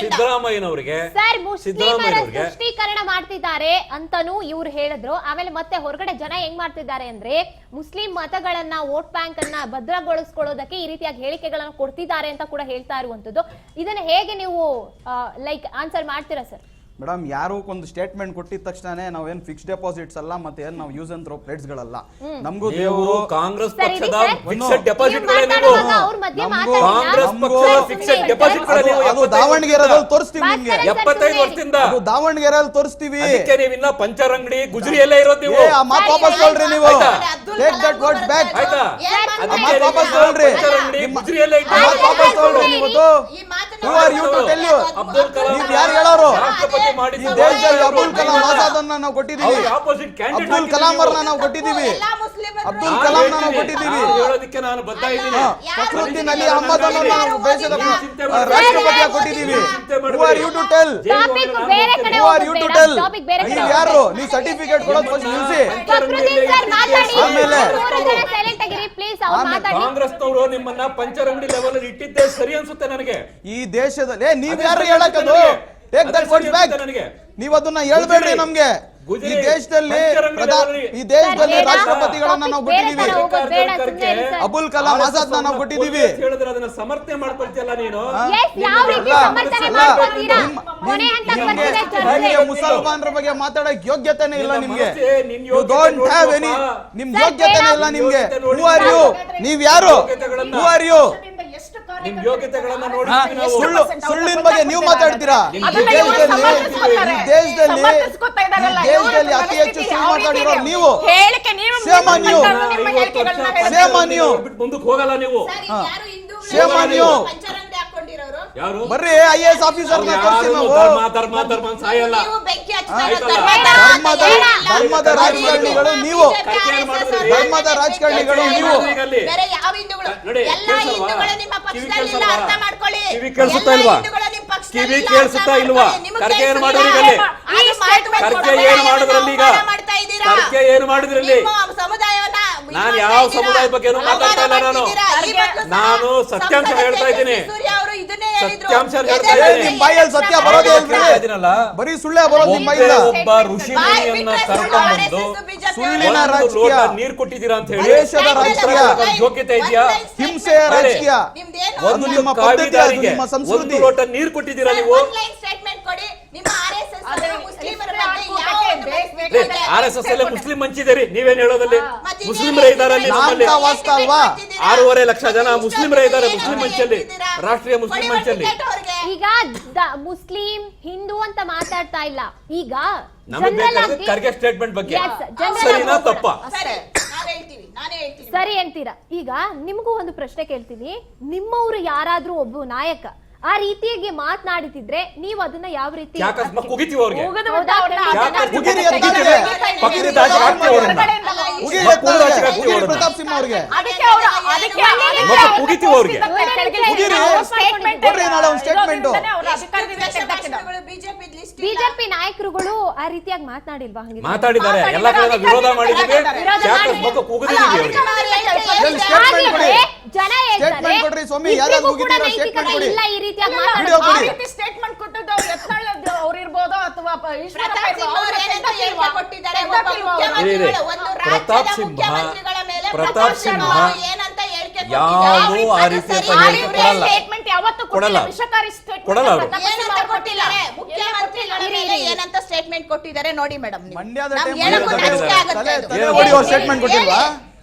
ಸಿದ್ದರಾಮಯ್ಯನವರಿಗೆ ತುಷ್ಟೀಕರಣ ಮಾಡ್ತಿದ್ದಾರೆ ಅಂತಾನೂ ಇವ್ರು ಹೇಳಿದ್ರು. ಆಮೇಲೆ ಮತ್ತೆ ಹೊರಗಡೆ ಜನ ಹೆಂಗ್ ಮಾಡ್ತಿದ್ದಾರೆ ಅಂದ್ರೆ ಮುಸ್ಲಿಂ ಮತಗಳನ್ನ ವೋಟ್ ಬ್ಯಾಂಕ್ ಅನ್ನ ಭದ್ರಗೊಳಿಸ್ಕೊಳ್ಳೋದಕ್ಕೆ ಈ ರೀತಿಯಾಗಿ ಹೇಳಿಕೆಗಳನ್ನ ಕೊಡ್ತಿದ್ದಾರೆ ಅಂತ ಕೂಡ ಹೇಳ್ತಾ ಇರುವಂತದ್ದು. ಇದನ್ನ ಹೇಗೆ ನೀವು ಲೈಕ್ ಆನ್ಸರ್ ಮಾಡ್ತೀರಾ ಸರ್? ಮೇಡಮ್ ಯಾರು ಒಂದು ಸ್ಟೇಟ್ಮೆಂಟ್ ಕೊಟ್ಟಿದ ತಕ್ಷಣನೇ ನಾವೇನ್ ಫಿಕ್ಸ್ ಡೆಪಾಸಿಟ್ಸ್ ಅಲ್ಲ ಮತ್ತೆ ಏನ್ ನಾವು ಯೂಸ್ ಅಂಡ್ ಥ್ರೋ ಪ್ಲೇಟ್ಸ್ ಗಳಲ್ಲ. ನಮಗೂ ದೇವರು ಕಾಂಗ್ರೆಸ್ ಸರಿ, ಪಕ್ಷದ ಸರ್. ಫಿಕ್ಸೆಡ್ ಡೆಪಾಸಿಟ್ ನೀವು ಮಾತಾಡುವಾಗ ಅವ್ರ ಮಧ್ಯೆ ಮಾತಾಡಿ. ಕಾಂಗ್ರೆಸ್ ಪಕ್ಷದ ಫಿಕ್ಸೆಡ್ ಡೆಪಾಸಿಟ್ ಅದು ದಾವಣಗೆರೆಯಲ್ಲಿ ತೋರಿಸ್ತೀವಿ ನಿಮ್ಗೆ. 75 ವರ್ಷದಿಂದ ಅದು ದಾವಣಗೆರೆಯಲ್ಲಿ ತೋರಿಸ್ತೀವಿ. ಅದಕ್ಕೆ ನೀವಿನ್ನ ಪಂಚರಂಗಡಿ ಗುಜರಿ ಎಲ್ಲ ಇರೋದು ನೀವು. ಆ ಮಾತು ವಾಪಸ್ ತಗೊಳ್ರಿ ನೀವು. Take that words back. ಆಯ್ತಾ? ಆ ಮಾತು ವಾಪಸ್ ತಗೊಳ್ರಿ. ಪಂಚರಂಗಡಿ ಗುಜರಿ ಎಲ್ಲ ಆ ಮಾತು ವಾಪಸ್ ತಗೊಳ್ರಿ ನೀವು. Who are you to tell you? Abdul Kalam ನೀವು ಯಾರು ಹೇಳೋರು? ರಾಷ್ಟ್ರಪತಿ ಮಾಡಿದ ಈ ದೇಶದಲ್ಲಿ ಅಬ್ದುಲ್ ಕಲಾಂ ಆಜಾದನ್ನ ನಾವು ಕೊಟ್ಟಿದ್ದೀವಿ. ಆಪೋಸಿಟ್ ಕ್ಯಾಂಡಿಡೇಟ್ ಅಬ್ದುಲ್ ಕಲಾಂ ಅವರನ್ನ ನಾವು ಕೊಟ್ಟಿದ್ದೀವಿ. ಅಬ್ದುಲ್ ಕಲಾಂ ನಾವು ಕೊಟ್ಟಿದ್ದೀವಿ. ಹೇಳೋದಕ್ಕೆ ನಾನು ಬದ್ಧ ಇದ್ದೀನಿ. ಫಕ್ರುದ್ದೀನ್ ಅಲಿ ಅಹಮದ್ ಅನ್ನ ನಾವು ದೇಶದ ರಾಷ್ಟ್ರಪತಿಯಾಗಿ ಕೊಟ್ಟಿದ್ದೀವಿ. Who are you to tell? Topic ಬೇರೆ ಕಡೆ Who are you to tell? Topic ಬೇರೆ ಕಡೆ ನೀವು ಯಾರು? ನೀವು ಸರ್ಟಿಫಿಕೇಟ್ ಕೊಡೋದು ಫಸ್ಟ್ ನಿಲ್ಸಿ. ಫಕ್ರುದ್ದೀನ್ ಸರ್ ಮಾತಾಡಿ. ಆಮೇಲೆ ಸೈಲೆಂಟ್ ಆಗಿರಿ ಪ್ಲೀಸ್. ಅವ್ರು ಮಾತಾಡಿ. ಕಾಂಗ್ರೆಸ್ನವರು ನಿಮ್ಮನ್ನ ಪಂಚರಂಗಡಿ ಲೆವೆಲ್ ಅಲ್ಲಿ ಇಟ್ಟಿದ್ದೇ ಸರಿ ಅನ್ಸುತ್ತೆ ನನಗೆ. ಈ ದೇಶದಲ್ಲಿ ನೀವ್ ಯಾರು ಹೇಳಕ್ಕದು? Take that words back. ನೀವು ಅದನ್ನ ಹೇಳ್ಬೇಡ್ರಿ ನಮ್ಗೆ. ಈ ದೇಶದಲ್ಲಿ ರಾಷ್ಟ್ರಪತಿಗಳನ್ನ ನಾವು ಕೊಟ್ಟಿದ್ದೀವಿ. ಅಬುಲ್ ಕಲಾಂ ಆಜಾದ್ ನಾವು ಕೊಟ್ಟಿದ್ದೀವಿ. ಹೇಳಿದ್ರೆ ಅದನ್ನ ಸಮರ್ಥನೆ ಮಾಡ್ಕೊಳ್ತಿಯಲ್ಲ ನೀನು. ಮುಸಲ್ಮಾನರ ಬಗ್ಗೆ ಮಾತಾಡಕ್ ಯೋಗ್ಯತೆನೇ ಇಲ್ಲ ನಿಮ್ಗೆ. You don't have any. ನಿಮ್ ಯೋಗ್ಯತೆನೇ ಇಲ್ಲ ನಿಮ್ಗೆ. Who are you? ನೀವ್ ಯಾರು? Who are you? ನಿಮ್ ಯೋಗ್ಯತೆಗಳನ್ನ ನೋಡಿದ್ವಿ ನಾವು. ಸುಳ್ಳಿನ ಬಗ್ಗೆ ನೀವು ಮಾತಾಡ್ತೀರಾ? ಈ ದೇಶದಲ್ಲಿ ಅತಿ ಹೆಚ್ಚು ಸುಳ್ಳು ಮಾತಾಡಿರೋ ನೀವು. Shame on you. Shame on you. ಮುಂದಕ್ಕೆ ಹೋಗಲ್ಲ ನೀವು. Shame on you. ಯಾರು? ಬರ್ರಿ IAS ಆಫೀಸರ್ ನ ಕರ್ಸಿ ನಾವು. ಧರ್ಮ ಸಾಯಲ್ಲ. ಧರ್ಮದ ರಾಜಕಾರಣಿಗಳು ನೀವು. ಧರ್ಮದ ರಾಜಕಾರಣಿಗಳು ನೀವು. ಬೇರೆ ಯಾವ ಹಿಂದೂಗಳು? ಎಲ್ಲ ಹಿಂದೂಗಳು ನಿಮ್ಮ ಪಕ್ಷದಲ್ಲಿಲ್ಲ, ಅರ್ಥ ಮಾಡ್ಕೊಳ್ಳಿ. ಕಿವಿ ಕೇಳಿಸುತ್ತಾ ಇಲ್ವಾ? ಕಿವಿ ಕೇಳಿಸುತ್ತಾ ಇಲ್ವಾ? ಖರ್ಗೆ ಏನ್ ಮಾಡಿದ್ರಿ ಈಗ ಅಲ್ಲಿ? ಖರ್ಗೆ ಏನ್ ಮಾಡಿದ್ರಲ್ಲಿ ಈಗ? ಖರ್ಗೆ ಏನ್ ಮಾಡಿದ್ರಲ್ಲಿ? ಸಮುದಾಯವನ್ನ ನಾನು ಯಾವ ಸಮುದಾಯದ ಬಗ್ಗೆ ಮಾತಾಡ್ತಾ ಇಲ್ಲ. ನಾನು ಸತ್ಯಾಂಶ ಹೇಳ್ತಾ ಇದ್ದೀನಿ. ಸತ್ಯಾಂಶ ಹೇಳ್ತಾ ಇದ್ದೀನಿ. ನಿಮ್ ಬಾಯಲ್ಲಿ ಸತ್ಯ ಬರೋದೇ ಇದ್ದೀನಲ್ಲ. ಬರೀ ಸುಳ್ಳೆ ಬರೋದು ನಿಮ್ಮ ಬಾಯಿಂದ. ಒಬ್ಬ ಋಷಿ ಮುನಿಯನ್ನ ಕರ್ಕೊಂಡ್ಬಂದು ಸುಳ್ಳಿನ ಒಂದು ರಾಜಕೀಯ, ಲೋಟ ನೀರ್ ಕೊಟ್ಟಿದ್ದೀರಾ ಅಂತ ಹೇಳಿ ದೇಶದ ರಾಜಕೀಯ, ಯೋಗ್ಯತೆ ಇದೆಯಾ? ಹಿಂಸೆಯ ರಾಜಕೀಯ, ಒಂದು ನಿಮ್ಮ ಪದ್ಧತಿ, ಅದು ನಿಮ್ಮ ಒಂದು ಸಂಸ್ಕೃತಿ. ಲೋಟ ನೀರ್ ಕೊಟ್ಟಿದ್ದೀರಾ ನೀವು? ಸ್ಟೇಟ್ಮೆಂಟ್ ಕೊಡಿ. ನಿಮ್ಮ RSS ಮುಸ್ಲಿಮರ RSS ಅಲ್ಲೇ ಮುಸ್ಲಿಂ ಹಂಚಿದ್ದೀರಿ. ನೀವೇನ್ ಹೇಳೋದಲ್ಲಿ? ಮುಸ್ಲಿಮರೇ ಇದ್ದಾರೆ ಅಲ್ಲಿ ನಮ್ಮಲ್ಲಿ. 6.5 ಲಕ್ಷ ಜನ ಮುಸ್ಲಿಮರೇ ಇದ್ದಾರೆ ಮುಸ್ಲಿಂ ಮಂಚಲ್ಲಿ, ರಾಷ್ಟ್ರೀಯ ಮುಸ್ಲಿಂ ಮಂಚಲ್ಲಿ. ಈಗ ಮುಸ್ಲಿಂ ಹಿಂದೂ ಅಂತ ಮಾತಾಡ್ತಾ ಇಲ್ಲ. ಈಗ ನಮಗೆ ಖರ್ಗೆ ಸ್ಟೇಟ್ಮೆಂಟ್ ಬಗ್ಗೆ ಸರಿನಾ ತಪ್ಪ? ಸರಿ ಅಂತೀರಾ? ಈಗ ನಿಮಗೂ ಒಂದು ಪ್ರಶ್ನೆ ಕೇಳ್ತೀನಿ. ನಿಮ್ಮವರು ಯಾರಾದ್ರೂ ಒಬ್ಬ ನಾಯಕ ಆ ರೀತಿಯಾಗಿ ಮಾತನಾಡುತ್ತಿದ್ರೆ ನೀವು ಅದನ್ನ ಯಾವ ರೀತಿ ಕುಗಿತೀವಿ ಅವ್ರಿಗೆ? ಪ್ರತಾಪ್ ಸಿಂಹ ಅವ್ರಿಗೆ ಕುಗಿತೀವಿ ಅವ್ರಿಗೆ. ಬಿಜೆಪಿ ನಾಯಕರುಗಳು ಆ ರೀತಿಯಾಗಿ ಮಾತನಾಡಿಲ್ವಾ? ಹಂಗೆ ಮಾತಾಡಿದ್ದಾರೆ. ಎಲ್ಲ ಕಡೆ ವಿರೋಧ ಮಾಡಿದ್ದೀವಿ. ಕುಗಿದಿದ್ದೀವಿ ಅವ್ರಿಗೆ. ಜನ ಹೇಳ್ತಾರೆ ಇಲ್ಲ ಈ ರೀತಿಯಾಗಿ ಮಾತಾಡೋದು. ಸ್ಟೇಟ್ಮೆಂಟ್ ಕೊಟ್ಟದ್ದು ಅವ್ರು ಇರ್ಬೋದು ಅಥವಾ ಪ್ರತಾಪ್ ಸಿಂಹ ಯಾರು ಆ ರೀತಿಯ ಕೊಡಲ್ಲ ಕೊಡಲ್ಲ ಅವರು. ಏನಂತ ಸ್ಟೇಟ್ಮೆಂಟ್ ಕೊಟ್ಟಿದ್ದಾರೆ ನೋಡಿ ಮೇಡಮ್. ಮಂಡ್ಯದ ಸ್ಟೇಟ್ಮೆಂಟ್ ಕೊಟ್ಟಿಲ್ವಾ?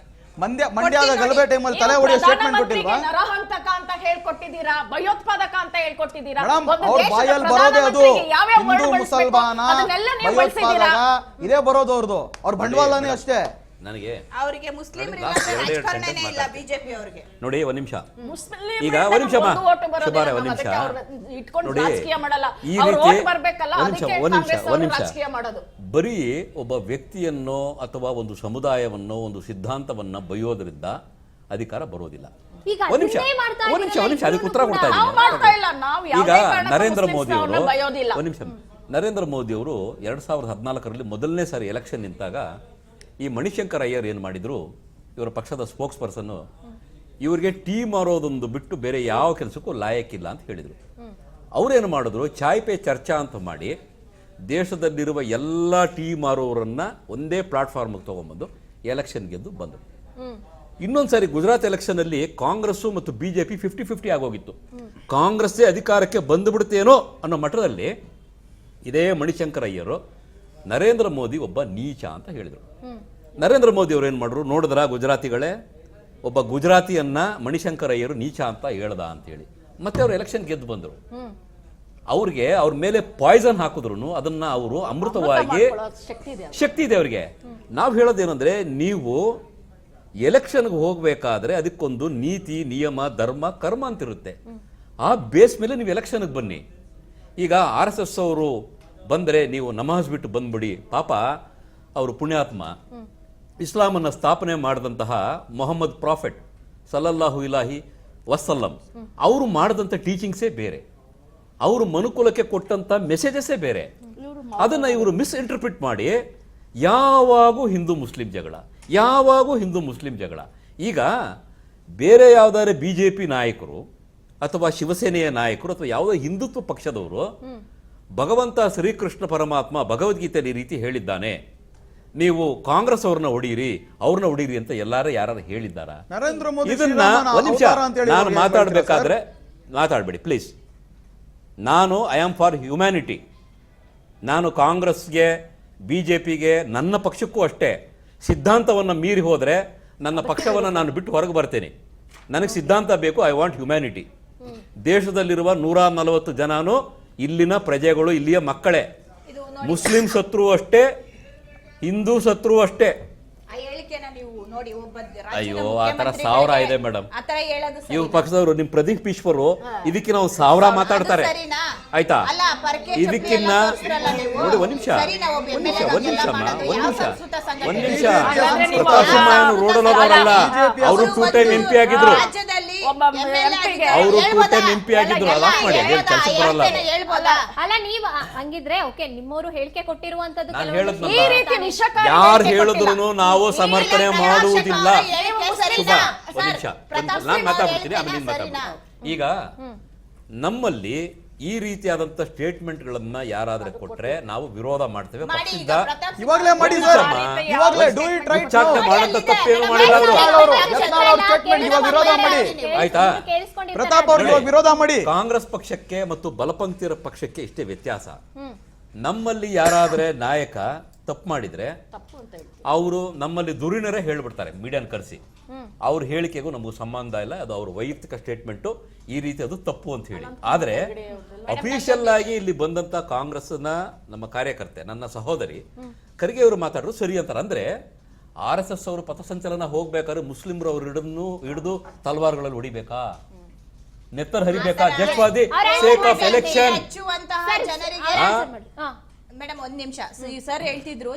ಮಂಡ್ಯದ ಗಲಭೆ ಟೈಮಲ್ಲಿ ತಲೆ ಹೊಡೆಯೋ ಸ್ಟೇಟ್ಮೆಂಟ್ ಕೊಟ್ಟಿಲ್ವಾ? ನರಹಂತಕ ಅಂತ ಹೇಳ್ಕೊಟ್ಟಿದ್ದೀರಾ, ಭಯೋತ್ಪಾದಕ ಅಂತ ಹೇಳ್ಕೊಟ್ಟಿದ್ದೀರಾ. ಅವ್ರ ಬಾಯಲ್ಲಿ ಬರೋದೇ ಅದು. ಹಿಂದೂ ಮುಸಲ್ಮಾನ ಭಯೋತ್ಪಾದಕ ಇದೇ ಬರೋದು ಅವ್ರದ್ದು. ಅವ್ರ ಬಂಡವಾಳನೇ ಅಷ್ಟೇ. ನನಗೆ ಅವರಿಗೆ ಮುಸ್ಲಿಮರಿಗೆ ರಾಜಕಾರಣನೇ ಇಲ್ಲ ಬಿಜೆಪಿ ಅವರಿಗೆ. ನೋಡಿ ಒಂದ್ ನಿಮಿಷ. ಈಗ ಒಂದ್ ನಿಮಿಷ ಶುಭಾರೆ ಒಂದ್ ನಿಮಿಷ ನೋಡಿ. ಈ ರೀತಿ ಬರೀ ಒಬ್ಬ ವ್ಯಕ್ತಿಯನ್ನು ಅಥವಾ ಒಂದು ಸಮುದಾಯವನ್ನು ಒಂದು ಸಿದ್ಧಾಂತವನ್ನ ಬೈಯೋದ್ರಿಂದ ಅಧಿಕಾರ ಬರೋದಿಲ್ಲ. ಒಂದ್ ನಿಮಿಷ ಅದಕ್ಕೆ ಉತ್ತರ ಕೊಡ್ತಾ ಇದ್ದೀನಿ. ಈಗ ನರೇಂದ್ರ ಮೋದಿ ಅವರು ಒಂದ್ ನಿಮಿಷ ನರೇಂದ್ರ ಮೋದಿ ಅವರು 2014ರಲ್ಲಿ ಮೊದಲನೇ ಸಾರಿ ಎಲೆಕ್ಷನ್ ನಿಂತಾಗ ಈ ಮಣಿಶಂಕರ್ ಅಯ್ಯರ್ ಏನು ಮಾಡಿದ್ರು, ಇವರ ಪಕ್ಷದ ಸ್ಪೋಕ್ಸ್ ಪರ್ಸನ್, ಇವರಿಗೆ ಟೀ ಮಾರೋದೊಂದು ಬಿಟ್ಟು ಬೇರೆ ಯಾವ ಕೆಲಸಕ್ಕೂ ಲಾಯಕ್ಕಿಲ್ಲ ಅಂತ ಹೇಳಿದರು. ಅವರೇನು ಮಾಡಿದ್ರು, ಚಾಯ್ ಪೇ ಚರ್ಚಾ ಅಂತ ಮಾಡಿ ದೇಶದಲ್ಲಿರುವ ಎಲ್ಲ ಟೀ ಮಾರೋರನ್ನ ಒಂದೇ ಪ್ಲಾಟ್ಫಾರ್ಮ್ಗೆ ತೊಗೊಂಬಂದು ಎಲೆಕ್ಷನ್ ಗೆದ್ದು ಬಂದರು. ಇನ್ನೊಂದ್ಸರಿ ಗುಜರಾತ್ ಎಲೆಕ್ಷನ್ ಅಲ್ಲಿ ಕಾಂಗ್ರೆಸ್ ಮತ್ತು ಬಿಜೆಪಿ 50-50 ಆಗೋಗಿತ್ತು. ಕಾಂಗ್ರೆಸ್ಸೇ ಅಧಿಕಾರಕ್ಕೆ ಬಂದುಬಿಡುತ್ತೇನೋ ಅನ್ನೋ ಮಟ್ಟದಲ್ಲಿ ಇದೇ ಮಣಿಶಂಕರ್ ಅಯ್ಯರು ನರೇಂದ್ರ ಮೋದಿ ಒಬ್ಬ ನೀಚ ಅಂತ ಹೇಳಿದರು. ನರೇಂದ್ರ ಮೋದಿ ಅವರು ಏನು ಮಾಡಿದ್ರು ನೋಡಿದ್ರ ಗುಜರಾತಿಗಳೇ, ಒಬ್ಬ ಗುಜರಾತಿಯನ್ನ ಮಣಿಶಂಕರ್ ಅಯ್ಯರು ನೀಚ ಅಂತ ಹೇಳ್ದ ಅಂತೇಳಿ ಮತ್ತೆ ಅವರು ಎಲೆಕ್ಷನ್ ಗೆದ್ದು ಬಂದರು. ಅವ್ರಿಗೆ ಅವ್ರ ಮೇಲೆ ಪಾಯ್ಸನ್ ಹಾಕಿದ್ರು ಅದನ್ನ ಅವರು ಅಮೃತವಾಗಿ ಶಕ್ತಿ ಇದೆ ಅವರಿಗೆ. ನಾವು ಹೇಳೋದೇನೆಂದ್ರೆ, ನೀವು ಎಲೆಕ್ಷನ್ಗೆ ಹೋಗ್ಬೇಕಾದ್ರೆ ಅದಕ್ಕೊಂದು ನೀತಿ, ನಿಯಮ, ಧರ್ಮ, ಕರ್ಮ ಅಂತಿರುತ್ತೆ. ಆ ಬೇಸ್ ಮೇಲೆ ನೀವು ಎಲೆಕ್ಷನ್ಗೆ ಬನ್ನಿ. ಈಗ RSS ಅವರು ಬಂದರೆ ನೀವು ನಮಾಜ್ ಬಿಟ್ಟು ಬಂದ್ಬಿಡಿ. ಪಾಪ ಅವರು ಪುಣ್ಯಾತ್ಮ, ಇಸ್ಲಾಮನ್ನು ಸ್ಥಾಪನೆ ಮಾಡಿದಂತಹ ಮೊಹಮ್ಮದ್ ಪ್ರಾಫೆಟ್ ಸಲ್ಲಲ್ಲಾಹು ಇಲಾಹಿ ವಸಲ್ಲಂ ಅವರು ಮಾಡಿದಂಥ ಟೀಚಿಂಗ್ಸೇ ಬೇರೆ, ಅವರು ಮನುಕುಲಕ್ಕೆ ಕೊಟ್ಟಂತ ಮೆಸೇಜಸ್ಸೇ ಬೇರೆ. ಅದನ್ನ ಇವರು ಮಿಸ್ಇಂಟರ್ಪ್ರಿಟ್ ಮಾಡಿ ಯಾವಾಗೂ ಹಿಂದೂ ಮುಸ್ಲಿಂ ಜಗಳ, ಯಾವಾಗೂ ಹಿಂದೂ ಮುಸ್ಲಿಂ ಜಗಳ. ಈಗ ಬೇರೆ ಯಾವುದಾದ್ರೆ BJP ನಾಯಕರು ಅಥವಾ ಶಿವಸೇನೆಯ ನಾಯಕರು ಅಥವಾ ಯಾವುದೋ ಹಿಂದುತ್ವ ಪಕ್ಷದವರು ಭಗವಂತ ಶ್ರೀಕೃಷ್ಣ ಪರಮಾತ್ಮ ಭಗವದ್ಗೀತೆಯಲ್ಲಿ ಈ ರೀತಿ ಹೇಳಿದ್ದಾನೆ, ನೀವು ಕಾಂಗ್ರೆಸ್ ಅವ್ರನ್ನ ಹೊಡೀರಿ ಅಂತ ಯಾರು ಹೇಳಿದ್ದಾರ? ನರೇಂದ್ರ ಮೋದಿ ಇದನ್ನ ಒಂದು ನಿಮಿಷ ನಾನು ಮಾತಾಡಬೇಕಾದ್ರೆ ಮಾತಾಡಬೇಡಿ ಪ್ಲೀಸ್. ನಾನು ಐ ಆಮ್ ಫಾರ್ ಹ್ಯುಮ್ಯಾನಿಟಿ. ನಾನು ಕಾಂಗ್ರೆಸ್ಗೆ BJPಗೆ ನನ್ನ ಪಕ್ಷಕ್ಕೂ ಅಷ್ಟೇ ಸಿದ್ಧಾಂತವನ್ನು ಮೀರಿ ಹೋದರೆ ನನ್ನ ಪಕ್ಷವನ್ನು ನಾನು ಬಿಟ್ಟು ಹೊರಗೆ ಬರ್ತೇನೆ. ನನಗೆ ಸಿದ್ಧಾಂತ ಬೇಕು, ಐ ವಾಂಟ್ ಹ್ಯುಮ್ಯಾನಿಟಿ. ದೇಶದಲ್ಲಿರುವ 140 ಜನನು ಇಲ್ಲಿನ ಪ್ರಜೆಗಳು, ಇಲ್ಲಿಯ ಮಕ್ಕಳೇ. ಮುಸ್ಲಿಂ ಶತ್ರು ಅಷ್ಟೇ, ಹಿಂದೂ ಶತ್ರು ಅಷ್ಟೇ. ಅಯ್ಯೋ ಆ ತರ 1000 ಇದೆ ಮೇಡಮ್. ಇವ್ರ ಪಕ್ಷದವರು ನಿಮ್ ಪ್ರದೀಪ್ ಈಶ್ವರು ಇದಕ್ಕಿನ್ನ 1000 ಮಾತಾಡ್ತಾರೆ, ಆಯ್ತಾ? ಇದಕ್ಕಿನ್ನ ನೋಡಿ ಒಂದ್ ನಿಮಿಷ ಪ್ರತಾಪ್ ಸಿಂಹ ರೋಡಲ್ಲ, ಅವರು 2 ಟೈಮ್ MP ಆಗಿದ್ರು, ಅವರು 2 ಟೈಮ್ MP ಆಗಿದ್ರು. ಅಲ್ಲ ಮಾಡಿ ಅದೇನು ಕೆಲಸ ಬರಲ್ಲ. ಅಲ್ಲ ನೀವ್ ಹಂಗಿದ್ರೆ ಓಕೆ, ನಿಮ್ಮವರು ಹೇಳಿಕೆ ಕೊಟ್ಟಿರುವಂತದ್ದು ನಾನು ಹೇಳದ್ ಯಾರು ಹೇಳಿದ್ರು ನಾವು ಸಮರ್ಥನೆ ಮಾಡುವುದಿಲ್ಲ. ಒಂದ್ ನಿಮಿಷ ನಾನು ಮಾತಾಡ್ಬಿಡ್ತೀನಿ, ಆಮೇಲೆ ನೀನ್ ಮಾತಾಡ್ತೀನಿ. ಈಗ ನಮ್ಮಲ್ಲಿ ಈ ರೀತಿಯಾದಂತ ಸ್ಟೇಟ್ಮೆಂಟ್ ಗಳನ್ನ ಯಾರಾದ್ರೆ ಕೊಟ್ರೆ ನಾವು ವಿರೋಧ ಮಾಡ್ತೇವೆ. ಪಕ್ಷದಿಂದ ಇವಾಗಲೇ ಮಾಡಿ ಸರ್, ಇವಾಗಲೇ ಡೂ ಇಟ್ ರೈಟ್. ಉಚ್ಚಾಟನೆ ಮಾಡಂತ ತಪ್ಪೇನು ಮಾಡಿಲ್ಲ ಅವರು. ಇವಾಗ ವಿರೋಧ ಮಾಡಿ, ಆಯ್ತಾ? ಪ್ರತಾಪ್ ಅವರು ಇವಾಗ ವಿರೋಧ ಮಾಡಿ. ಕಾಂಗ್ರೆಸ್ ಪಕ್ಷಕ್ಕೆ ಮತ್ತು ಬಲಪಂಥೀಯ ಪಕ್ಷಕ್ಕೆ ಇಷ್ಟೇ ವ್ಯತ್ಯಾಸ. ನಮ್ಮಲ್ಲಿ ಯಾರಾದ್ರೆ ನಾಯಕ ತಪ್ಪು ಮಾಡಿದ್ರೆ ಅವರು ನಮ್ಮಲ್ಲಿ ದುರಿನರೇ ಹೇಳ್ಬಿಡ್ತಾರೆ ಮೀಡಿಯಾನ ಕರೆಸಿ, ಅವ್ರ ಹೇಳಿಕೆಗೂ ನಮಗೂ ಸಂಬಂಧ ಇಲ್ಲ, ಅದು ಅವ್ರ ವೈಯಕ್ತಿಕ ಸ್ಟೇಟ್ಮೆಂಟು, ಈ ರೀತಿ ಅದು ತಪ್ಪು ಅಂತ ಹೇಳಿ. ಆದ್ರೆ ಅಫಿಷಿಯಲ್ ಆಗಿ ಇಲ್ಲಿ ಬಂದಂತ ಕಾಂಗ್ರೆಸ್ನ ನಮ್ಮ ಕಾರ್ಯಕರ್ತೆ ನನ್ನ ಸಹೋದರಿ ಖರ್ಗೆ ಅವರು ಮಾತಾಡೋದು ಸರಿ ಅಂತಾರೆ. ಅಂದ್ರೆ RSS ಅವರು ಪಥಸಂಚಲನ ಹೋಗ್ಬೇಕಾದ್ರೆ ಮುಸ್ಲಿಮ್ರು ಅವ್ರು ಹಿಡಿದು ತಲ್ವಾರ್ಗಳಲ್ಲಿ ಹೊಡಿಬೇಕಾ, ನೆತ್ತರ್ ಹರಿಬೇಕಾ? Just for the sake of election. Madam ಒಂದ್ ನಿಮಿಷ, ಸರ್ ಹೇಳ್ತಿದ್ರು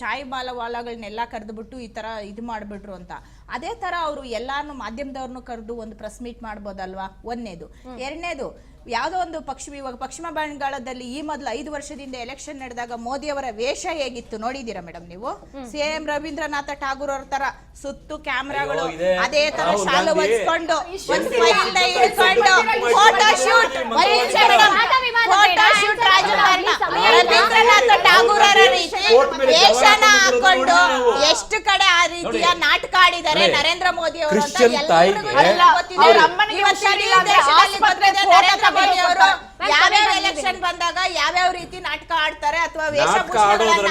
ಚಾಯ್ ಬಾಲವಾಲಗಳನ್ನೆಲ್ಲ ಕರೆದ್ಬಿಟ್ಟು ಈ ತರ ಇದು ಮಾಡ್ಬಿಟ್ರು ಅಂತ. ಅದೇ ತರ ಅವರು ಎಲ್ಲಾನು ಮಾಧ್ಯಮದವ್ರನ್ನು ಕರೆದು ಒಂದು ಪ್ರೆಸ್ ಮೀಟ್ ಮಾಡ್ಬೋದಲ್ವಾ? ಒಂದನೇದು. ಎರಡನೇದು, ಯಾವುದೋ ಒಂದು ಇವಾಗ ಪಶ್ಚಿಮ ಬಂಗಾಳದಲ್ಲಿ ಈ ಮೊದಲು 5 ವರ್ಷದಿಂದ ಎಲೆಕ್ಷನ್ ನಡೆದಾಗ ಮೋದಿ ಅವರ ವೇಷ ಹೇಗಿತ್ತು ನೋಡಿದೀರಾ ಮೇಡಮ್ ನೀವು? CM ರವೀಂದ್ರನಾಥ ಠಾಗೂರ್ ಅವ್ರ ತರ ಸುತ್ತು ಕ್ಯಾಮ್ರಾಗಳು, ಅದೇ ತರ ಶಾಲು ಹೊಚ್ಕೊಂಡು ಫೋಟೋ ಶೂಟ್ ರಾಜಕಾರಣ ರವೀಂದ್ರನಾಥ ಠಾಗೂರ್ ಅವರ ರೀತಿ ವೇಷನ ಹಾಕೊಂಡು ಎಷ್ಟು ಕಡೆ ಆ ರೀತಿಯ ನಾಟಕ ಆಡಿದ್ದಾರೆ ನರೇಂದ್ರ ಮೋದಿ ಅವರು ಅಂತ ನರೇಂದ್ರ ಮೋದಿ ಅವರು ಯಾವ್ಯಾವ ಎಲೆಕ್ಷನ್ ಬಂದಾಗ ಯಾವ್ಯಾವ ರೀತಿ ನಾಟಕ ಆಡ್ತಾರೆ ಅಥವಾ ವೇಷಭೂಷಣಗಳನ್ನ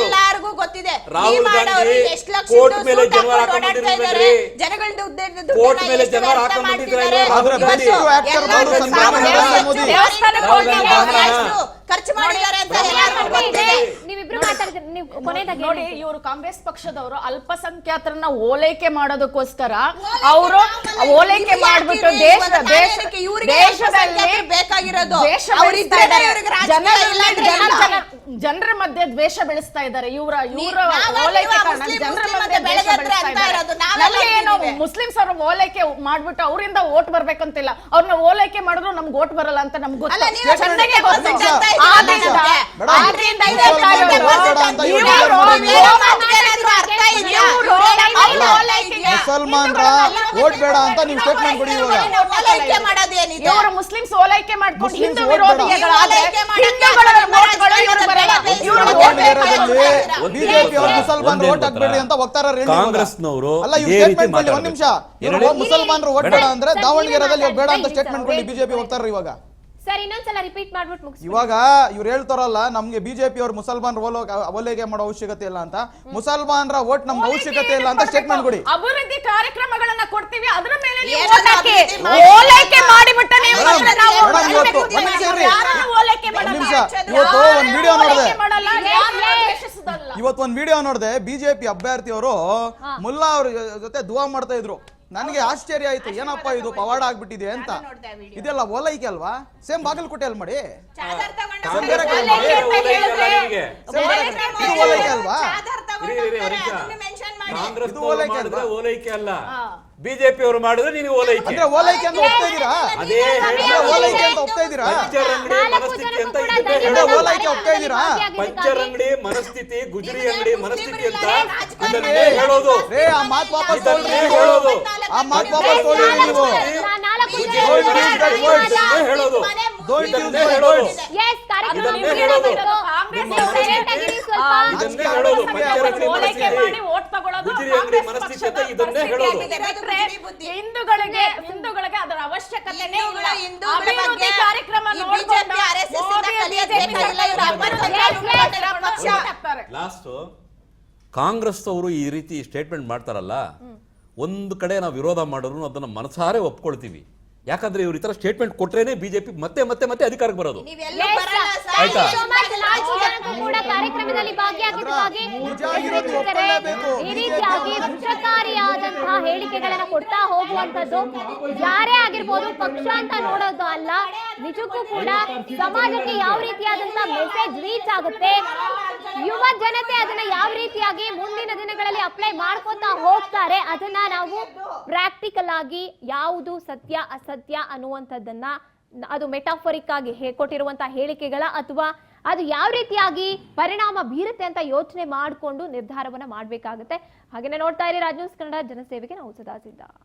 ಎಲ್ಲರಿಗೂ ಗೊತ್ತಿದೆ. ಎಷ್ಟು ಲಕ್ಷ ಜನಗಳದ್ದು ಖರ್ಚು ಮಾಡಿದ್ದಾರೆ ಅಂತ ನೋಡಿ. ಇವರು ಕಾಂಗ್ರೆಸ್ ಪಕ್ಷದವರು ಅಲ್ಪಸಂಖ್ಯಾತರನ್ನ ಓಲೈಕೆ ಮಾಡೋದಕ್ಕೋಸ್ಕರ ಅವರು ಓಲೈಕೆ ಮಾಡ್ಬಿಟ್ಟು ದೇಶದಲ್ಲಿ ಬೇಕಾಗಿರೋದು ಜನರ ಮಧ್ಯೆ ದ್ವೇಷ ಬೆಳೆಸ್ತಾ ಇದ್ದಾರೆ. ಇವರ ಓಲೈಕೆ ಕಾರಣ ಜನರ ಮಧ್ಯೆ ದ್ವೇಷ ಬೆಳೆಸ್ತಾ ಇದ್ದಾರೆ. ಏನು ಮುಸ್ಲಿಮ್ಸ್ ಅವ್ರ ಓಲೈಕೆ ಮಾಡ್ಬಿಟ್ಟು ಅವರಿಂದ ಓಟ್ ಬರ್ಬೇಕಂತಿಲ್ಲ, ಅವ್ರನ್ನ ಓಲೈಕೆ ಮಾಡಿದ್ರು ನಮ್ಗೆ ಓಟ್ ಬರಲ್ಲ ಅಂತ ನಮ್ಗೆ ಮುಸಲ್ಮಾನರ ಓಟ್ ಬೇಡ ಅಂತ ನೀವು ಸ್ಟೇಟ್ಮೆಂಟ್ ಕೊಡಿ. ಇವಾಗ ಮುಸ್ಲಿಮ್ಸ್ ಓಲೈಕೆ ಮಾಡ್ಕೊಂಡು ಹಿಂದೂ ವಿರೋಧಿಗಳಾದ್ರೆ ಬಿಜೆಪಿ ಅವರು ಮುಸಲ್ಮಾನರು ಓಟ್ ಹಾಕ್ಬೇಡಿ ಅಂತ ವಕ್ತಾರರು ಕಾಂಗ್ರೆಸ್ನವರು ಅಲ್ಲ. ಇವ್ರು ಸ್ಟೇಟ್ಮೆಂಟ್ ಕೊಡಿ, ಒಂದ್ ನಿಮಿಷ. ಮುಸಲ್ಮಾನರು ಓಟ್ ಬೇಡ ಅಂದ್ರೆ ದಾವಣಗೆರೆಯಲ್ಲಿ ಬೇಡ ಅಂತ ಸ್ಟೇಟ್ಮೆಂಟ್ ಕೊಡಿ ಬಿಜೆಪಿ ವಕ್ತಾರರು. ಇವಾಗ ಸರ್ ಇನ್ನೊಂದ್ಸಲ ರಿಪೀಟ್ ಮಾಡ್ಬಿಟ್ಟು ಮುಗಿಸಿ. ಇವಾಗ ಇವ್ರು ಹೇಳ್ತಾರಲ್ಲ ನಮ್ಗೆ ಬಿಜೆಪಿ ಅವ್ರು ಮುಸಲ್ಮಾನ್ ಓಲೈಕೆ ಮಾಡೋ ಅವಶ್ಯಕತೆ ಇಲ್ಲ ಅಂತ, ಮುಸಲ್ಮಾನರ ವೋಟ್ ನಮ್ಗೆ ಅವಶ್ಯಕತೆ ಇಲ್ಲ ಅಂತ ಸ್ಟೇಟ್ಮೆಂಟ್ ಕೊಡಿ. ಅಭಿವೃದ್ಧಿ ಕಾರ್ಯಕ್ರಮಗಳನ್ನ ಕೊಡ್ತೀವಿ, ಅದರ ಮೇಲೆ ನೀವು ಏನನ್ನ vote ಹಾಕಿ. ಅಭಿವೃದ್ಧಿ ಮಾಡಿ? ಓಲೈಕೆ ಮಾಡಿಬಿಟ್ಟು ನೀವು ಮೇಡಮ್, ಮತ್ತೆ ನಾವು ಮೇಡಮ್, ಇವತ್ತು ಅಭಿವೃದ್ಧಿ ಒಂದ್ ನಿಮಿಷ ಇರ್ರಿ. ಯಾರನ್ನೂ ಓಲೈಕೆ ಮಾಡಲ್ಲ. ಒಂದ್ ನಿಮಿಷ, ಇವತ್ತು ಒಂದ್ ವಿಡಿಯೋ ನೋಡಿದೆ. ಓಲೈಕೆ ಮಾಡಲ್ಲ, ಯಾರನ್ನೂ ದ್ವೇಷಿಸೋದಲ್ಲ. ಇವತ್ತೊಂದ್ ವಿಡಿಯೋ ನೋಡಿದೆ, ಬಿಜೆಪಿ ಅಭ್ಯರ್ಥಿಯವರು ಮುಲ್ಲಾ ಅವ್ರ ಜೊತೆ ದುವಾ ಮಾಡ್ತಾ ಇದ್ರು. ನನಗೆ ಆಶ್ಚರ್ಯ ಆಯ್ತು, ಏನಪ್ಪಾ ಇದು ಪವಾಡ ಆಗ್ಬಿಟ್ಟಿದೆ ಅಂತ. ಇದೆಲ್ಲ ಓಲೈಕೆ ಅಲ್ವಾ? ಸೇಮ್ ಬಾಗಲಕೋಟೆಯಲ್ಲಿ ಮಾಡಿ, ಸೇಮ್ ಬೇರೆ ಕಡೆ ಮಾಡಿ. ಇದು ಓಲೈಕೆ ಅಲ್ವಾ? ಕಾಂಗ್ರೆಸ್ ಇದು ಓಲೈಕೆ ಮಾಡಿದ್ರೆ ಅಲ್ವಾ? ಓಲೈಕೆ ಅಲ್ಲ, ಬಿಜೆಪಿ ಅವರು ಮಾಡಿದ್ರೆ ನಿನಗೆ ಓಲೈಕೆ. ಅಂದ್ರೆ ಓಲೈಕೆ ಅಂತ ಒಪ್ತಾ ಇದೀರಾ? ಅದೇ ಅಂದ್ರೆ ಓಲೈಕೆ ಅಂತ ಒಪ್ತಾ ಇದೀರಾ? ಪಂಚರಂಗಡಿ ಮನಸ್ಥಿತಿ ಅಂತ ಅಂದ್ರೆ ಓಲೈಕೆ ಒಪ್ತಾ ಇದೀರಾ? ಪಂಚರಂಗಡಿ ಮನಸ್ಥಿತಿ, ಗುಜರಿ ಅಂಗಡಿ ಮನಸ್ಥಿತಿ ಅಂತ ಇದನ್ನೇ ಹೇಳೋದು. ರೇ ಆ ಮಾತು ವಾಪಸ್ ಇದನ್ನೇ ತೊಗೊಳ್ಳಿ. ಹೇಳೋದು. ಆ ಮಾತು ವಾಪಸ್ ತೊಗೊಳ್ಳಿ ನೀವು. ಇದನ್ನೇ ಹೇಳೋದು. Don't use ಇದನ್ನೇ my ಹೇಳೋದು. words. ಇದನ್ನೇ ಹೇಳೋದು. ಇದನ್ನೇ ಹೇಳೋದು. ಪಂಚರಂಗಡಿ ಓಲೈಕೆ ಮನಸ್ಥಿತಿ, ಮಾಡಿ ವೋಟ್ ತಗೊಳ್ಳೋದು ಗುಜರಿ ಅಂಗಡಿ ಮನಸ್ಥಿತಿ ಅಂತ ಇದನ್ನೇ ಹೇಳೋದು. ಹಿಂದೂಗಳಿಗೆ ಅದರ ಅವಶ್ಯಕತೆನೇ ಇಲ್ಲ. ಹಿಂದೂಗಳ ಅಭಿವೃದ್ಧಿ ಬಗ್ಗೆ ಕಾರ್ಯಕ್ರಮ ಈ ನೋಡ್ಕೊಂಡು BJP, RSS ಇಂದ ಮೋದಿ, ಕಲಿಯೋದೇನು BJP ಇಲ್ಲ, ಇವ್ರು ಅಭಿವೃದ್ಧಿ ಪಕ್ಷ. ಹಾಕ್ತಾರೆ. ಲಾಸ್ಟ್ ಕಾಂಗ್ರೆಸ್ ಅವರು ಈ ರೀತಿ ಸ್ಟೇಟ್ಮೆಂಟ್ ಮಾಡ್ತಾರಲ್ಲ, ಒಂದು ಕಡೆ ನಾವು ವಿರೋಧ ಮಾಡೋರು ಅದನ್ನ ಮನಸಾರೆ ಒಪ್ಕೊಳ್ತೀವಿ. ಯಾಕಂದ್ರೆ ಇವ್ರು ಈ ತರ ಸ್ಟೇಟ್ಮೆಂಟ್ ಕೊಟ್ರೇನೆ ಬಿಜೆಪಿ ಮತ್ತೆ ಮತ್ತೆ ಮತ್ತೆ ಅಧಿಕಾರಕ್ಕೆ ಬರೋದು. ನೀವೆಲ್ಲೂ ಬರಲ್ಲ ಸರ್. ಆಯ್ತಾ? ಕೂಡ ಕಾರ್ಯಕ್ರಮದಲ್ಲಿ ಭಾಗಿಯಾಗಿದ್ದಕ್ಕಾಗಿ ನಿಜ ಆಗಿರೋದು ಒಪ್ಕೊಳ್ಳೇಬೇಕು. ಈ ರೀತಿಯಾಗಿ ವಿಷಕಾರಿಯಾದಂತಹ ಹೇಳಿಕೆಗಳನ್ನ ಕೊಡ್ತಾ ಹೋಗುವಂತದ್ದು ಯಾರೇ ಆಗಿರ್ಬೋದು, ಪಕ್ಷ ಅಂತ ನೋಡೋದು ಅಲ್ಲ, ನಿಜಕ್ಕೂ ಕೂಡ ಸಮಾಜಕ್ಕೆ ಯಾವ ರೀತಿಯಾದಂತಹ ಮೆಸೇಜ್ ರೀಚ್ ಆಗುತ್ತೆ, ಯುವ ಜನತೆ ಅದನ್ನ ಯಾವ ರೀತಿಯಾಗಿ ಮುಂದಿನ ದಿನಗಳಲ್ಲಿ ಅಪ್ಲೈ ಮಾಡ್ಕೊತಾ ಹೋಗ್ತಾರೆ, ಅದನ್ನ ನಾವು ಪ್ರಾಕ್ಟಿಕಲ್ ಆಗಿ ಯಾವುದು ಸತ್ಯ ಅಸತ್ಯ ಅನ್ನುವಂಥದ್ದನ್ನ, ಅದು ಮೆಟಾಫರಿಕ್ ಆಗಿ ಕೊಟ್ಟಿರುವಂತಹ ಹೇಳಿಕೆಗಳ ಅಥವಾ ಅದು ಯಾವ ರೀತಿಯಾಗಿ ಪರಿಣಾಮ ಬೀರುತ್ತೆ ಅಂತ ಯೋಚನೆ ಮಾಡಿಕೊಂಡು ನಿರ್ಧಾರವನ್ನ ಮಾಡಬೇಕಾಗುತ್ತೆ. ಹಾಗೇನೆ ನೋಡ್ತಾ ಇರಿ ರಾಜ್ ನ್ಯೂಸ್ ಕನ್ನಡ, ಜನಸೇವೆಗೆ ನಾವು ಸದಾ ಸಿದ್ಧ.